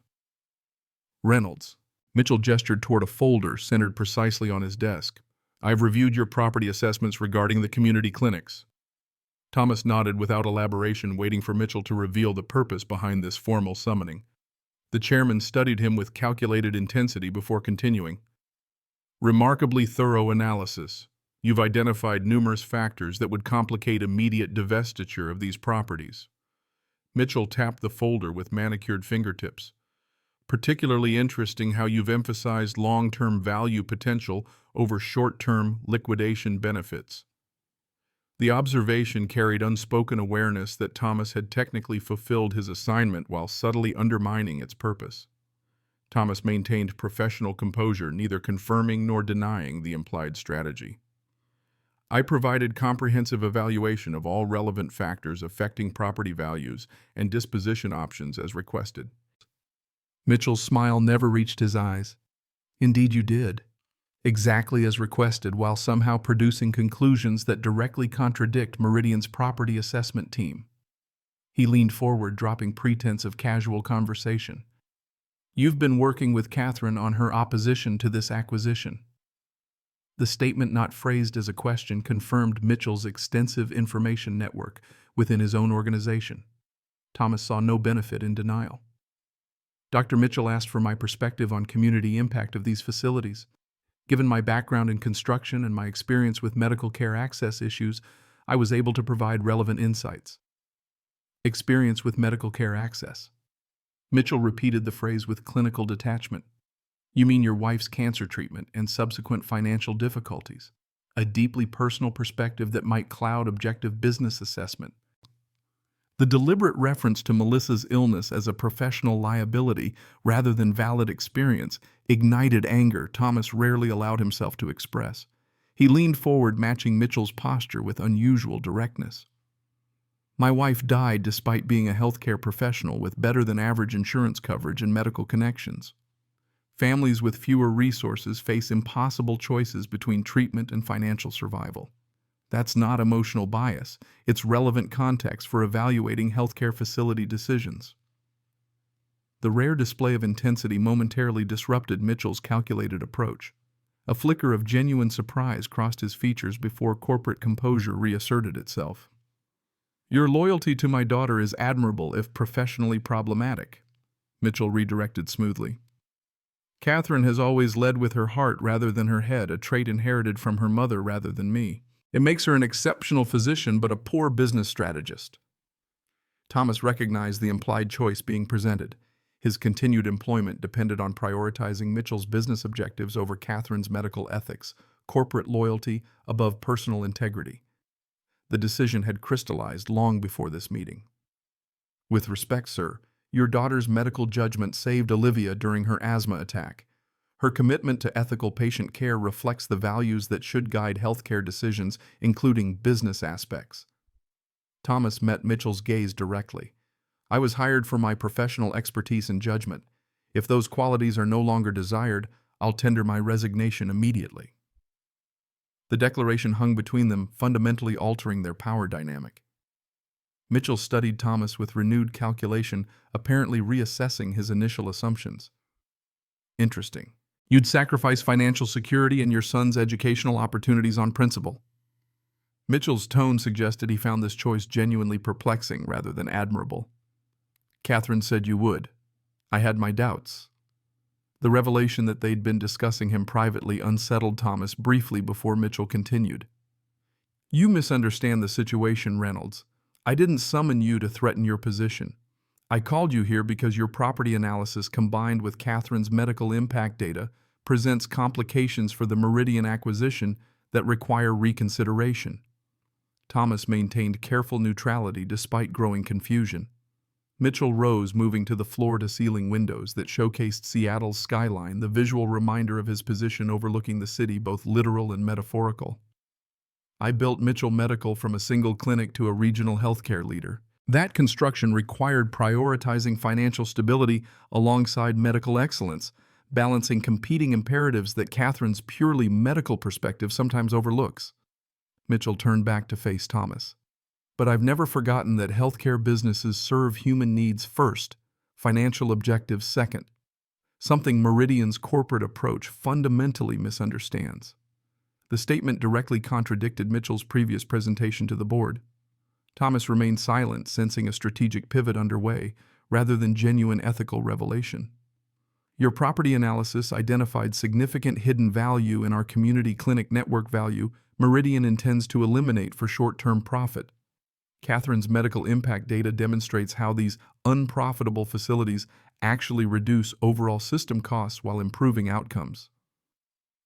Reynolds. Mitchell gestured toward a folder centered precisely on his desk. I've reviewed your property assessments regarding the community clinics. Thomas nodded without elaboration, waiting for Mitchell to reveal the purpose behind this formal summoning. The chairman studied him with calculated intensity before continuing. Remarkably thorough analysis. You've identified numerous factors that would complicate immediate divestiture of these properties. Mitchell tapped the folder with manicured fingertips. Particularly interesting how you've emphasized long-term value potential over short-term liquidation benefits. The observation carried unspoken awareness that Thomas had technically fulfilled his assignment while subtly undermining its purpose. Thomas maintained professional composure, neither confirming nor denying the implied strategy. I provided comprehensive evaluation of all relevant factors affecting property values and disposition options as requested. Mitchell's smile never reached his eyes. Indeed you did. Exactly as requested, while somehow producing conclusions that directly contradict Meridian's property assessment team. He leaned forward, dropping pretense of casual conversation. You've been working with Catherine on her opposition to this acquisition. The statement, not phrased as a question, confirmed Mitchell's extensive information network within his own organization. Thomas saw no benefit in denial. Dr. Mitchell asked for my perspective on community impact of these facilities. Given my background in construction and my experience with medical care access issues, I was able to provide relevant insights. Experience with medical care access. Mitchell repeated the phrase with clinical detachment. You mean your wife's cancer treatment and subsequent financial difficulties? A deeply personal perspective that might cloud objective business assessment. The deliberate reference to Melissa's illness as a professional liability rather than valid experience ignited anger Thomas rarely allowed himself to express. He leaned forward, matching Mitchell's posture with unusual directness. My wife died despite being a healthcare professional with better-than-average insurance coverage and medical connections. Families with fewer resources face impossible choices between treatment and financial survival. That's not emotional bias. It's relevant context for evaluating healthcare facility decisions. The rare display of intensity momentarily disrupted Mitchell's calculated approach. A flicker of genuine surprise crossed his features before corporate composure reasserted itself. Your loyalty to my daughter is admirable if professionally problematic, Mitchell redirected smoothly. Catherine has always led with her heart rather than her head, a trait inherited from her mother rather than me. It makes her an exceptional physician but a poor business strategist. Thomas recognized the implied choice being presented. His continued employment depended on prioritizing Mitchell's business objectives over Catherine's medical ethics, corporate loyalty above personal integrity. The decision had crystallized long before this meeting. With respect, sir, your daughter's medical judgment saved Olivia during her asthma attack. Her commitment to ethical patient care reflects the values that should guide healthcare decisions, including business aspects. Thomas met Mitchell's gaze directly. I was hired for my professional expertise and judgment. If those qualities are no longer desired, I'll tender my resignation immediately. The declaration hung between them, fundamentally altering their power dynamic. Mitchell studied Thomas with renewed calculation, apparently reassessing his initial assumptions. Interesting. You'd sacrifice financial security and your son's educational opportunities on principle. Mitchell's tone suggested he found this choice genuinely perplexing rather than admirable. Catherine said you would. I had my doubts. The revelation that they'd been discussing him privately unsettled Thomas briefly before Mitchell continued. You misunderstand the situation, Reynolds. I didn't summon you to threaten your position. I called you here because your property analysis combined with Catherine's medical impact data presents complications for the Meridian acquisition that require reconsideration. Thomas maintained careful neutrality despite growing confusion. Mitchell rose, moving to the floor-to-ceiling windows that showcased Seattle's skyline, the visual reminder of his position overlooking the city, both literal and metaphorical. I built Mitchell Medical from a single clinic to a regional healthcare leader. That construction required prioritizing financial stability alongside medical excellence, balancing competing imperatives that Catherine's purely medical perspective sometimes overlooks. Mitchell turned back to face Thomas. But I've never forgotten that healthcare businesses serve human needs first, financial objectives second. Something Meridian's corporate approach fundamentally misunderstands. The statement directly contradicted Mitchell's previous presentation to the board. Thomas remained silent, sensing a strategic pivot underway, rather than genuine ethical revelation. Your property analysis identified significant hidden value in our community clinic network value Meridian intends to eliminate for short-term profit. Catherine's medical impact data demonstrates how these unprofitable facilities actually reduce overall system costs while improving outcomes.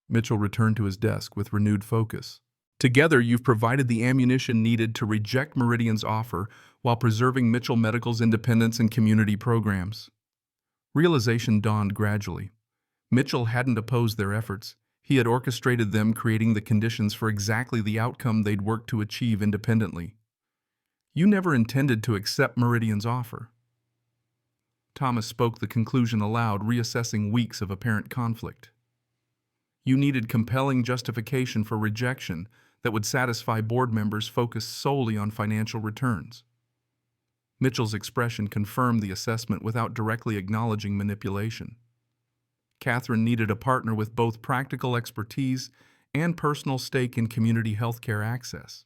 Mitchell returned to his desk with renewed focus. Together, you've provided the ammunition needed to reject Meridian's offer while preserving Mitchell Medical's independence and community programs. Realization dawned gradually. Mitchell hadn't opposed their efforts. He had orchestrated them, creating the conditions for exactly the outcome they'd worked to achieve independently. You never intended to accept Meridian's offer. Thomas spoke the conclusion aloud, reassessing weeks of apparent conflict. You needed compelling justification for rejection that would satisfy board members focused solely on financial returns. Mitchell's expression confirmed the assessment without directly acknowledging manipulation. Catherine needed a partner with both practical expertise and personal stake in community healthcare access.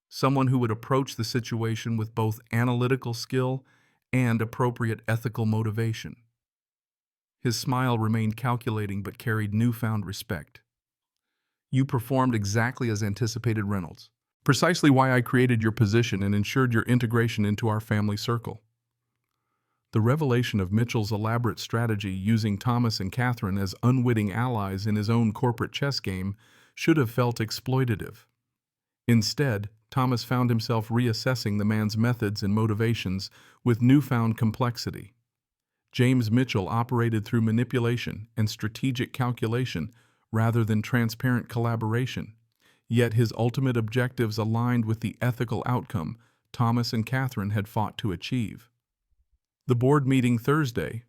Someone who would approach the situation with both analytical skill and appropriate ethical motivation. His smile remained calculating but carried newfound respect. You performed exactly as anticipated, Reynolds. Precisely why I created your position and ensured your integration into our family circle. The revelation of Mitchell's elaborate strategy using Thomas and Catherine as unwitting allies in his own corporate chess game should have felt exploitative. Instead, Thomas found himself reassessing the man's methods and motivations with newfound complexity. James Mitchell operated through manipulation and strategic calculation rather than transparent collaboration, yet his ultimate objectives aligned with the ethical outcome Thomas and Catherine had fought to achieve. The board meeting Thursday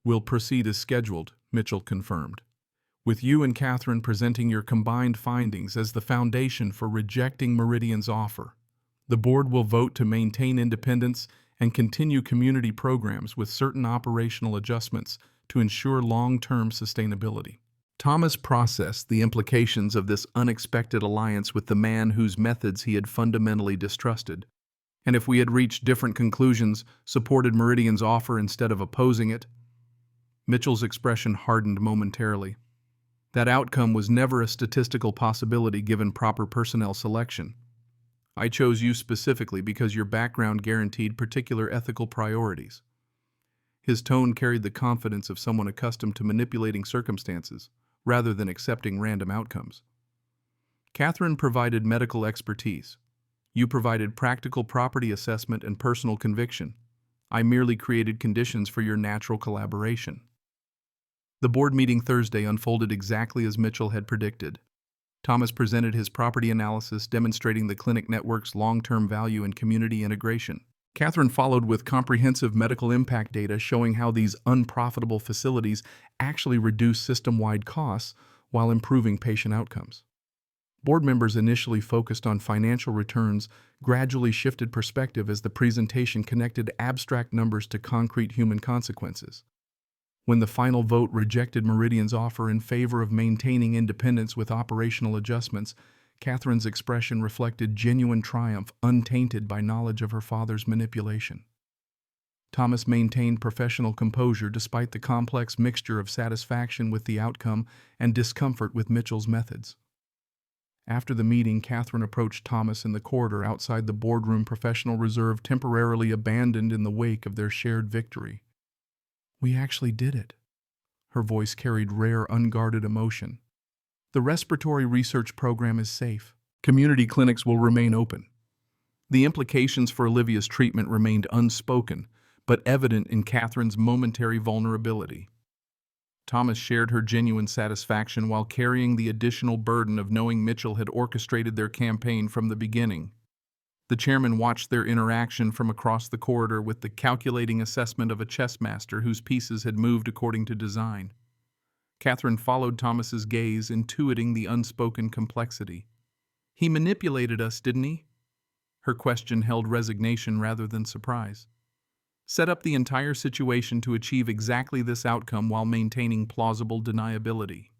will proceed as scheduled, Mitchell confirmed, with you and Catherine presenting your combined findings as the foundation for rejecting Meridian's offer. The board will vote to maintain independence and continue community programs with certain operational adjustments to ensure long-term sustainability. Thomas processed the implications of this unexpected alliance with the man whose methods he had fundamentally distrusted. And if we had reached different conclusions, supported Meridian's offer instead of opposing it? Mitchell's expression hardened momentarily. That outcome was never a statistical possibility given proper personnel selection. I chose you specifically because your background guaranteed particular ethical priorities. His tone carried the confidence of someone accustomed to manipulating circumstances, rather than accepting random outcomes. Catherine provided medical expertise. You provided practical property assessment and personal conviction. I merely created conditions for your natural collaboration. The board meeting Thursday unfolded exactly as Mitchell had predicted. Thomas presented his property analysis demonstrating the clinic network's long-term value and community integration. Catherine followed with comprehensive medical impact data showing how these unprofitable facilities actually reduce system-wide costs while improving patient outcomes. Board members initially focused on financial returns, gradually shifted perspective as the presentation connected abstract numbers to concrete human consequences. When the final vote rejected Meridian's offer in favor of maintaining independence with operational adjustments, Catherine's expression reflected genuine triumph untainted by knowledge of her father's manipulation. Thomas maintained professional composure despite the complex mixture of satisfaction with the outcome and discomfort with Mitchell's methods. After the meeting, Catherine approached Thomas in the corridor outside the boardroom professional reserve temporarily abandoned in the wake of their shared victory. "We actually did it." Her voice carried rare, unguarded emotion. "The respiratory research program is safe. Community clinics will remain open." The implications for Olivia's treatment remained unspoken, but evident in Catherine's momentary vulnerability. Thomas shared her genuine satisfaction while carrying the additional burden of knowing Mitchell had orchestrated their campaign from the beginning. The chairman watched their interaction from across the corridor with the calculating assessment of a chess master whose pieces had moved according to design. Catherine followed Thomas's gaze, intuiting the unspoken complexity. "He manipulated us, didn't he?" Her question held resignation rather than surprise. "Set up the entire situation to achieve exactly this outcome while maintaining plausible deniability."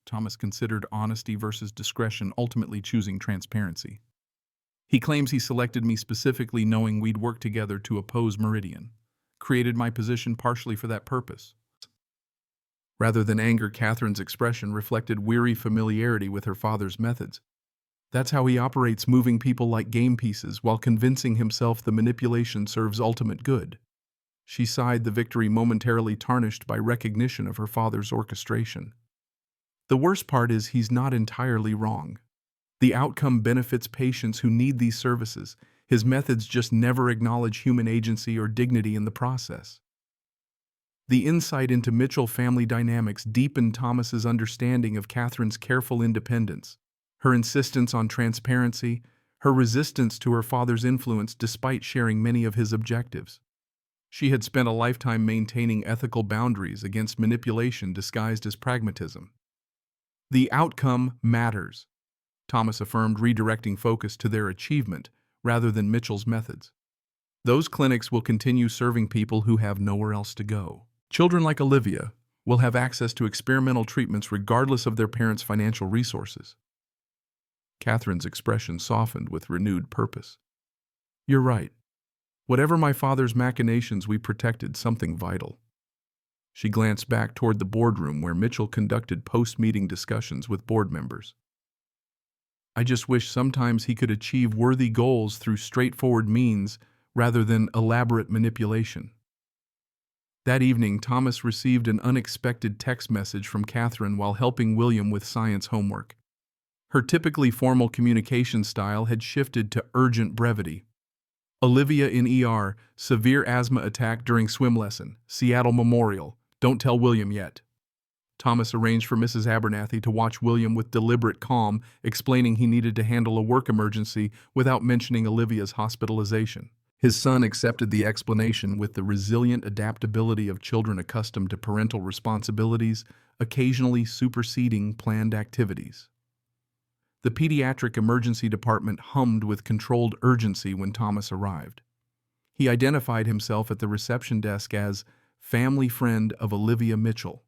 Thomas considered honesty versus discretion, ultimately choosing transparency. "He claims he selected me specifically knowing we'd work together to oppose Meridian. Created my position partially for that purpose." Rather than anger, Catherine's expression reflected weary familiarity with her father's methods. "That's how he operates, moving people like game pieces while convincing himself the manipulation serves ultimate good." She sighed, the victory momentarily tarnished by recognition of her father's orchestration. "The worst part is he's not entirely wrong. The outcome benefits patients who need these services. His methods just never acknowledge human agency or dignity in the process." The insight into Mitchell family dynamics deepened Thomas's understanding of Catherine's careful independence, her insistence on transparency, her resistance to her father's influence despite sharing many of his objectives. She had spent a lifetime maintaining ethical boundaries against manipulation disguised as pragmatism. "The outcome matters," Thomas affirmed, redirecting focus to their achievement rather than Mitchell's methods. "Those clinics will continue serving people who have nowhere else to go. Children like Olivia will have access to experimental treatments regardless of their parents' financial resources." Catherine's expression softened with renewed purpose. "You're right. Whatever my father's machinations, we protected something vital." She glanced back toward the boardroom where Mitchell conducted post-meeting discussions with board members. "I just wish sometimes he could achieve worthy goals through straightforward means rather than elaborate manipulation." That evening, Thomas received an unexpected text message from Catherine while helping William with science homework. Her typically formal communication style had shifted to urgent brevity. "Olivia in ER, severe asthma attack during swim lesson, Seattle Memorial. Don't tell William yet." Thomas arranged for Mrs. Abernathy to watch William with deliberate calm, explaining he needed to handle a work emergency without mentioning Olivia's hospitalization. His son accepted the explanation with the resilient adaptability of children accustomed to parental responsibilities, occasionally superseding planned activities. The pediatric emergency department hummed with controlled urgency when Thomas arrived. He identified himself at the reception desk as family friend of Olivia Mitchell,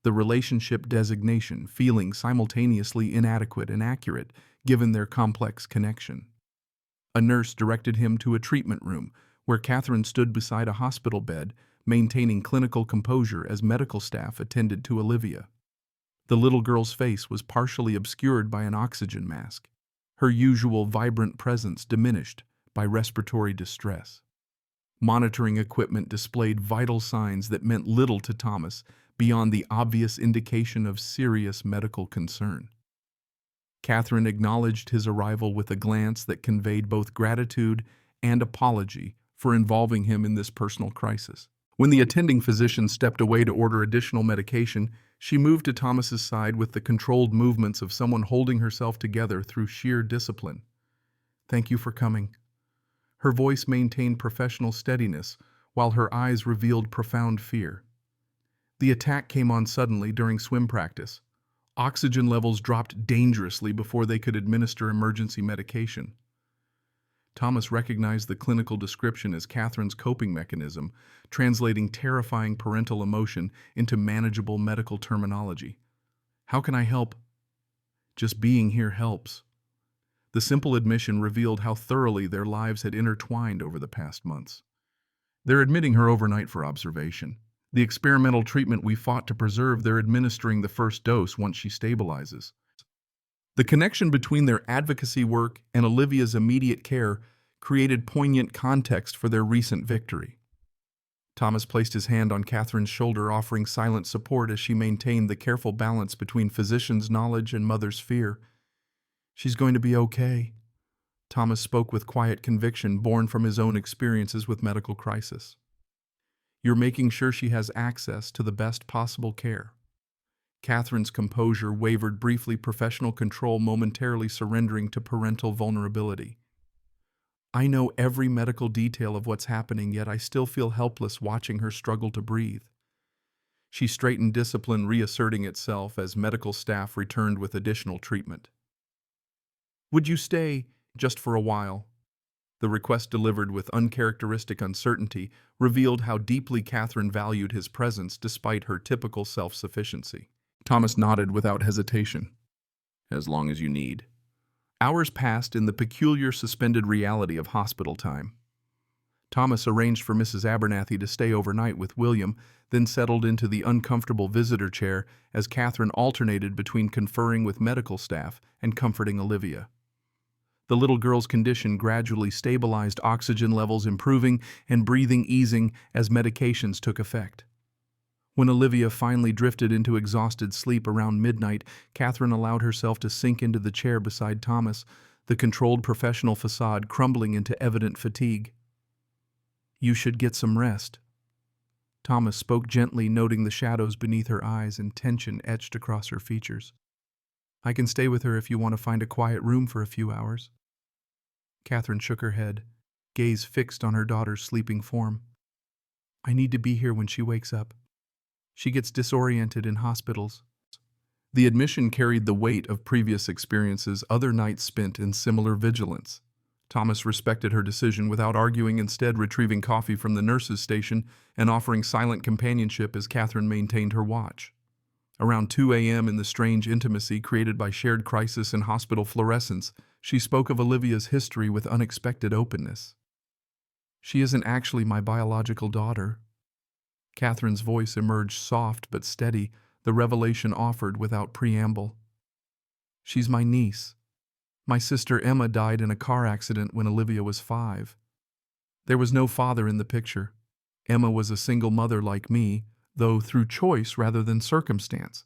the relationship designation feeling simultaneously inadequate and accurate given their complex connection. A nurse directed him to a treatment room, where Catherine stood beside a hospital bed, maintaining clinical composure as medical staff attended to Olivia. The little girl's face was partially obscured by an oxygen mask, her usual vibrant presence diminished by respiratory distress. Monitoring equipment displayed vital signs that meant little to Thomas beyond the obvious indication of serious medical concern. Catherine acknowledged his arrival with a glance that conveyed both gratitude and apology for involving him in this personal crisis. When the attending physician stepped away to order additional medication, she moved to Thomas's side with the controlled movements of someone holding herself together through sheer discipline. "Thank you for coming." Her voice maintained professional steadiness, while her eyes revealed profound fear. The attack came on suddenly during swim practice. Oxygen levels dropped dangerously before they could administer emergency medication. Thomas recognized the clinical description as Catherine's coping mechanism, translating terrifying parental emotion into manageable medical terminology. "How can I help?" "Just being here helps." The simple admission revealed how thoroughly their lives had intertwined over the past months. "They're admitting her overnight for observation. The experimental treatment we fought to preserve, they're administering the first dose once she stabilizes." The connection between their advocacy work and Olivia's immediate care created poignant context for their recent victory. Thomas placed his hand on Catherine's shoulder, offering silent support as she maintained the careful balance between physician's knowledge and mother's fear. "She's going to be okay." Thomas spoke with quiet conviction born from his own experiences with medical crisis. "You're making sure she has access to the best possible care." Catherine's composure wavered briefly, professional control momentarily surrendering to parental vulnerability. "I know every medical detail of what's happening, yet I still feel helpless watching her struggle to breathe." She straightened, discipline reasserting itself as medical staff returned with additional treatment. "Would you stay just for a while?" The request, delivered with uncharacteristic uncertainty, revealed how deeply Catherine valued his presence despite her typical self-sufficiency. Thomas nodded without hesitation. "As long as you need." Hours passed in the peculiar suspended reality of hospital time. Thomas arranged for Mrs. Abernathy to stay overnight with William, then settled into the uncomfortable visitor chair as Catherine alternated between conferring with medical staff and comforting Olivia. The little girl's condition gradually stabilized, oxygen levels improving and breathing easing as medications took effect. When Olivia finally drifted into exhausted sleep around midnight, Catherine allowed herself to sink into the chair beside Thomas, the controlled professional facade crumbling into evident fatigue. "You should get some rest." Thomas spoke gently, noting the shadows beneath her eyes and tension etched across her features. "I can stay with her if you want to find a quiet room for a few hours." Catherine shook her head, gaze fixed on her daughter's sleeping form. "I need to be here when she wakes up. She gets disoriented in hospitals." The admission carried the weight of previous experiences, other nights spent in similar vigilance. Thomas respected her decision without arguing, instead retrieving coffee from the nurse's station and offering silent companionship as Catherine maintained her watch. Around 2 a.m., in the strange intimacy created by shared crisis and hospital fluorescence, she spoke of Olivia's history with unexpected openness. "She isn't actually my biological daughter." Catherine's voice emerged soft but steady, the revelation offered without preamble. "She's my niece. My sister Emma died in a car accident when Olivia was 5. There was no father in the picture. Emma was a single mother like me, though through choice rather than circumstance."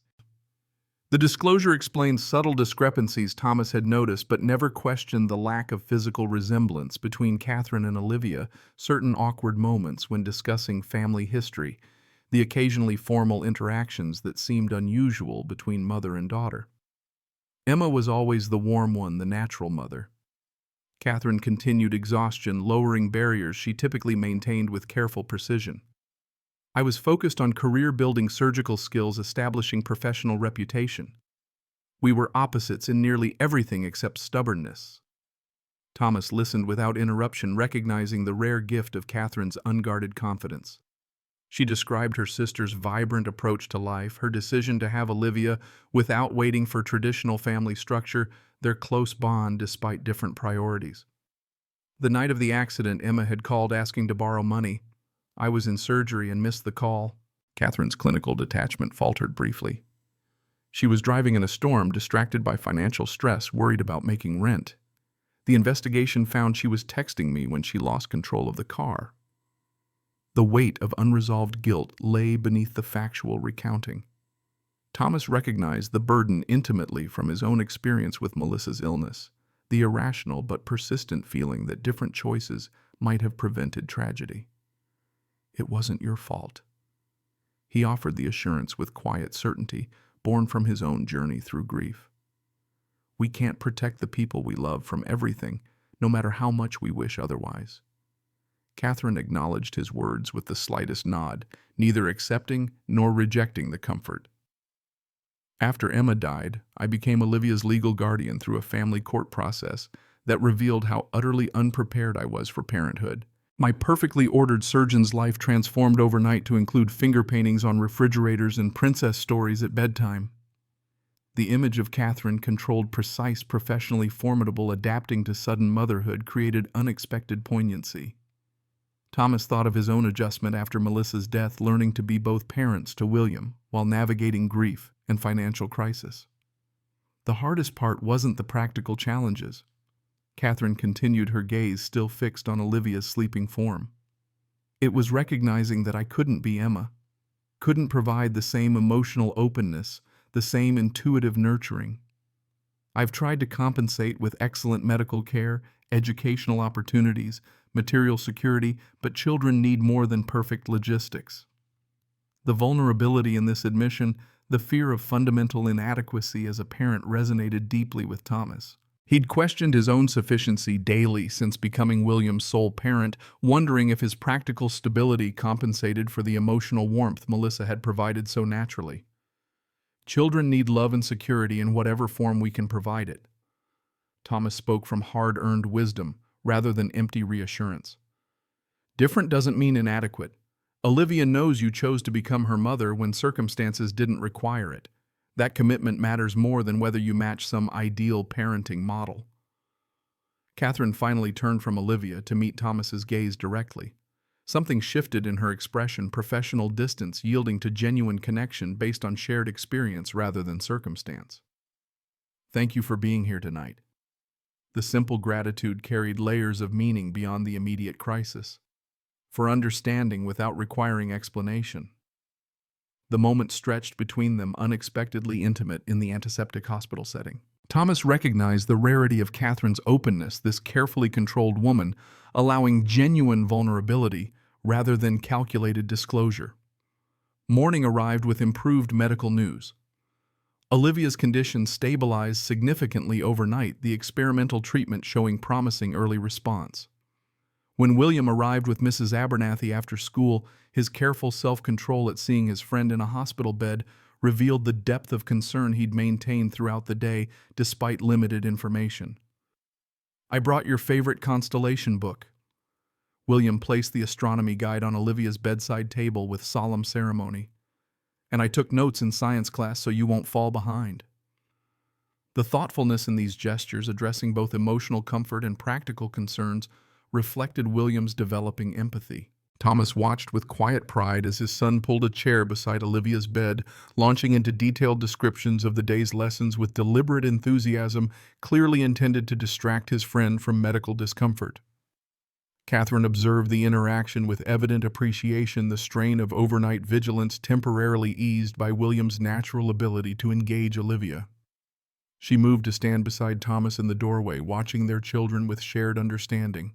The disclosure explained subtle discrepancies Thomas had noticed but never questioned the lack of physical resemblance between Catherine and Olivia, certain awkward moments when discussing family history, the occasionally formal interactions that seemed unusual between mother and daughter. Emma was always the warm one, the natural mother. Catherine continued, exhaustion lowering barriers she typically maintained with careful precision. "I was focused on career-building surgical skills, establishing professional reputation. We were opposites in nearly everything except stubbornness." Thomas listened without interruption, recognizing the rare gift of Catherine's unguarded confidence. She described her sister's vibrant approach to life, her decision to have Olivia without waiting for traditional family structure, their close bond despite different priorities. The night of the accident, Emma had called asking to borrow money. "I was in surgery and missed the call." Catherine's clinical detachment faltered briefly. She was driving in a storm, distracted by financial stress, worried about making rent. The investigation found she was texting me when she lost control of the car. The weight of unresolved guilt lay beneath the factual recounting. Thomas recognized the burden intimately from his own experience with Melissa's illness, the irrational but persistent feeling that different choices might have prevented tragedy. It wasn't your fault. He offered the assurance with quiet certainty, born from his own journey through grief. We can't protect the people we love from everything, no matter how much we wish otherwise. Catherine acknowledged his words with the slightest nod, neither accepting nor rejecting the comfort. After Emma died, I became Olivia's legal guardian through a family court process that revealed how utterly unprepared I was for parenthood. My perfectly ordered surgeon's life transformed overnight to include finger paintings on refrigerators and princess stories at bedtime. The image of Catherine, controlled, precise, professionally formidable, adapting to sudden motherhood, created unexpected poignancy. Thomas thought of his own adjustment after Melissa's death, learning to be both parents to William while navigating grief and financial crisis. The hardest part wasn't the practical challenges. Catherine continued, her gaze still fixed on Olivia's sleeping form. It was recognizing that I couldn't be Emma, couldn't provide the same emotional openness, the same intuitive nurturing. I've tried to compensate with excellent medical care, educational opportunities, material security, but children need more than perfect logistics. The vulnerability in this admission, the fear of fundamental inadequacy as a parent, resonated deeply with Thomas. He'd questioned his own sufficiency daily since becoming William's sole parent, wondering if his practical stability compensated for the emotional warmth Melissa had provided so naturally. Children need love and security in whatever form we can provide it. Thomas spoke from hard-earned wisdom rather than empty reassurance. Different doesn't mean inadequate. Olivia knows you chose to become her mother when circumstances didn't require it. That commitment matters more than whether you match some ideal parenting model. Catherine finally turned from Olivia to meet Thomas's gaze directly. Something shifted in her expression, professional distance yielding to genuine connection based on shared experience rather than circumstance. Thank you for being here tonight. The simple gratitude carried layers of meaning beyond the immediate crisis. For understanding without requiring explanation. The moment stretched between them, unexpectedly intimate in the antiseptic hospital setting. Thomas recognized the rarity of Catherine's openness, this carefully controlled woman, allowing genuine vulnerability rather than calculated disclosure. Morning arrived with improved medical news. Olivia's condition stabilized significantly overnight, the experimental treatment showing promising early response. When William arrived with Mrs. Abernathy after school, his careful self-control at seeing his friend in a hospital bed revealed the depth of concern he'd maintained throughout the day despite limited information. I brought your favorite constellation book. William placed the astronomy guide on Olivia's bedside table with solemn ceremony. And I took notes in science class so you won't fall behind. The thoughtfulness in these gestures, addressing both emotional comfort and practical concerns, reflected William's developing empathy. Thomas watched with quiet pride as his son pulled a chair beside Olivia's bed, launching into detailed descriptions of the day's lessons with deliberate enthusiasm, clearly intended to distract his friend from medical discomfort. Catherine observed the interaction with evident appreciation, the strain of overnight vigilance temporarily eased by William's natural ability to engage Olivia. She moved to stand beside Thomas in the doorway, watching their children with shared understanding.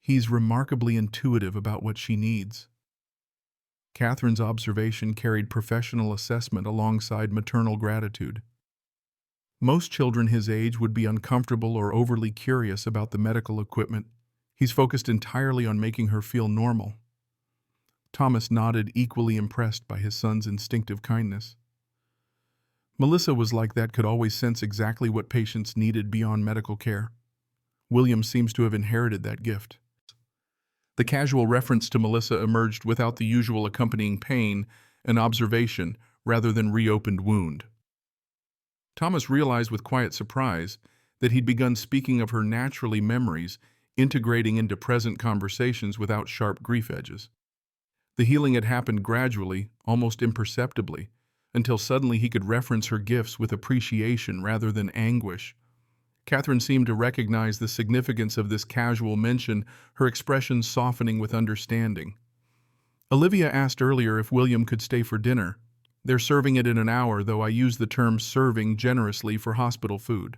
He's remarkably intuitive about what she needs. Catherine's observation carried professional assessment alongside maternal gratitude. Most children his age would be uncomfortable or overly curious about the medical equipment. He's focused entirely on making her feel normal. Thomas nodded, equally impressed by his son's instinctive kindness. Melissa was like that, could always sense exactly what patients needed beyond medical care. William seems to have inherited that gift. The casual reference to Melissa emerged without the usual accompanying pain, an observation rather than reopened wound. Thomas realized with quiet surprise that he'd begun speaking of her naturally memories, integrating into present conversations without sharp grief edges. The healing had happened gradually, almost imperceptibly, until suddenly he could reference her gifts with appreciation rather than anguish. Catherine seemed to recognize the significance of this casual mention, her expression softening with understanding. Olivia asked earlier if William could stay for dinner. They're serving it in an hour, though I use the term serving generously for hospital food.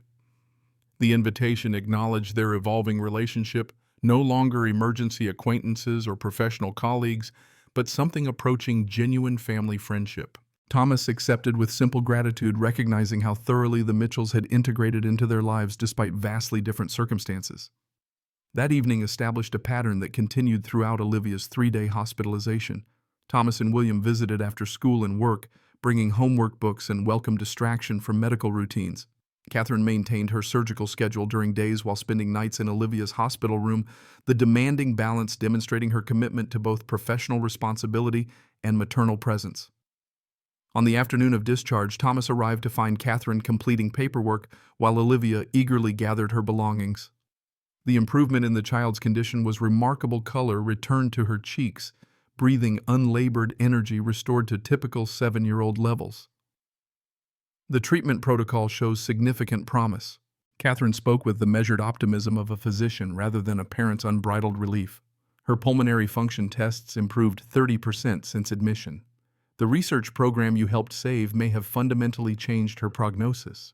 The invitation acknowledged their evolving relationship, No longer emergency acquaintances or professional colleagues, but something approaching genuine family friendship. Thomas accepted with simple gratitude, recognizing how thoroughly the Mitchells had integrated into their lives despite vastly different circumstances. That evening established a pattern that continued throughout Olivia's 3-day hospitalization. Thomas and William visited after school and work, bringing homework books and welcome distraction from medical routines. Catherine maintained her surgical schedule during days while spending nights in Olivia's hospital room, the demanding balance demonstrating her commitment to both professional responsibility and maternal presence. On the afternoon of discharge, Thomas arrived to find Catherine completing paperwork while Olivia eagerly gathered her belongings. The improvement in the child's condition was remarkable. Color returned to her cheeks, breathing unlabored energy restored to typical 7-year-old levels. The treatment protocol shows significant promise. Catherine spoke with the measured optimism of a physician rather than a parent's unbridled relief. Her pulmonary function tests improved 30% since admission. The research program you helped save may have fundamentally changed her prognosis.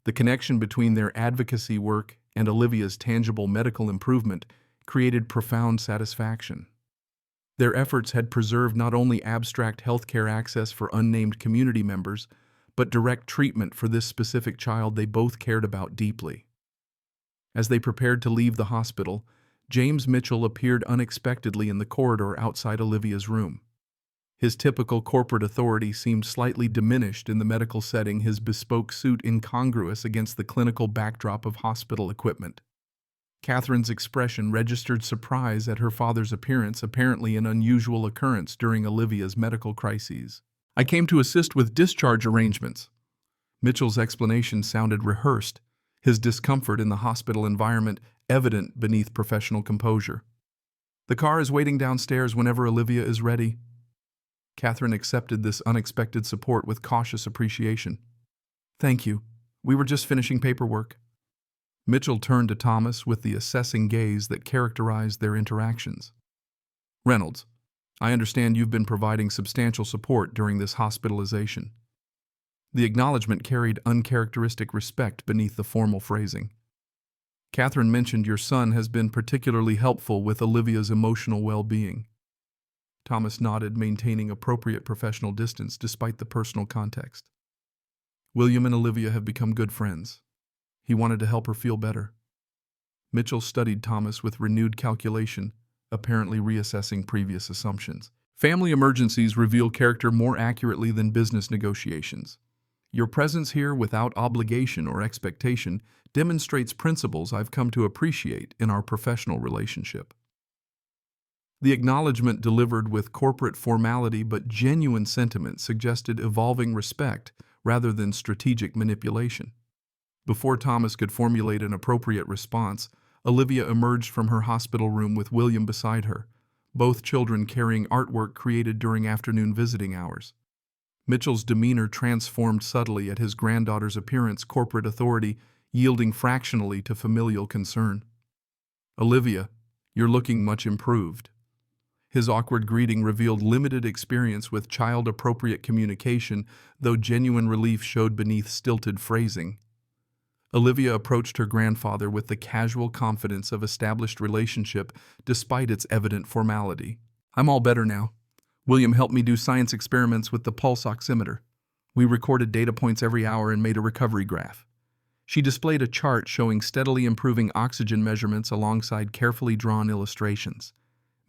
The connection between their advocacy work and Olivia's tangible medical improvement created profound satisfaction. Their efforts had preserved not only abstract healthcare access for unnamed community members, but direct treatment for this specific child they both cared about deeply. As they prepared to leave the hospital, James Mitchell appeared unexpectedly in the corridor outside Olivia's room. His typical corporate authority seemed slightly diminished in the medical setting, his bespoke suit incongruous against the clinical backdrop of hospital equipment. Catherine's expression registered surprise at her father's appearance, apparently an unusual occurrence during Olivia's medical crises. "I came to assist with discharge arrangements." Mitchell's explanation sounded rehearsed, his discomfort in the hospital environment evident beneath professional composure. "The car is waiting downstairs whenever Olivia is ready." Catherine accepted this unexpected support with cautious appreciation. "Thank you. We were just finishing paperwork." Mitchell turned to Thomas with the assessing gaze that characterized their interactions. "Reynolds, I understand you've been providing substantial support during this hospitalization." The acknowledgement carried uncharacteristic respect beneath the formal phrasing. "Catherine mentioned your son has been particularly helpful with Olivia's emotional well-being." Thomas nodded, maintaining appropriate professional distance despite the personal context. "William and Olivia have become good friends. He wanted to help her feel better." Mitchell studied Thomas with renewed calculation, apparently reassessing previous assumptions. "Family emergencies reveal character more accurately than business negotiations. Your presence here without obligation or expectation demonstrates principles I've come to appreciate in our professional relationship." The acknowledgement, delivered with corporate formality but genuine sentiment, suggested evolving respect rather than strategic manipulation. Before Thomas could formulate an appropriate response, Olivia emerged from her hospital room with William beside her, both children carrying artwork created during afternoon visiting hours. Mitchell's demeanor transformed subtly at his granddaughter's appearance, corporate authority yielding fractionally to familial concern. "Olivia, you're looking much improved." His awkward greeting revealed limited experience with child-appropriate communication, though genuine relief showed beneath stilted phrasing. Olivia approached her grandfather with the casual confidence of established relationship despite its evident formality. "I'm all better now. William helped me do science experiments with the pulse oximeter. We recorded data points every hour and made a recovery graph." She displayed a chart showing steadily improving oxygen measurements alongside carefully drawn illustrations.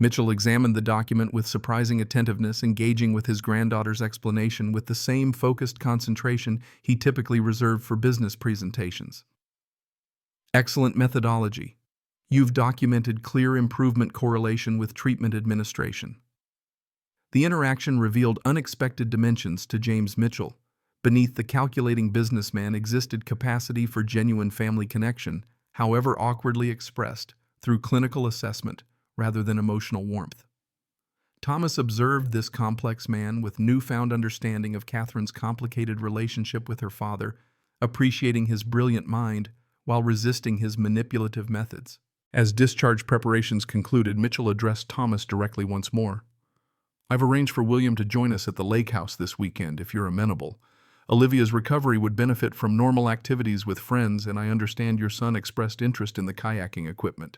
Mitchell examined the document with surprising attentiveness, engaging with his granddaughter's explanation with the same focused concentration he typically reserved for business presentations. "Excellent methodology. You've documented clear improvement correlation with treatment administration." The interaction revealed unexpected dimensions to James Mitchell. Beneath the calculating businessman existed capacity for genuine family connection, however awkwardly expressed, through clinical assessment rather than emotional warmth. Thomas observed this complex man with newfound understanding of Catherine's complicated relationship with her father, appreciating his brilliant mind while resisting his manipulative methods. As discharge preparations concluded, Mitchell addressed Thomas directly once more. "I've arranged for William to join us at the lake house this weekend if you're amenable. Olivia's recovery would benefit from normal activities with friends, and I understand your son expressed interest in the kayaking equipment."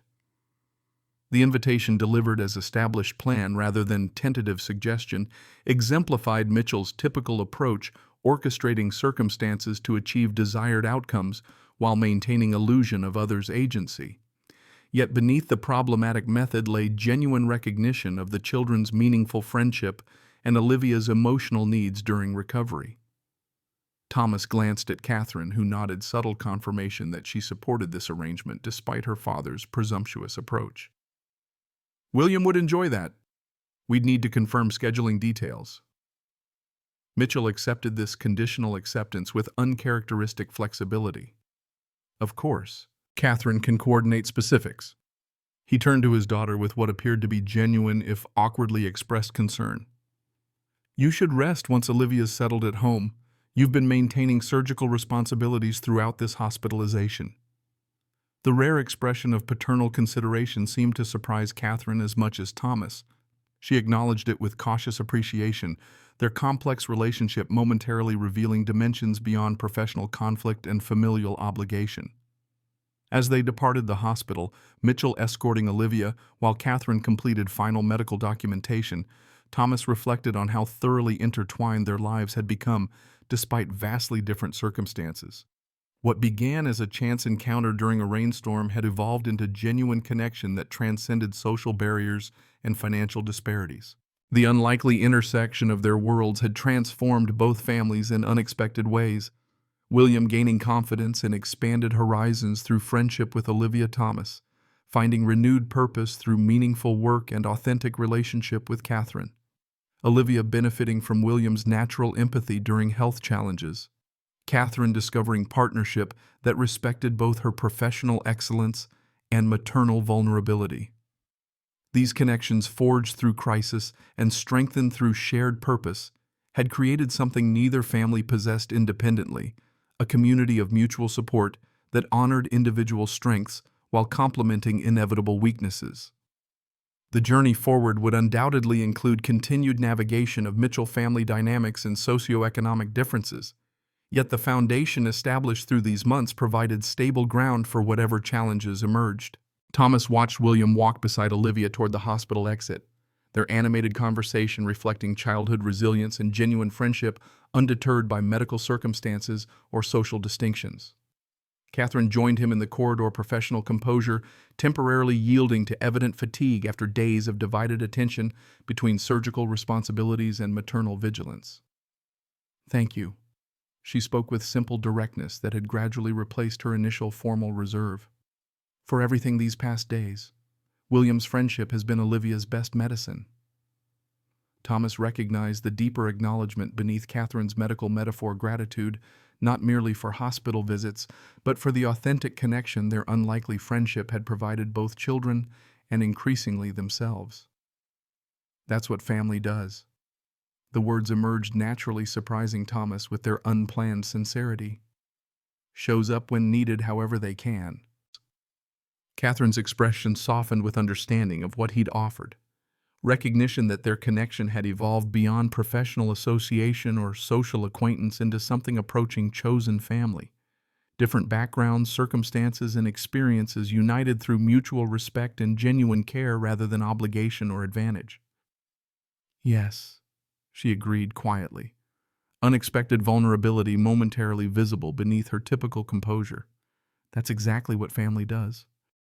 The invitation, delivered as established plan rather than tentative suggestion, exemplified Mitchell's typical approach, orchestrating circumstances to achieve desired outcomes while maintaining illusion of others' agency. Yet beneath the problematic method lay genuine recognition of the children's meaningful friendship and Olivia's emotional needs during recovery. Thomas glanced at Catherine, who nodded subtle confirmation that she supported this arrangement despite her father's presumptuous approach. William would enjoy that. We'd need to confirm scheduling details. Mitchell accepted this conditional acceptance with uncharacteristic flexibility. Of course, Catherine can coordinate specifics. He turned to his daughter with what appeared to be genuine, if awkwardly expressed, concern. You should rest once Olivia's settled at home. You've been maintaining surgical responsibilities throughout this hospitalization. The rare expression of paternal consideration seemed to surprise Catherine as much as Thomas. She acknowledged it with cautious appreciation, their complex relationship momentarily revealing dimensions beyond professional conflict and familial obligation. As they departed the hospital, Mitchell escorting Olivia, while Catherine completed final medical documentation, Thomas reflected on how thoroughly intertwined their lives had become, despite vastly different circumstances. What began as a chance encounter during a rainstorm had evolved into genuine connection that transcended social barriers and financial disparities. The unlikely intersection of their worlds had transformed both families in unexpected ways, William gaining confidence and expanded horizons through friendship with Olivia Thomas, finding renewed purpose through meaningful work and authentic relationship with Catherine. Olivia benefiting from William's natural empathy during health challenges. Catherine discovering partnership that respected both her professional excellence and maternal vulnerability. These connections, forged through crisis and strengthened through shared purpose, had created something neither family possessed independently, a community of mutual support that honored individual strengths while complementing inevitable weaknesses. The journey forward would undoubtedly include continued navigation of Mitchell family dynamics and socioeconomic differences, yet the foundation established through these months provided stable ground for whatever challenges emerged. Thomas watched William walk beside Olivia toward the hospital exit, their animated conversation reflecting childhood resilience and genuine friendship undeterred by medical circumstances or social distinctions. Catherine joined him in the corridor, professional composure temporarily yielding to evident fatigue after days of divided attention between surgical responsibilities and maternal vigilance. "Thank you," she spoke with simple directness that had gradually replaced her initial formal reserve. "For everything these past days. William's friendship has been Olivia's best medicine." Thomas recognized the deeper acknowledgement beneath Catherine's medical metaphor, gratitude, not merely for hospital visits, but for the authentic connection their unlikely friendship had provided both children and increasingly themselves. "That's what family does." The words emerged naturally, surprising Thomas with their unplanned sincerity. "Shows up when needed however they can." Catherine's expression softened with understanding of what he'd offered. Recognition that their connection had evolved beyond professional association or social acquaintance into something approaching chosen family. Different backgrounds, circumstances, and experiences united through mutual respect and genuine care rather than obligation or advantage. "Yes," she agreed quietly, unexpected vulnerability momentarily visible beneath her typical composure. "That's exactly what family does."